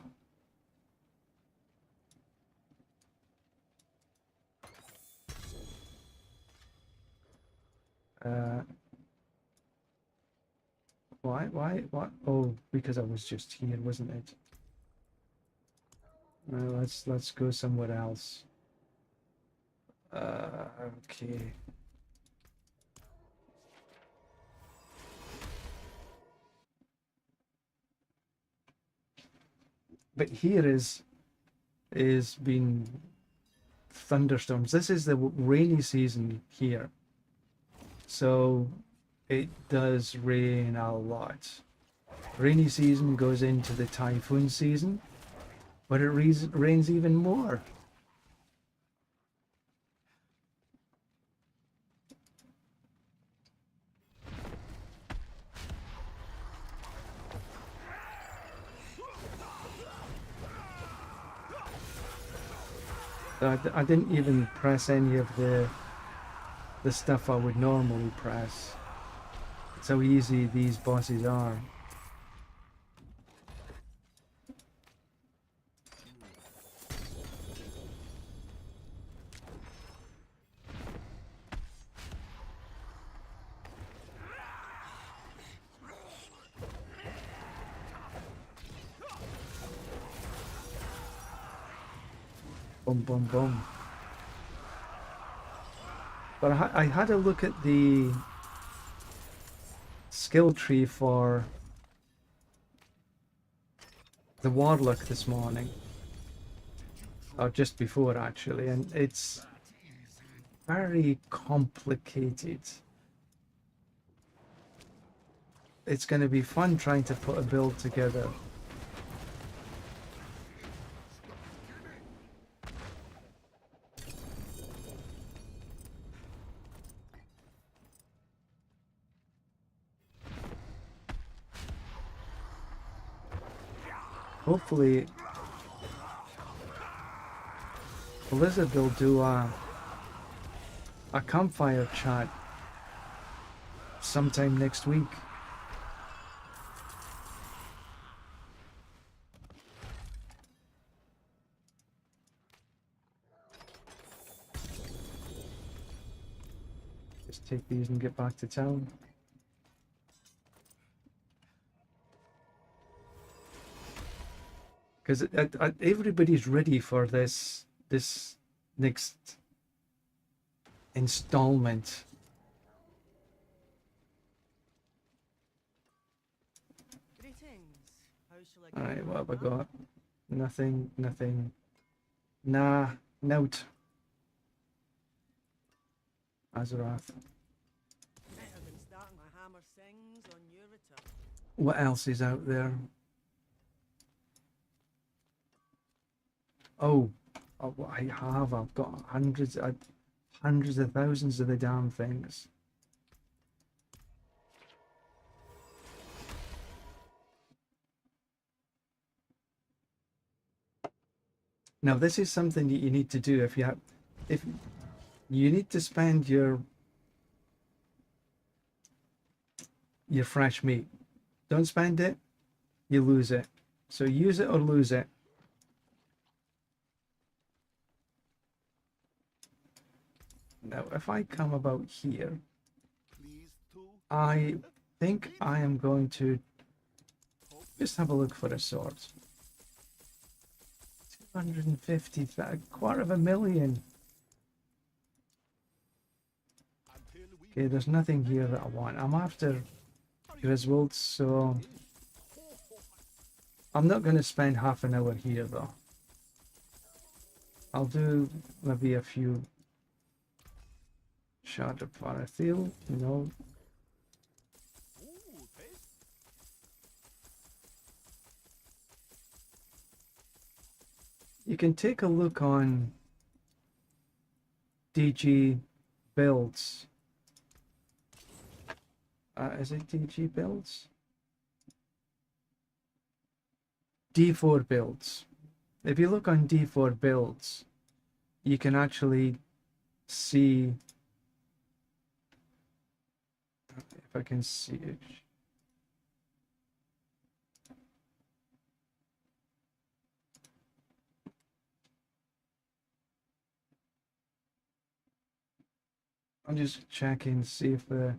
Speaker 1: What? Oh, because I was just here, wasn't it? Let's go somewhere else. Okay. But here is been thunderstorms. This is the rainy season here, so it does rain a lot. Rainy season goes into the typhoon season, but it rains even more. I didn't even press any of the stuff I would normally press. That's how easy these bosses are. Boom, boom, boom. But I had a look at the skill tree for the Warlock this morning. Or just before, actually, and it's very complicated. It's going to be fun trying to put a build together. Hopefully, Blizzard will do a campfire chat sometime next week. Just take these and get back to town. Because everybody's ready for this next installment.
Speaker 2: Greetings. How shall I
Speaker 1: Alright,
Speaker 2: get
Speaker 1: what have I
Speaker 2: on?
Speaker 1: got? Nothing. Nah, note. Azeroth.
Speaker 2: Better than starting my hammer sings on your return.
Speaker 1: What else is out there? Oh, I've got hundreds of thousands of the damn things. Now this is something that you need to do if you need to spend your fresh meat. Don't spend it, you lose it. So use it or lose it. Now, if I come about here, I think I am going to just have a look for a sword. 250, a quarter of a million. Okay, there's nothing here that I want. I'm after Griswold, so I'm not going to spend half an hour here though. I'll do maybe a few shot of Parathil, you know. You can take a look on DG builds. Is it DG builds? D4 builds. If you look on D4 builds, you can actually see, if I can see it. I'm just checking, see if the.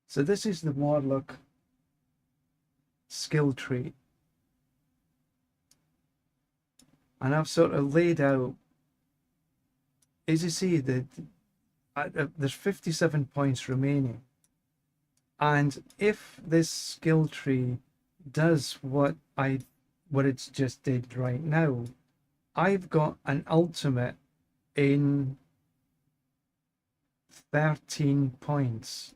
Speaker 1: So this is the Warlock skill tree. And I've sort of laid out, as you see, there's 57 points remaining. And if this skill tree does what it's just did right now, I've got an ultimate in 13 points.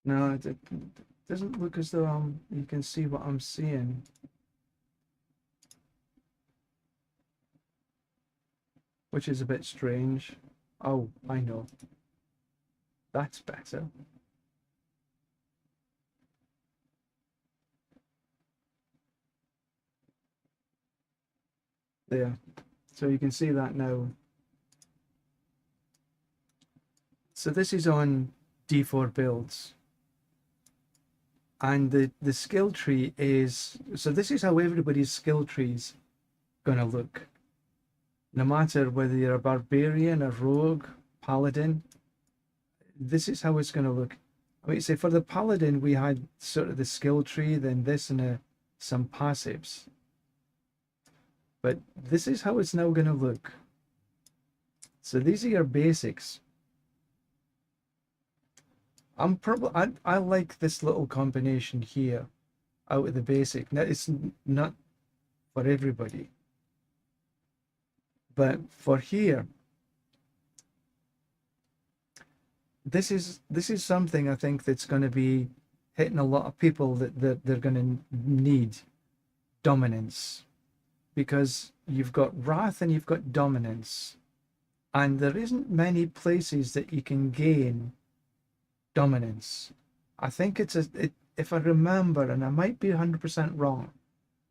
Speaker 1: No, it doesn't look as though you can see what I'm seeing. Which is a bit strange. Oh, I know. That's better. There. So you can see that now. So this is on D4 builds. And the skill tree is, so this is how everybody's skill tree's gonna look. No matter whether you're a barbarian, a rogue, paladin, this is how it's gonna look. I mean, say for the paladin, we had sort of the skill tree, then this and some passives. But this is how it's now gonna look. So these are your basics. I like this little combination here out of the basic. Now it's not for everybody, but for here, this is something I think that's going to be hitting a lot of people that they're going to need dominance, because you've got wrath and you've got dominance, and there isn't many places that you can gain dominance. I think if I remember, and I might be 100% wrong,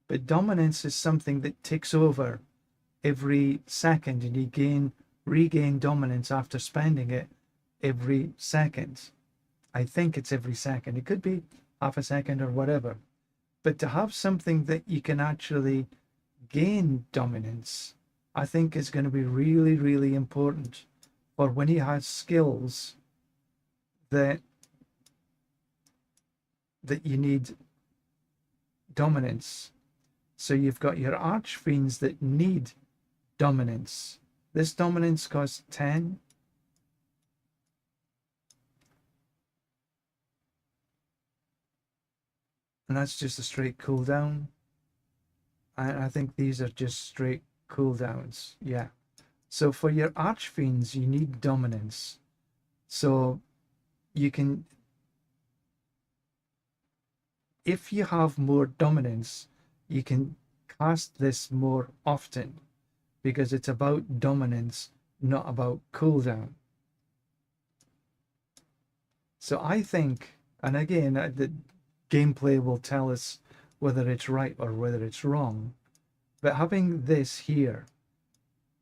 Speaker 1: but dominance is something that takes over every second, and you regain dominance after spending it every second. I think it's every second. It could be half a second or whatever. But to have something that you can actually gain dominance, I think is going to be really, really important for when he has skills that you need dominance. So you've got your archfiends that need dominance. This dominance costs 10. And that's just a straight cooldown. And I think these are just straight cooldowns. Yeah. So for your archfiends, you need dominance. So you can, if you have more dominance, you can cast this more often, because it's about dominance, not about cooldown. So I think, and again, the gameplay will tell us whether it's right or whether it's wrong, but having this here,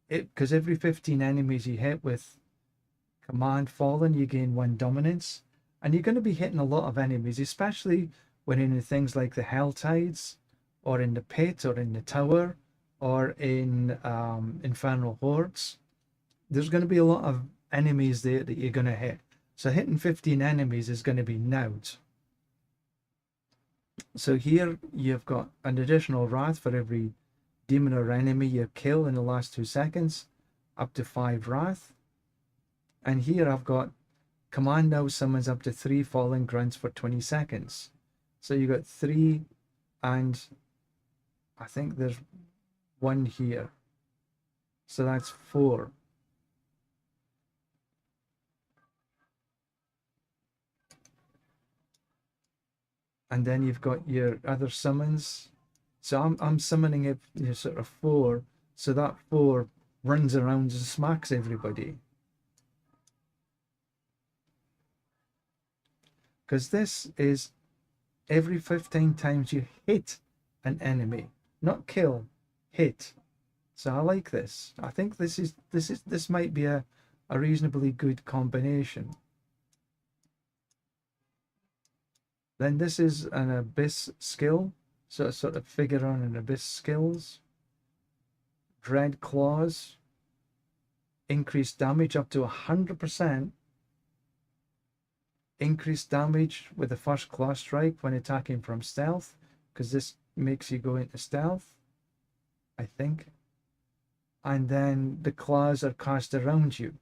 Speaker 1: because every 15 enemies you hit with Command Fallen, you gain 1 dominance, and you're going to be hitting a lot of enemies, especially when in things like the Hell Tides, or in the pit, or in the tower, or in Infernal Hordes, there's going to be a lot of enemies there that you're going to hit. So hitting 15 enemies is going to be naut. So here you've got an additional wrath for every demon or enemy you kill in the last 2 seconds, up to 5 wrath. And here I've got command now summons up to 3 fallen grunts for 20 seconds. So you got 3, and I think there's 1 here. So that's 4. And then you've got your other summons. So I'm summoning it, you know, sort of 4. So that 4 runs around and smacks everybody. Because this is every 15 times you hit an enemy, not kill, hit. So I like this. I think this might be a reasonably good combination. Then this is an abyss skill, so it's sort of figure on an abyss skills. Dread claws, increased damage up to 100%. Increased damage with the first claw strike when attacking from stealth, because this makes you go into stealth, I think. And then the claws are cast around you.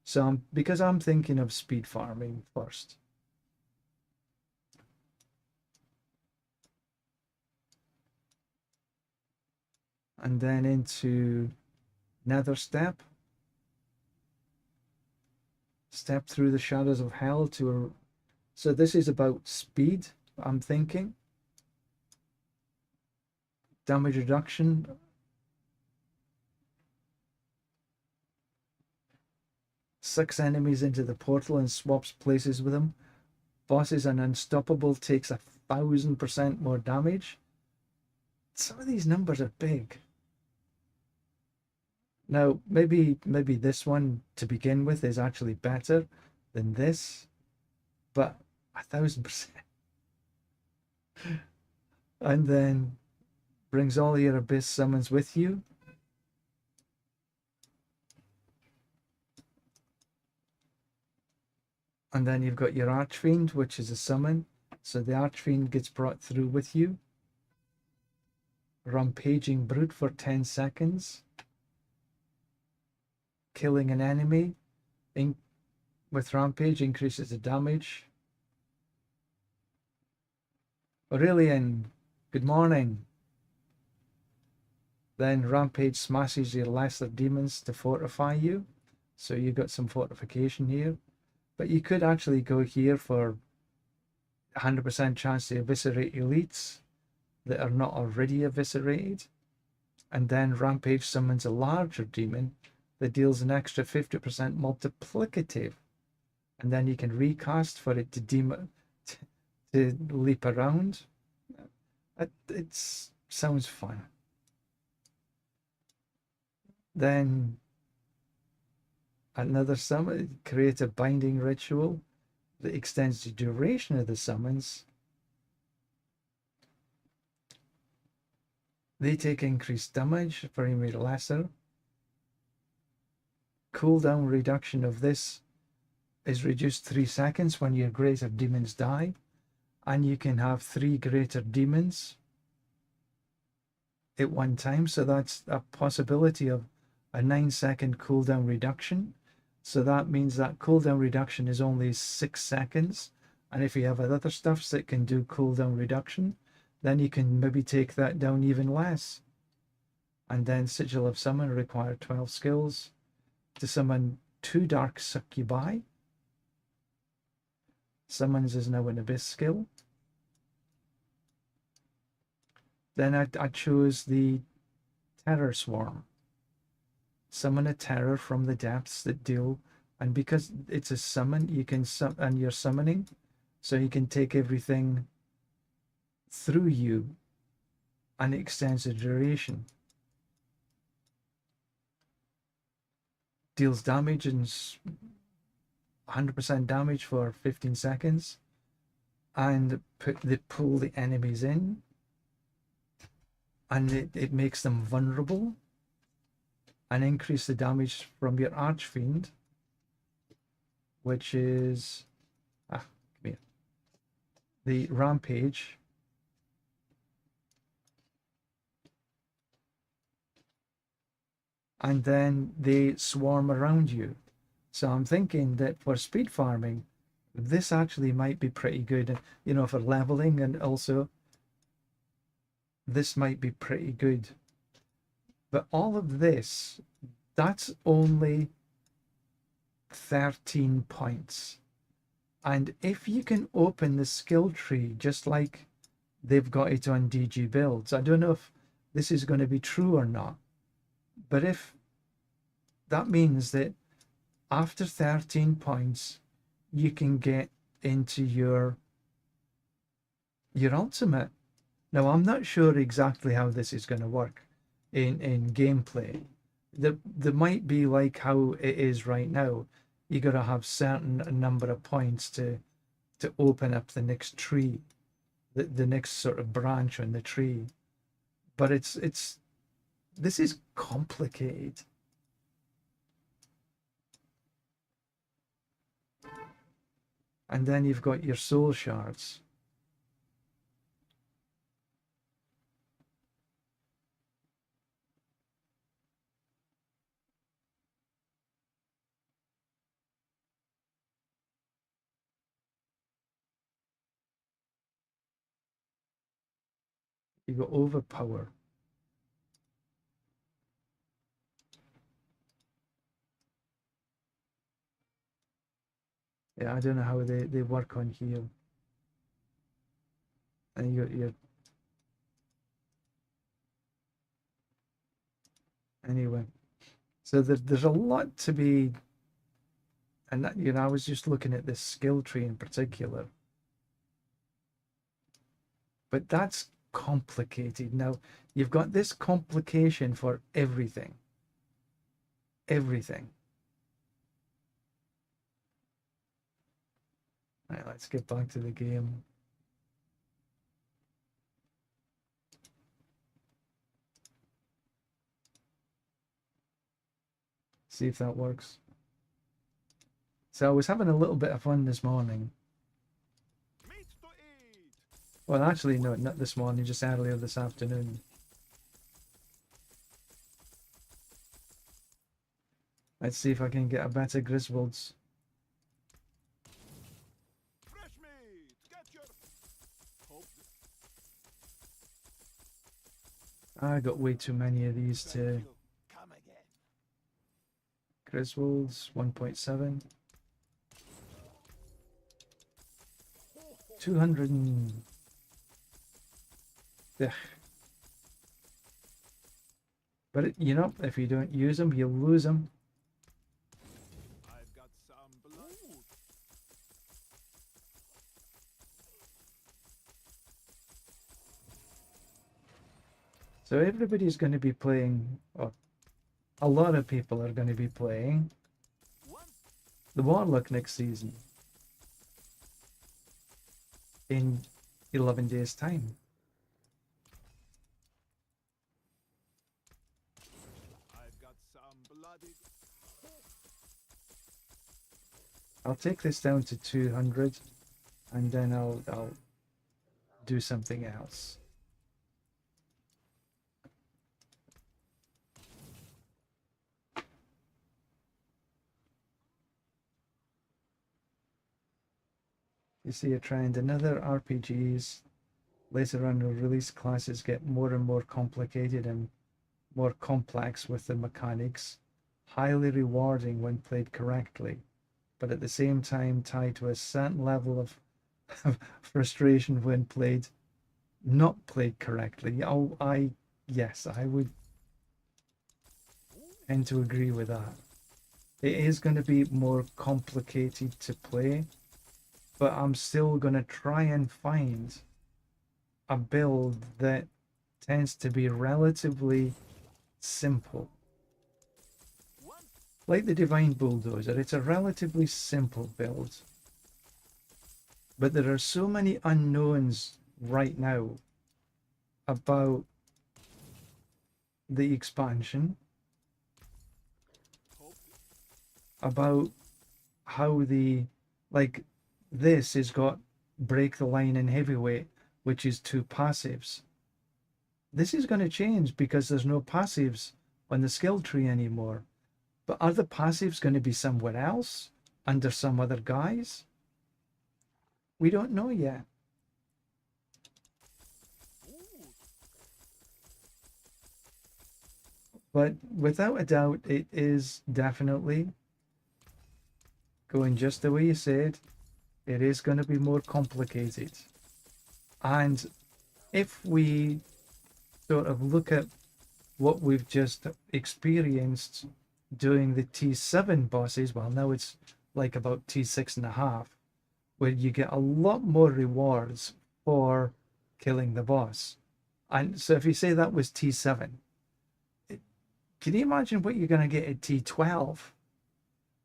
Speaker 1: So because I'm thinking of speed farming first. And then into Nether Step. Step through the shadows of hell to a... So this is about speed, I'm thinking. Damage reduction. Sucks enemies into the portal and swaps places with them. Boss is an unstoppable, takes 1,000% more damage. Some of these numbers are big. Now, maybe this one to begin with is actually better than this, but 1,000%. And then brings all your abyss summons with you. And then you've got your Archfiend, which is a summon. So the Archfiend gets brought through with you. Rampaging Brute for 10 seconds. Killing an enemy with Rampage increases the damage. Aurelian, good morning. Then Rampage smashes your lesser demons to fortify you. So you got some fortification here. But you could actually go here for 100% chance to eviscerate elites that are not already eviscerated. And then Rampage summons a larger demon that deals an extra 50% multiplicative. And then you can recast for it to leap around. It sounds fun. Then another summon, create a binding ritual that extends the duration of the summons. They take increased damage, very lesser. Cooldown reduction of this is reduced 3 seconds when your greater demons die, and you can have 3 greater demons at one time, so that's a possibility of a 9-second cooldown reduction. So that means that cooldown reduction is only 6 seconds, and if you have other stuffs that can do cooldown reduction, then you can maybe take that down even less. And then Sigil of Summon require 12 skills to summon 2 Dark Succubi. Summons is now an Abyss skill. Then I chose the Terror Swarm. Summon a terror from the depths that deal, and because it's a summon, you can and you're summoning, so you can take everything through you, and it extends the duration. Deals damage and 100% damage for 15 seconds, and pull the enemies in. and it makes them vulnerable and increase the damage from your Archfiend, which is come here, the Rampage. And then they swarm around you. So I'm thinking that for speed farming, this actually might be pretty good, you know, for leveling, and also this might be pretty good. But all of this, that's only 13 points. And if you can open the skill tree just like they've got it on DG builds, I don't know if this is going to be true or not, but if that means that after 13 points, you can get into your ultimate. Now, I'm not sure exactly how this is going to work in gameplay. There might be like how it is right now. You got to have certain number of points to open up the next tree, the next sort of branch on the tree. But this is complicated. And then you've got your soul shards. You've got overpower. Yeah, I don't know how they work on heal. And you got your... Anyway, so there's a lot to be... And that, you know, I was just looking at this skill tree in particular. But that's complicated. Now, you've got this complication for everything. Everything. All right, let's get back to the game. See if that works. So I was having a little bit of fun this morning. Well, actually, no, not this morning, just earlier this afternoon. Let's see if I can get a better Griswolds. I got way too many of these to... Griswolds, 1.7. 200 and... Ugh. But, you know, if you don't use them, you'll lose them.
Speaker 3: I've got some blood.
Speaker 1: So everybody's going to be playing, or a lot of people are going to be playing the Warlock next season in 11 days' time.
Speaker 3: I've got some bloody.
Speaker 1: I'll take this down to 200 and then I'll do something else. You see a trend in other RPGs. Later on, the release classes get more and more complicated and more complex with the mechanics, highly rewarding when played correctly, but at the same time tied to a certain level of frustration when not played correctly. Yes, I would tend to agree with that. It is going to be more complicated to play, but I'm still going to try and find a build that tends to be relatively simple. Like the Divine Bulldozer, it's a relatively simple build. But there are so many unknowns right now about the expansion
Speaker 3: Hope
Speaker 1: about how like this has got break the line in heavyweight, which is 2 passives. This is going to change because there's no passives on the skill tree anymore. But are the passives going to be somewhere else under some other guise? We don't know yet.
Speaker 3: Ooh,
Speaker 1: But without a doubt, it is definitely going just the way you said. It is going to be more complicated. And if we sort of look at what we've just experienced doing the T7 bosses, well, now it's like about T6.5, where you get a lot more rewards for killing the boss. And so if you say that was T7, can you imagine what you're going to get at T12?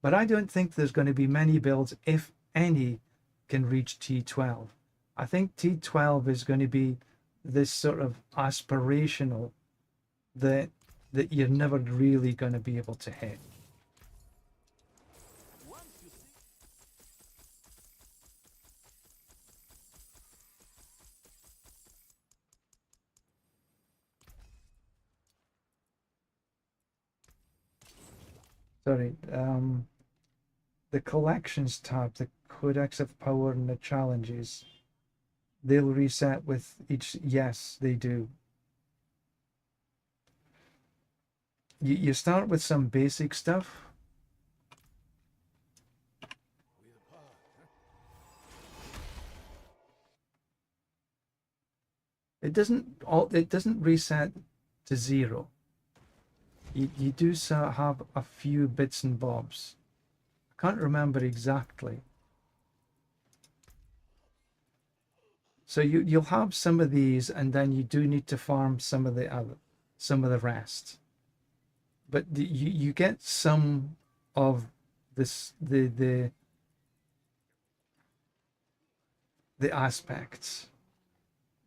Speaker 1: But I don't think there's going to be many builds, if any, can reach T12. I think T12 is going to be this sort of aspirational that you're never really going to be able to hit.
Speaker 3: once you see.
Speaker 1: Sorry, the collections tab, the Codex of Power and the challenges, they'll reset with each. Yes, they do. You start with some basic stuff. It doesn't reset to 0. You do have a few bits and bobs. I can't remember exactly. So you'll have some of these, and then you do need to farm some of the rest. But you get some of this the aspects,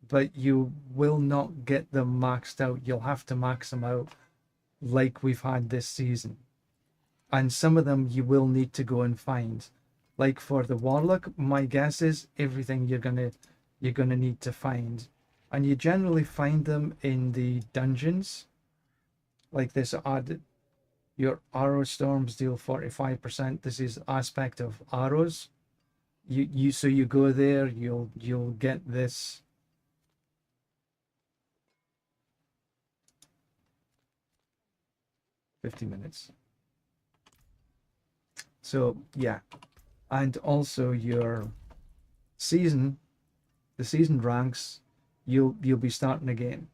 Speaker 1: but you will not get them maxed out. You'll have to max them out like we've had this season. And some of them you will need to go and find. Like for the Warlock, my guess is everything you're gonna need to find. And you generally find them in the dungeons. Like this add your arrow storms deal 45%. This is aspect of arrows. So you go there, you'll get this. $50 minutes. So yeah, and also your season, the season ranks, you'll be starting again.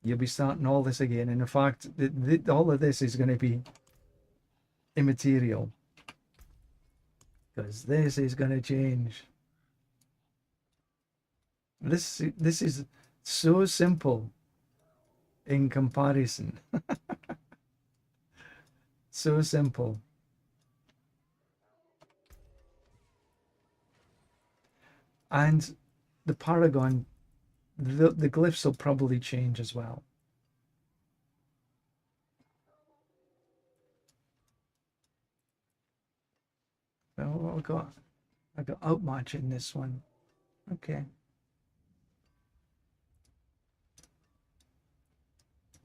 Speaker 1: You'll be starting all this again, and in fact, all of this is going to be immaterial because this is going to change. This is so simple in comparison. So simple. And the Paragon, the glyphs will probably change as well. Oh, I got outmatch in this one. Okay.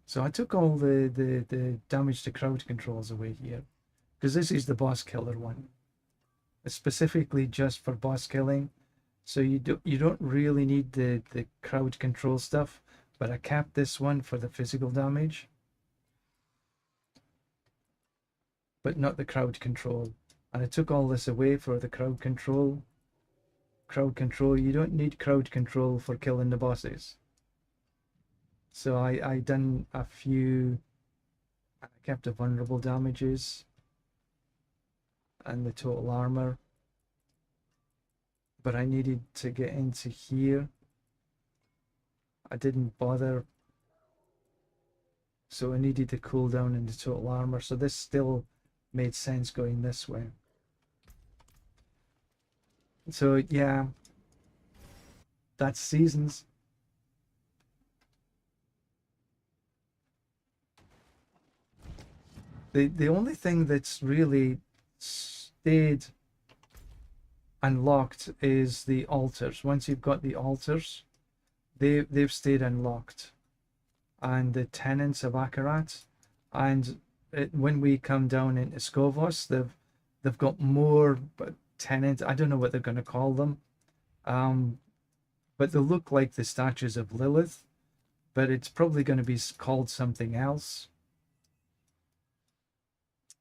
Speaker 1: So I took all the damage to crowd controls away here, because this is the boss killer one. It's specifically just for boss killing. So you don't really need the crowd control stuff, but I capped this one for the physical damage, but not the crowd control. And I took all this away for the crowd control. Crowd control, you don't need crowd control for killing the bosses. So I done a few. I kept the vulnerable damages and the total armor, but I needed to get into here. I didn't bother, so I needed the cooldown and the total armor. So this still made sense going this way. So yeah, that's seasons. The only thing that's really stayed unlocked is the altars. Once you've got the altars, they've stayed unlocked, and the tenants of Akarat, and when we come down into Skovos, they've got more tenants. I don't know what they're going to call them, but they look like the statues of Lilith, but it's probably going to be called something else.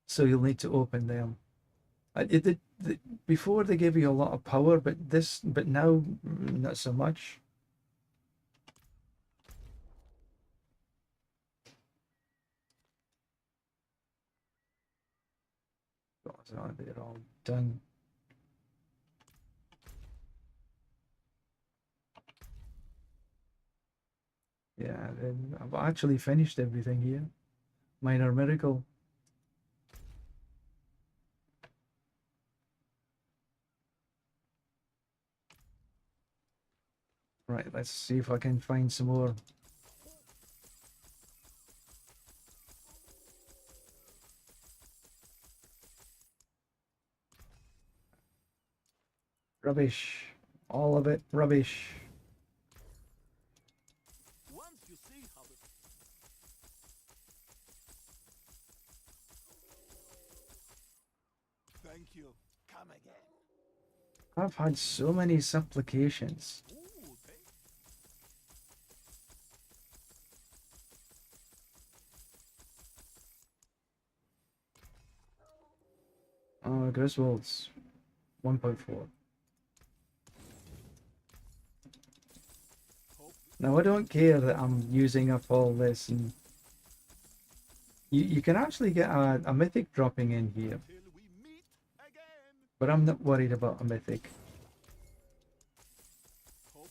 Speaker 1: So you'll need to open them. Before they gave you a lot of power, but now not so much. So they're all done. Yeah, I've actually finished everything here. Minor miracle. Right, let's see if I can find some more. Rubbish. All of it rubbish.
Speaker 3: Once you see how the Thank you. Come again.
Speaker 1: I've had so many supplications.
Speaker 3: Ooh, thank
Speaker 1: Oh, Griswolds. 1.4. Now I don't care that I'm using up all this, and you can actually get a mythic dropping in here,
Speaker 3: till we meet again.
Speaker 1: but I'm not worried about a mythic.
Speaker 3: Hope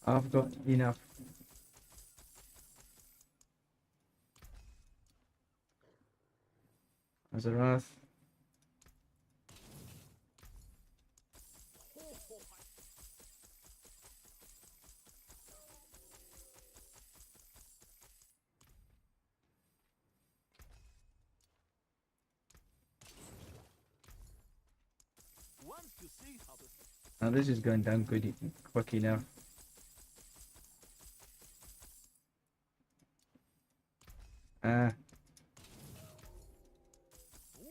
Speaker 1: I've got enough. As a wrath.
Speaker 3: once you see how the
Speaker 1: Now this is going down quick enough.
Speaker 3: Ooh,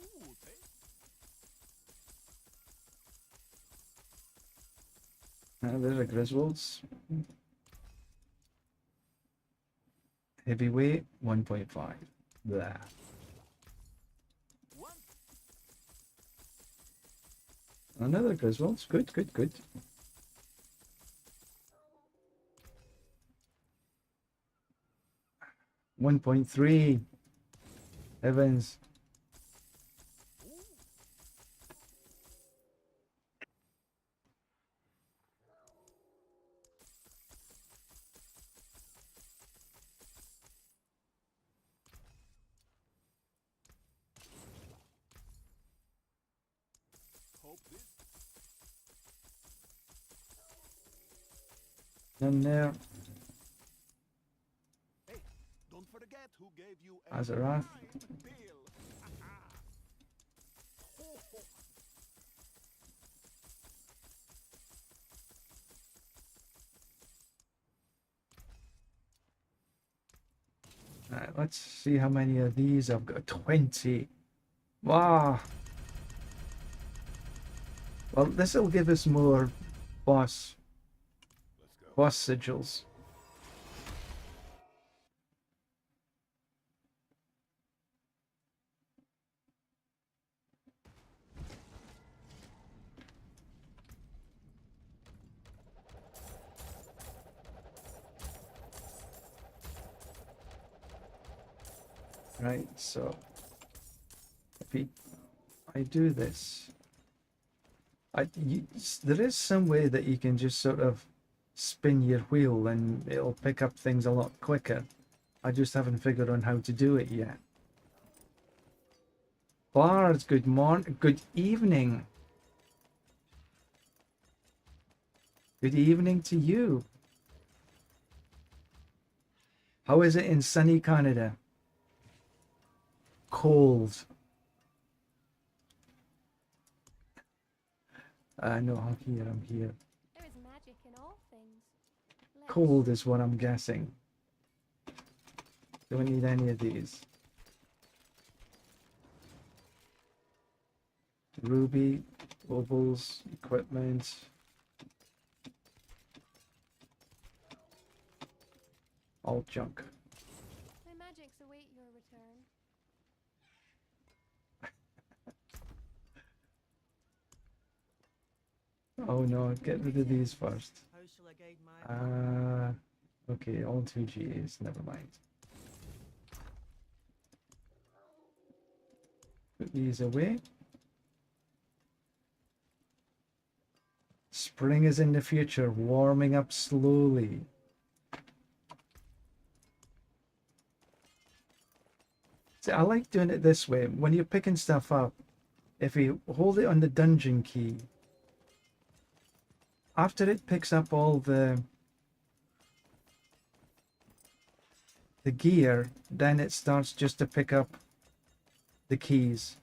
Speaker 3: thank
Speaker 1: There's a Griswolds. Heavyweight 1.5. There.
Speaker 3: once
Speaker 1: Another Griswolds. Good, good, good. $1.3. Evans.
Speaker 3: hope this
Speaker 1: In there.
Speaker 3: Hey, don't forget who gave you
Speaker 1: Azeroth.
Speaker 3: fine bill. Ho, ho.
Speaker 1: Alright, let's see how many of these I've got. 20. Wow. Well, this will give us more boss sigils. Right, so if I do this, there is some way that you can just sort of spin your wheel and it'll pick up things a lot quicker. I just haven't figured on how to do it yet. Bards, good morning, good evening. Good evening to you. How is it in sunny Canada? cold. No, I'm here, I'm here.
Speaker 4: There is magic in all things.
Speaker 1: Cold is what I'm guessing. Don't need any of these. Ruby, opals, equipment. All junk.
Speaker 4: My magics await your return.
Speaker 1: Oh no, get rid of these first.
Speaker 2: How shall I guide my
Speaker 1: Okay, all 2 GAs, never mind. Put these away. Spring is in the future, warming up slowly. See, I like doing it this way. When you're picking stuff up, if you hold it on the dungeon key, after it picks up all the gear, then it starts just to pick up the keys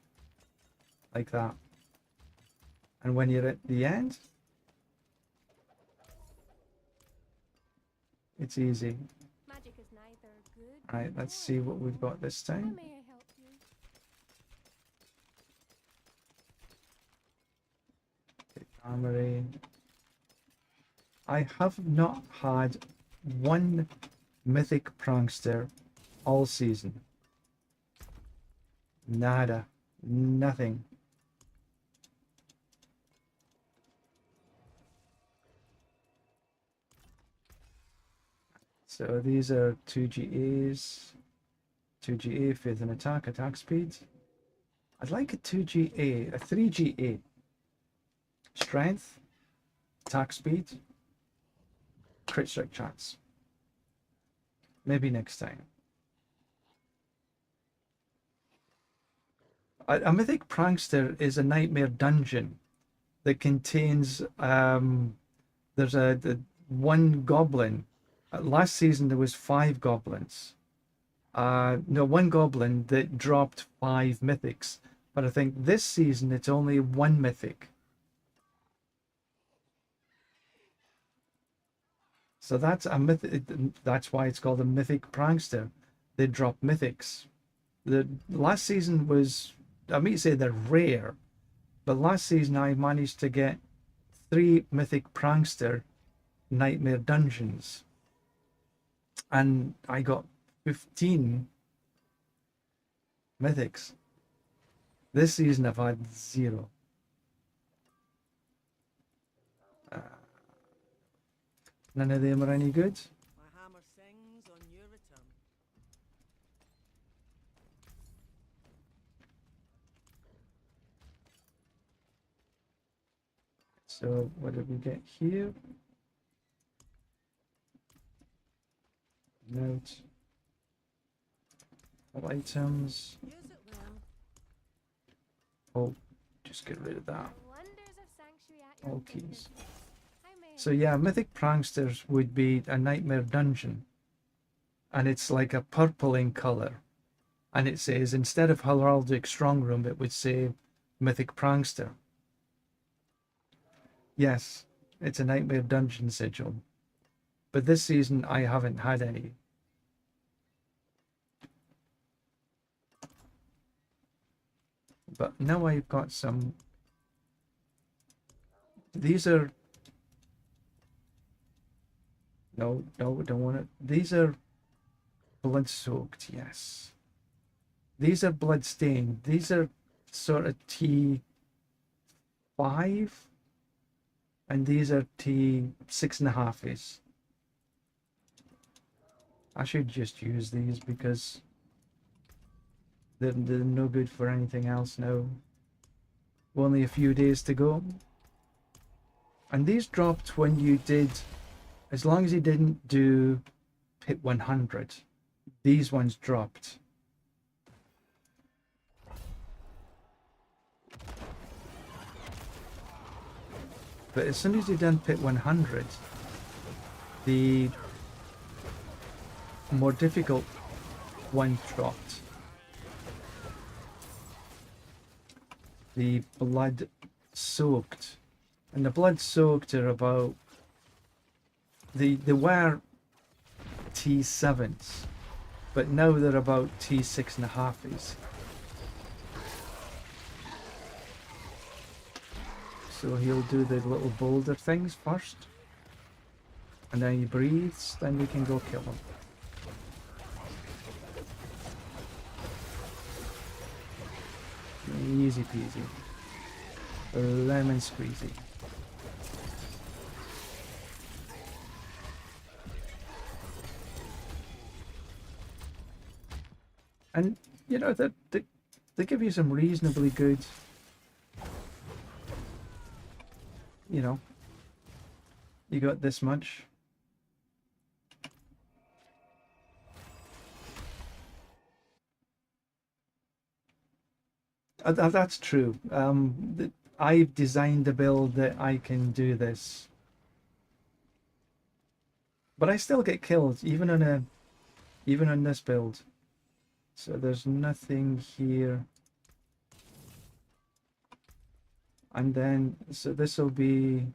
Speaker 1: like that. And when you're at the end, it's easy.
Speaker 4: Magic is neither good.
Speaker 1: Right, let's see what we've got this
Speaker 4: How
Speaker 1: time.
Speaker 4: may I help you?
Speaker 1: Armory. I have not had one mythic prankster all season. Nada. Nothing. So these are 2 GAs. 2 GA, faith and attack speed. I'd like a 2 GA, a 3 GA. Strength, attack speed, crit strike chance. Maybe next time. A mythic prankster is a nightmare dungeon that contains there's one goblin. Last season there was 5 goblins. No, 1 goblin that dropped 5 mythics. But I think this season it's only 1 mythic. So that's a mythic. That's why it's called a mythic prankster. They drop mythics. The last season was, I mean, say they're rare, but last season I managed to get 3 mythic prankster nightmare dungeons, and I got 15 mythics. This season I've had 0. None of them are any good.
Speaker 2: My hammer sings on your return.
Speaker 1: So what did we get here? Note. All items.
Speaker 2: Use it well.
Speaker 1: Oh, just get rid of that.
Speaker 4: The wonders of sanctuary at your
Speaker 1: All keys.
Speaker 4: fingertips. How may I
Speaker 1: So yeah, mythic pranksters would be a nightmare dungeon, and it's like a purple in color, and it says instead of heraldic strong room it would say mythic prankster. Yes, it's a nightmare dungeon sigil, but this season I haven't had any. But now I've got some. These are. No, no, don't want it. These are blood soaked, yes. These are blood stained. These are sort of T5. And these are T6.5s. I should just use these because they're no good for anything else now. Only a few days to go. And these dropped when you did, as long as you didn't do hit 100, these ones dropped. But as soon as you done pit 100, the more difficult ones dropped. the blood soaked. And the blood soaked are about, they were T7s, but now they're about T6.5s. So he'll do the little boulder things first, and then he breathes, then we can go kill him. Easy peasy. Lemon squeezy. And, you know, they give you some reasonably good, you know, you got this much. That's true. I've designed a build that I can do this. But I still get killed, even on this build. So there's nothing here. And then, so this will be,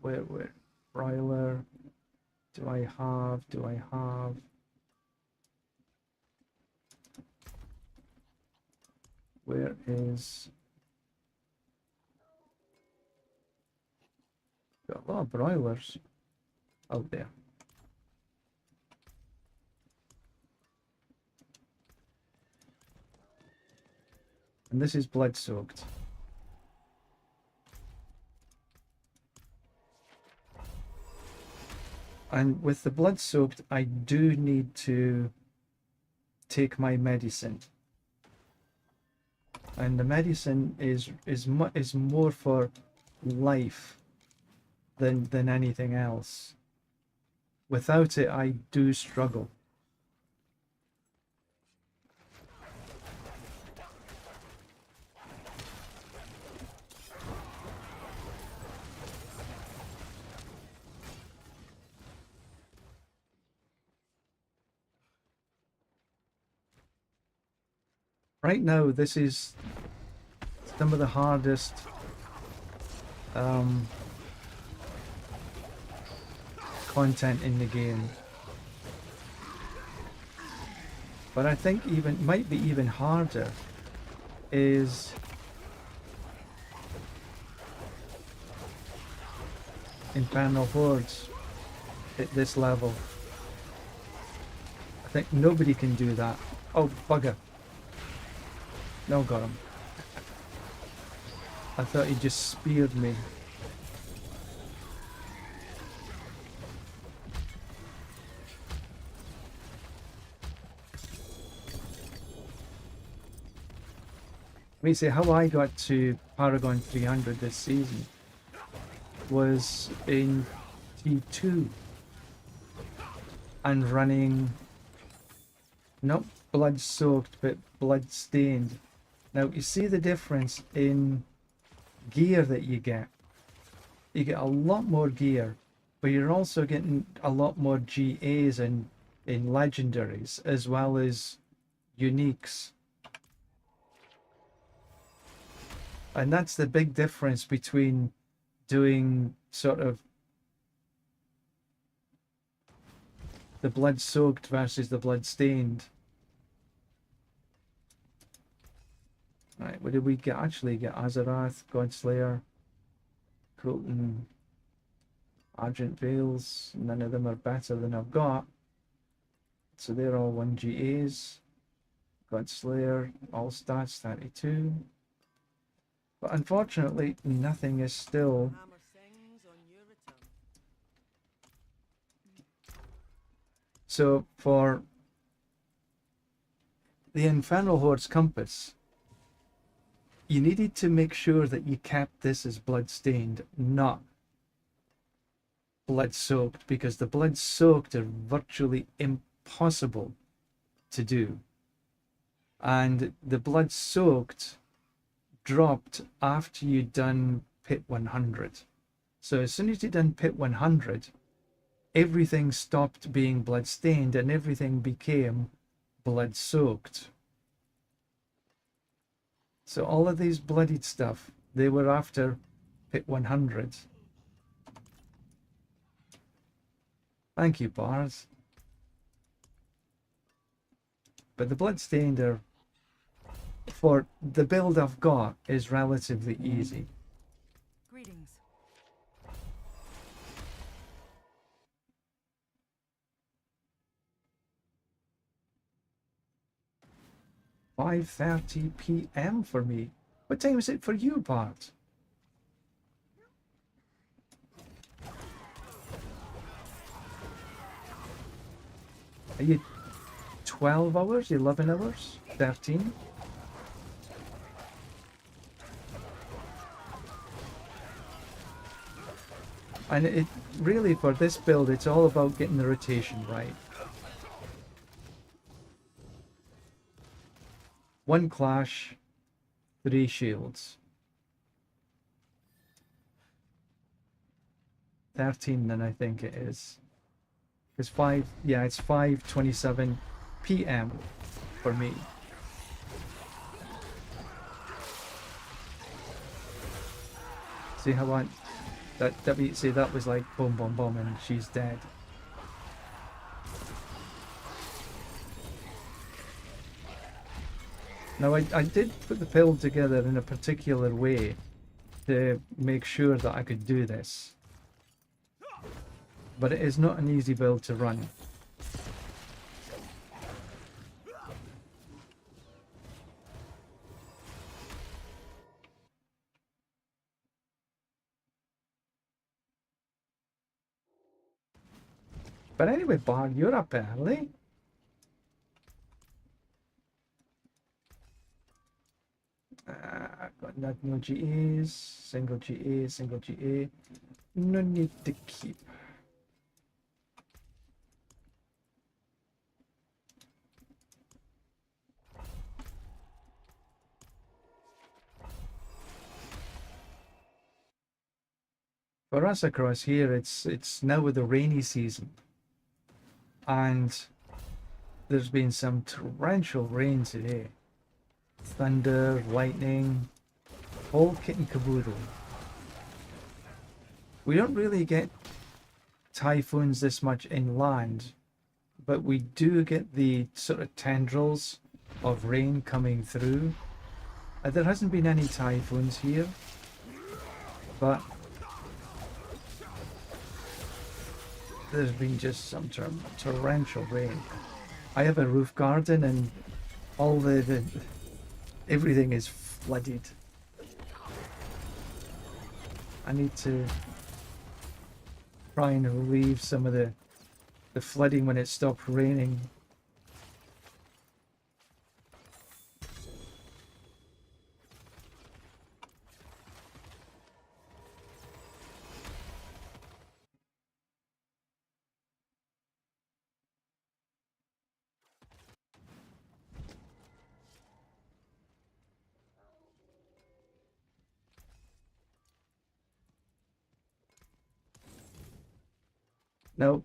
Speaker 1: where, broiler, do I have, where is, got a lot of broilers out there. And this is blood soaked. And with the blood soaked, I do need to take my medicine. And the medicine is more for life than anything else. Without it, I do struggle. Right now, this is some of the hardest content in the game. But I think might be even harder is Infernal Hordes at this level. I think nobody can do that. Oh, bugger. No, got him. I thought he just speared me. Let me say how I got to Paragon 300 this season was in T2 and running, not blood soaked, but blood stained. Now you see the difference in gear that you get. You get a lot more gear, but you're also getting a lot more GAs in legendaries as well as uniques. And that's the big difference between doing sort of the blood soaked versus the blood stained. Right, what did we get? Actually get Azeroth, Godslayer, Colton, Argent Veils. None of them are better than I've got. So they're all 1 GAs. Godslayer, all stats 32. But unfortunately, nothing is still
Speaker 2: Hammer sings on your return.
Speaker 1: so for the Infernal Horde's compass. You needed to make sure that you kept this as blood-stained, not blood-soaked, because the blood-soaked are virtually impossible to do. And the blood-soaked dropped after you'd done Pit 100. So as soon as you'd done Pit 100, everything stopped being blood-stained and everything became blood-soaked. So all of these bloodied stuff, they were after pit 100. Thank you, Bars. But the Bloodstained are, for the build I've got, is relatively easy.
Speaker 2: Greetings.
Speaker 1: 5:30 p.m. for me. What time is it for you, Bart? Are you 12 hours, 11 hours, 13? And it really, for this build, it's all about getting the rotation right. One clash, 3 shields. 13 then I think it is. It's 5, yeah, it's 5:27 p.m. for me. See how I, see that was like boom, boom, boom, and she's dead. Now I did put the build together in a particular way to make sure that I could do this. But it is not an easy build to run. But anyway, Bard, you're up early. I've got no GAs, single GA, single GA. No need to keep. For us across here, it's now with the rainy season, and there's been some torrential rain today. Thunder, lightning, whole kit and caboodle. We don't really get typhoons this much inland, but we do get the sort of tendrils of rain coming through. There hasn't been any typhoons here, but there's been just some torrential rain. I have a roof garden and all the everything is flooded. I need to try and relieve some of the flooding when it stopped raining. Now,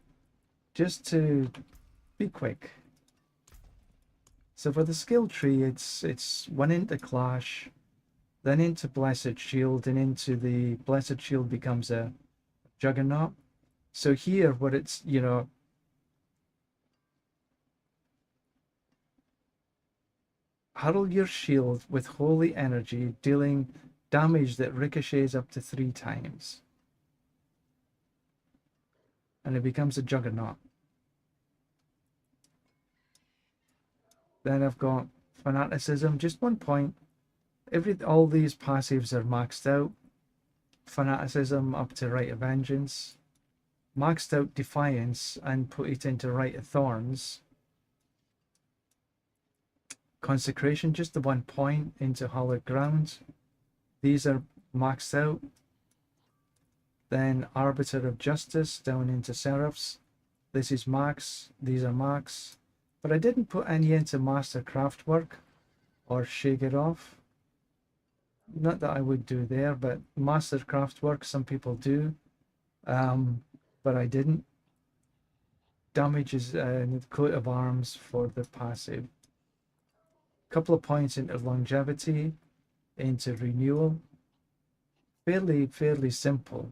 Speaker 1: just to be quick. So for the skill tree, it's one into Clash, then into Blessed Shield, and into the Blessed Shield becomes a Juggernaut. So here, what it's, you know, hurl your shield with holy energy, dealing damage that ricochets up to 3 times. And it becomes a Juggernaut. Then I've got Fanaticism, just 1 point. All these passives are maxed out. Fanaticism up to Rite of Vengeance. Maxed out Defiance and put it into Rite of Thorns. Consecration, just the 1 point into Hallowed Ground. These are maxed out. Then Arbiter of Justice down into Seraphs. This is max, these are max. But I didn't put any into Master Craftwork or Shake It Off. Not that I would do there, but Master Craftwork, some people do. But I didn't. Damage is the coat of arms for the passive. Couple of points into Longevity. into renewal. Fairly simple.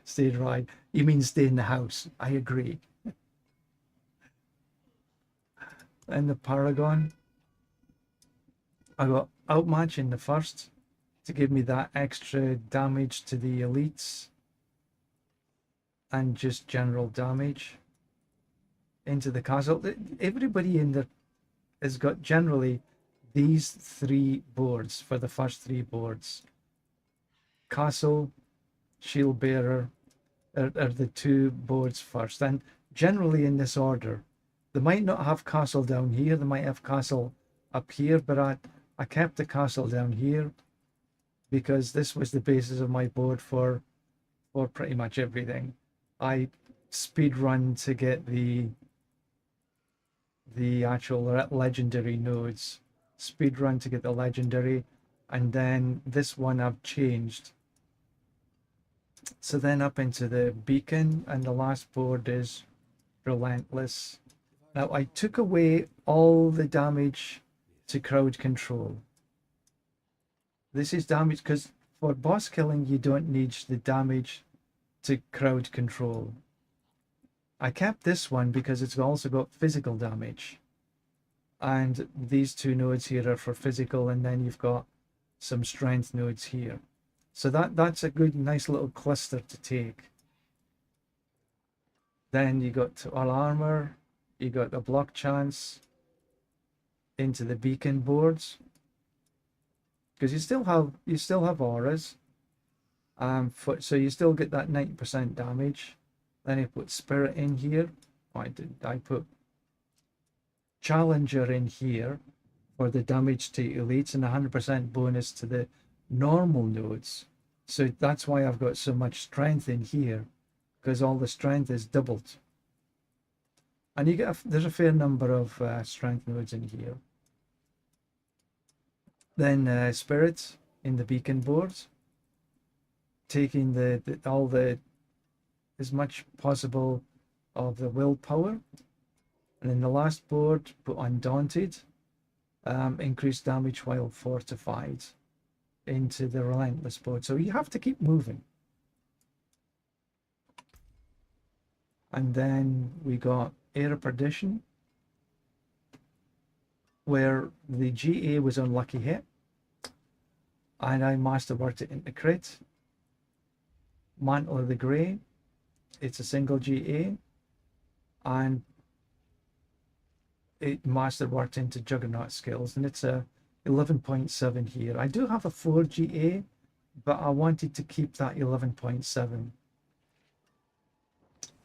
Speaker 1: Stay dry. You mean stay in the house? I agree. And the Paragon, I got Outmatch in the first to give me that extra damage to the elites and just general damage into the castle. Everybody in there has got generally these 3 boards for the first 3 boards. Castle, Shield Bearer are the 2 boards first, and generally in this order. They might not have castle down here, they might have castle up here, but I kept the castle down here because this was the basis of my board for pretty much everything. I speed run to get the actual legendary nodes, speed run to get the legendary, and then this one I've changed. So then up into the beacon, and the last board is Relentless. Now I took away all the damage to crowd control. This is damage because for boss killing you don't need the damage to crowd control. I kept this one because it's also got physical damage. And these 2 nodes here are for physical, and then you've got some strength nodes here. So that's a good, nice little cluster to take. Then you got all armor, you got the block chance into the beacon boards, because you still have auras. So you still get that 90% damage. Then I put Spirit in here. I put Challenger in here for the damage to elites and 100% bonus to the normal nodes. So that's why I've got so much strength in here, because all the strength is doubled. And you get there's a fair number of strength nodes in here. Then Spirit in the beacon boards, taking as much possible of the willpower. And then the last board, put Undaunted, increased damage while fortified into the Relentless board. So you have to keep moving. And then we got Air of Perdition, where the GA was unlucky hit, and I masterworked it into crit. Mantle of the Grey, it's a single GA, and it masterworked into Juggernaut skills, and it's a 11.7 here. I do have a 4 GA, but I wanted to keep that 11.7.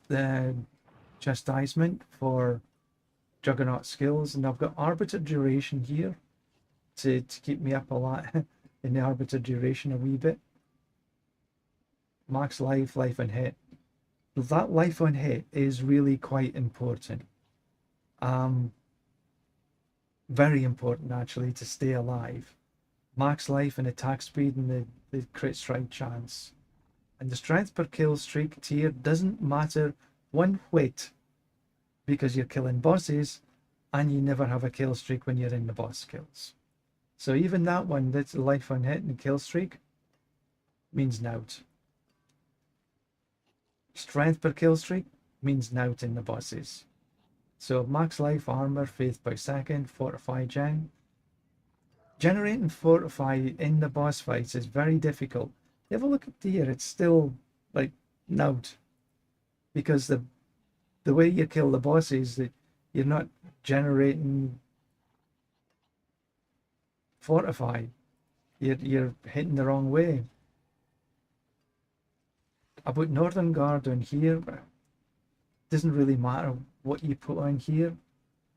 Speaker 1: The Chastisement for Juggernaut skills, and I've got Arbiter Duration here to keep me up a lot in the Arbiter Duration a wee bit. Max life, life on hit. That life on hit is really quite important. Very important actually to stay alive. Max life and attack speed and the crit strike chance. And the strength per kill streak tier doesn't matter one whit, because you're killing bosses and you never have a kill streak when you're in the boss kills. So even that one, that's life on hit and kill streak, means nout. Strength per kill streak means nout in the bosses. So max life, armor, faith per second, fortify gen. Generating fortify in the boss fights is very difficult. You have a look up here, it's still like nout, because the way you kill the boss is that you're not generating fortify. You're hitting the wrong way. I put Northern Guard on here, but it doesn't really matter what you put on here.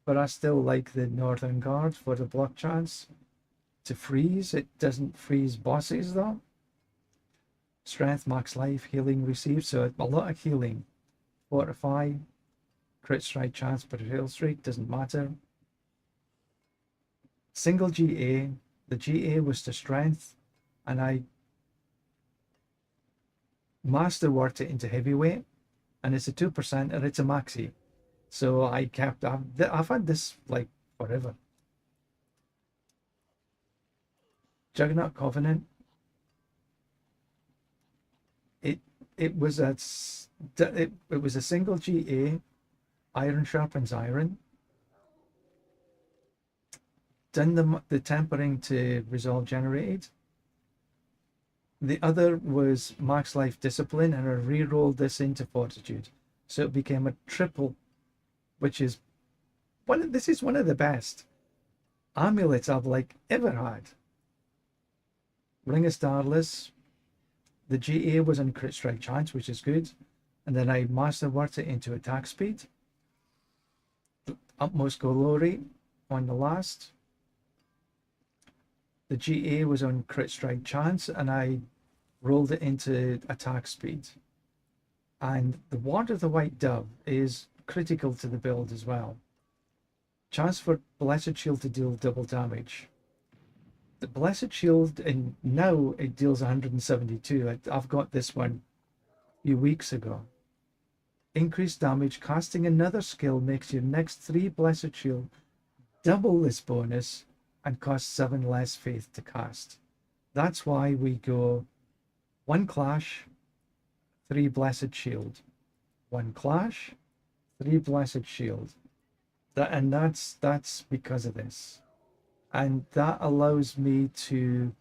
Speaker 1: But I still like the Northern Guard for the block chance to freeze. It doesn't freeze bosses though. Strength, max life, healing received, so a lot of healing. Fortify, crit strike chance per kill streak, doesn't matter. Single GA, the GA was to strength, and I masterworked it into heavyweight, and it's a 2% and it's a maxi. So I've had this like forever. Juggernaut Covenant. It was it was a single GA. Iron sharpens iron. Done the tempering to resolve generated. The other was max life discipline, and I re-rolled this into fortitude, so it became a triple, which is this is one of the best amulets I've like ever had. Ring of Starless. The GA was on crit strike chance, which is good, and then I masterworked it into attack speed. Utmost glory on the last. The GA was on crit strike chance, and I rolled it into attack speed. And the Ward of the White Dove is critical to the build as well. Chance for Blessed Shield to deal double damage. The Blessed Shield, and now it deals 172. I've got this one a few weeks ago. Increased damage. Casting another skill makes your next 3 Blessed Shield double this bonus and costs 7 less faith to cast. That's why we go 1 Clash, 3 Blessed Shield. 1 Clash, 3 Blessed Shield. That's because of this. And that allows me to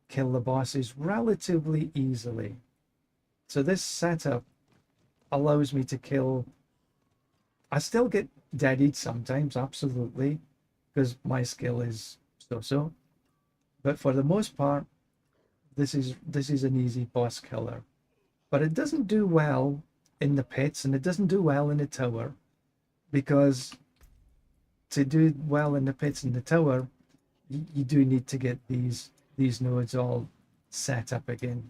Speaker 1: kill the bosses relatively easily. So this setup allows me to kill. I still get deaded sometimes, absolutely, because my skill is so. But for the most part, this is an easy boss killer. But it doesn't do well in the pits, and it doesn't do well in the tower, because to do well in the pits and the tower, you do need to get these nodes all set up again.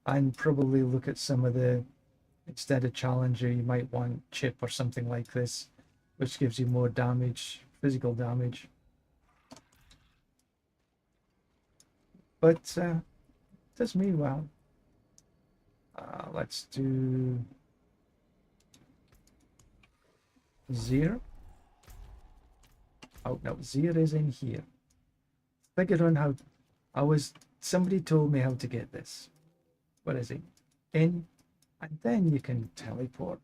Speaker 1: And probably look at some of the, instead of Challenger, you might want Chip or something like this, which gives you more damage, physical damage. But does me well. Let's do Zir. Oh no, Zir is in here. Figured on how somebody told me how to get this. What is it? In, and then you can teleport.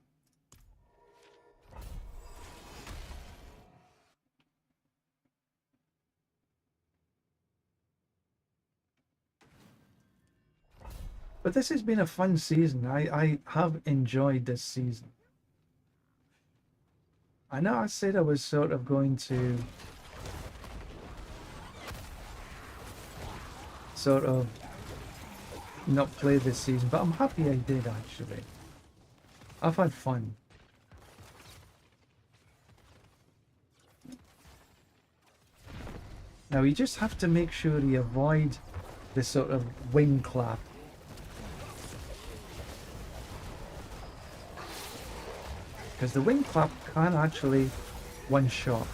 Speaker 1: But this has been a fun season. I have enjoyed this season. I know I said I was sort of going to sort of not play this season, but I'm happy I did actually. I've had fun. Now you just have to make sure you avoid this sort of wing clap. Because the wing clap can actually one-shot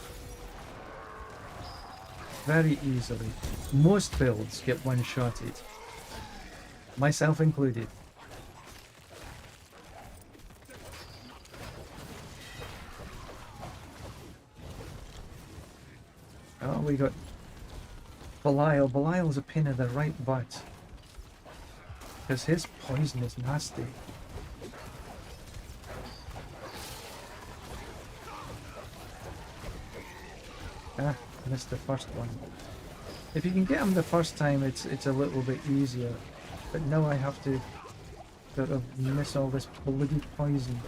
Speaker 1: very easily. Most builds get one-shotted, myself included. Oh, we got Belial. Belial's a pain in the right butt, because his poison is nasty. Ah, missed the first one. If you can get him the first time, it's a little bit easier. But now I have to sort of miss all this bloody poison.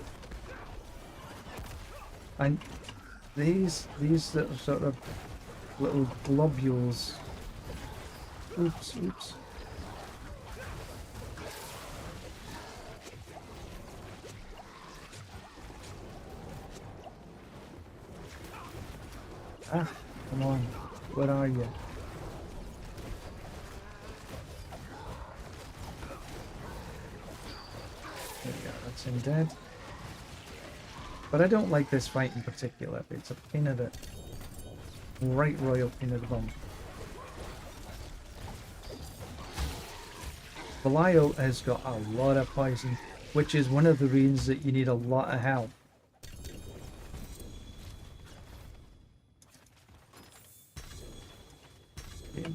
Speaker 1: And these sort of little globules. Oops. Ah, come on. Where are you? There we go, that's him dead. But I don't like this fight in particular. It's a pain in the... right royal pain in the bum. Belial has got a lot of poison, which is one of the reasons that you need a lot of help. Okay.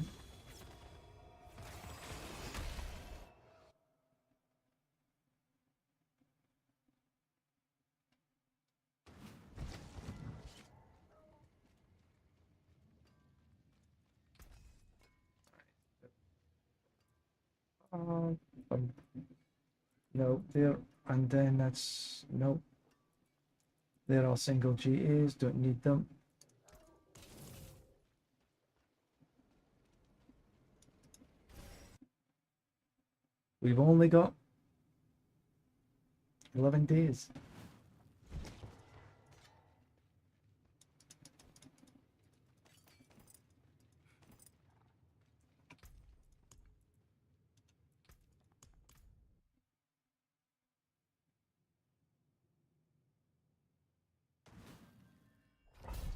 Speaker 1: Um, no, there, and then that's no. They're all single GAs. Don't need them. We've only got 11 days.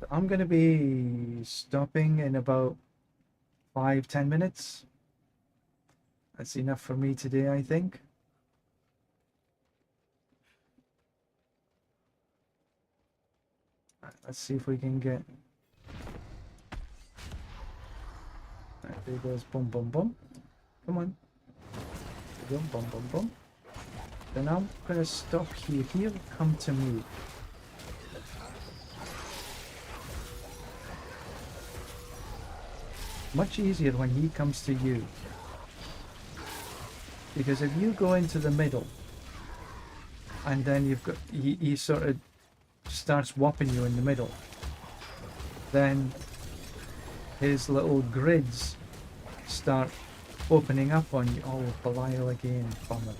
Speaker 1: So I'm going to be stopping in about 5-10 minutes. That's enough for me today, I think. Let's see if we can get... Right, there goes boom, boom, boom. Come on. Boom, boom, boom, boom. Then I'm going to stop here. He'll come to me. Much easier when he comes to you. Because if you go into the middle, and then you've got... He sort of starts whopping you in the middle, then his little grids start opening up on you. Oh, Belial again, bummer.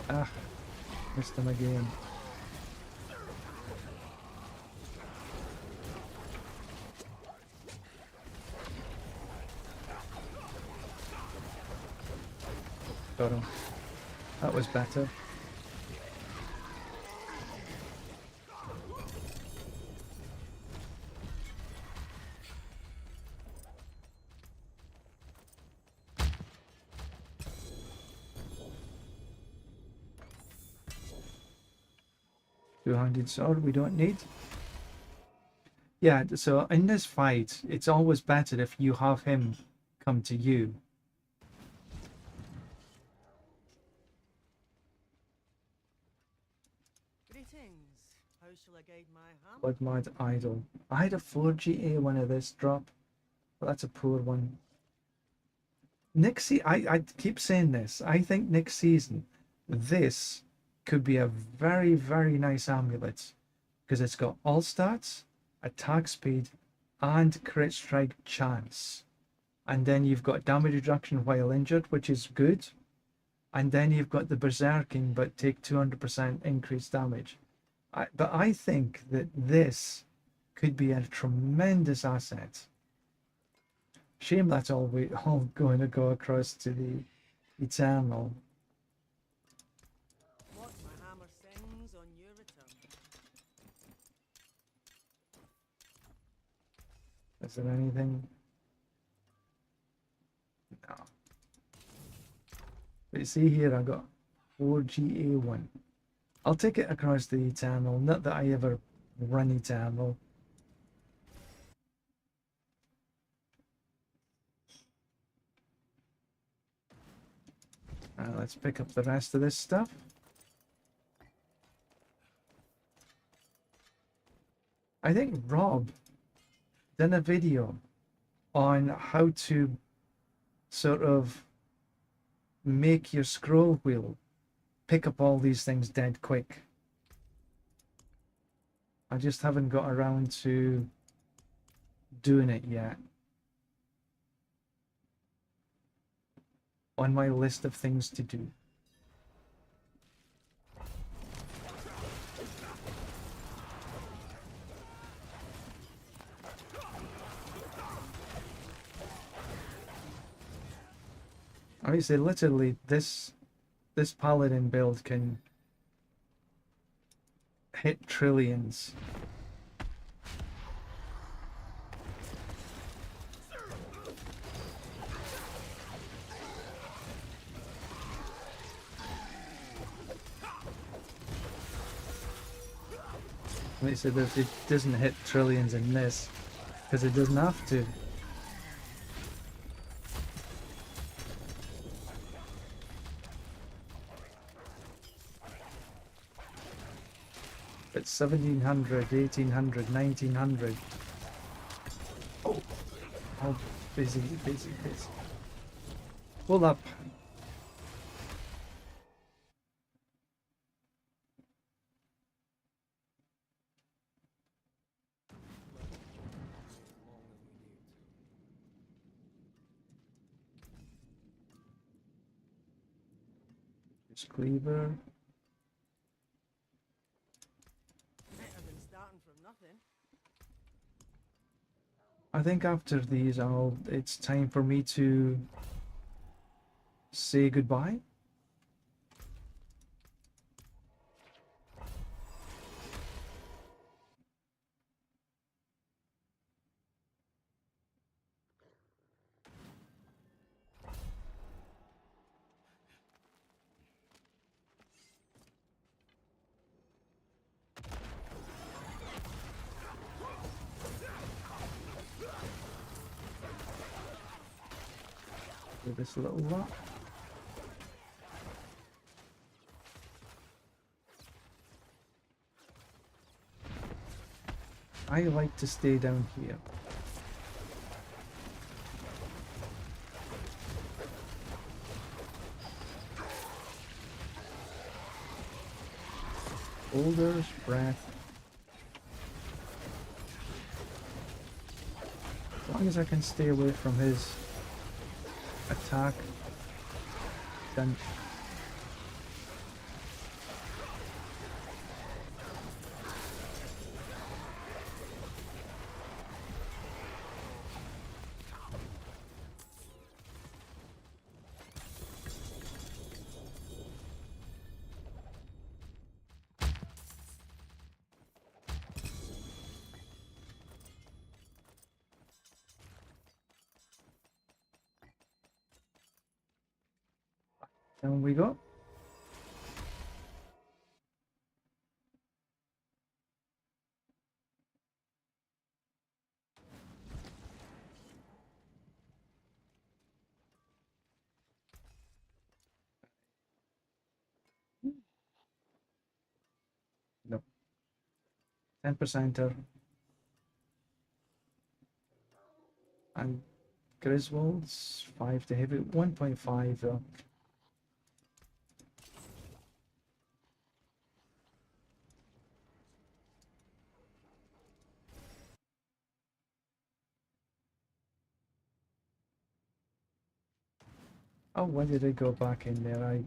Speaker 1: Ah, missed him again. Got him. That was better. Two-handed sword we don't need. Yeah, so in this fight, it's always better if you have him come to you.
Speaker 2: Greetings. How shall I guide my ham?
Speaker 1: Bloodmad Idol. I had a 4GA one of this drop, but that's a poor one. I keep saying this. I think next season, this could be a very, very nice amulet because it's got all stats, attack speed, and crit strike chance. And then you've got damage reduction while injured, which is good. And then you've got the berserking, but take 200% increased damage. But I think that this could be a tremendous asset. Shame that's all going to go across to the Eternal.
Speaker 2: What my hammer sings on your return.
Speaker 1: Is there anything? No. But you see here, I got 4GA1. I'll take it across the Eternal. Not that I ever run Eternal. Let's pick up the rest of this stuff. I think Rob done a video on how to sort of make your scroll wheel pick up all these things dead quick. I just haven't got around to doing it yet. On my list of things to do. I would say literally this Paladin build can hit trillions. They said that it doesn't hit trillions in this because it doesn't have to. It's 1700, 1800, 1900. Oh, busy, busy, busy. Pull up. Just cleaver.
Speaker 2: Better than starting from nothing.
Speaker 1: I think after these, it's time for me to say goodbye. Do this little lot. I like to stay down here. Boulder's breath. As long as I can stay away from his attack, then down we go. No. 10%er. And Griswold's 5 to heavy, 1.5 though. Oh, why did I go back in there?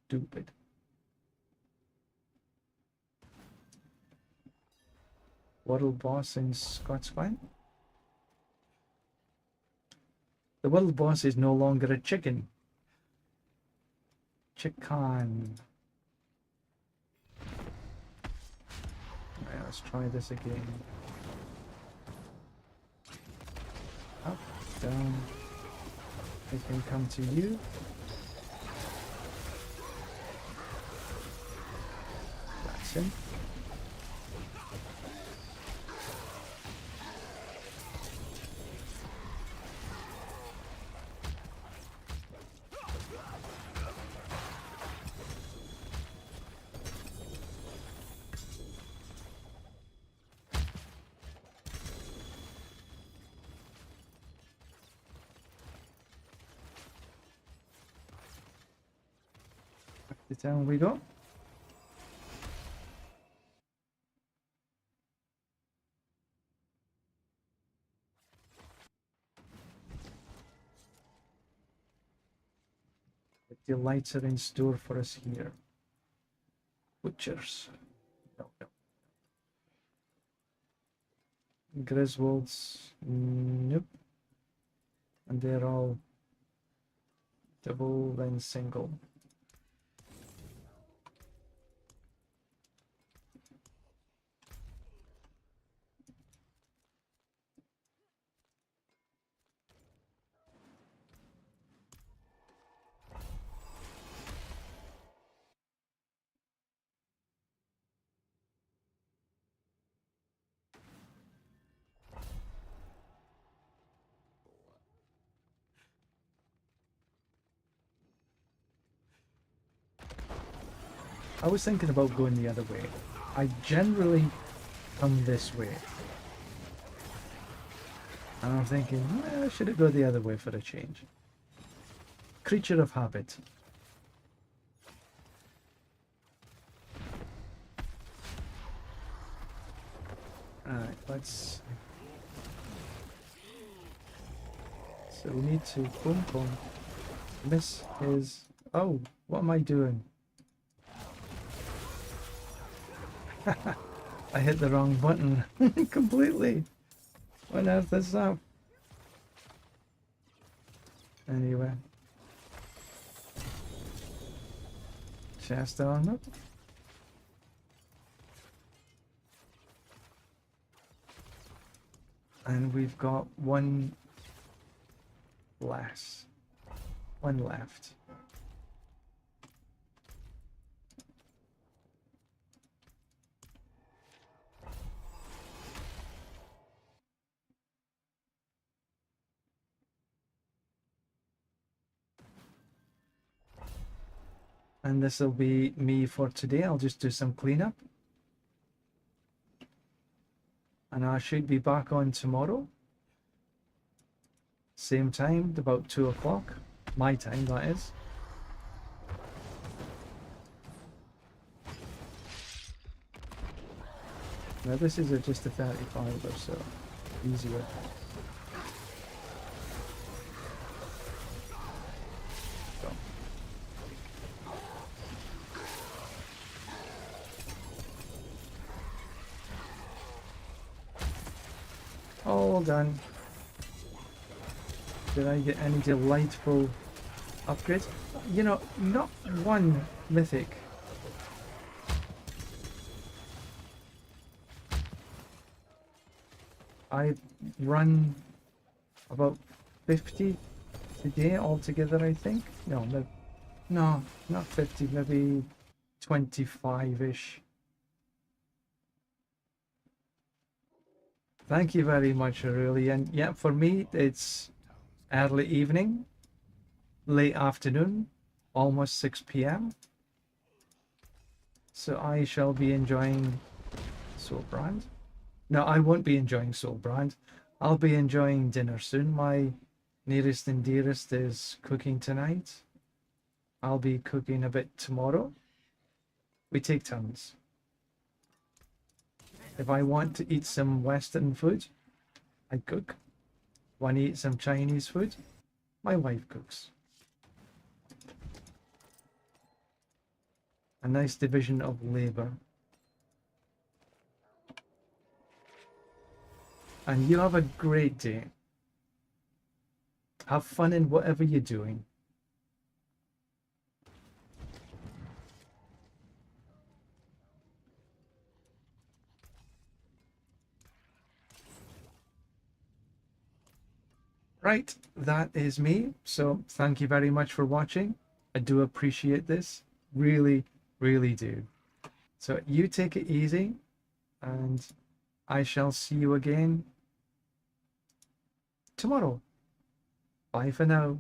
Speaker 1: Stupid. World boss in Scotsman. The world boss is no longer a chicken. Chicken. Right, let's try this again. Up, down. I can come to you. That's him. Down we go. The delights are in store for us here. Butchers. No, no. Griswolds. Nope. And they're all double then single. I was thinking about going the other way. I generally come this way. And I'm thinking, should it go the other way for a change? Creature of habit. Alright, let's... So we need to boom boom. Miss his... Oh, what am I doing? I hit the wrong button completely. What on earth is that? Anyway. Chest armor. And we've got one less. One left. And this will be me for today. I'll just do some cleanup. And I should be back on tomorrow. Same time, about 2 o'clock. My time, that is. Now this is just a 35 or so. Easier. All done. Did I get any delightful upgrades? You know, not one mythic. I run about 50 today altogether, I think. No, no, not 50, maybe 25-ish. Thank you very much, Aurelia. And yeah, for me, it's early evening, late afternoon, almost 6 p.m. So I shall be enjoying Soulbrand. No, I won't be enjoying Soulbrand. I'll be enjoying dinner soon. My nearest and dearest is cooking tonight. I'll be cooking a bit tomorrow. We take turns. If I want to eat some Western food, I cook. Want to eat some Chinese food? My wife cooks. A nice division of labor. And you have a great day. Have fun in whatever you're doing. Right, that is me. So thank you very much for watching. I do appreciate this. Really, really do. So you take it easy, and I shall see you again tomorrow. Bye for now.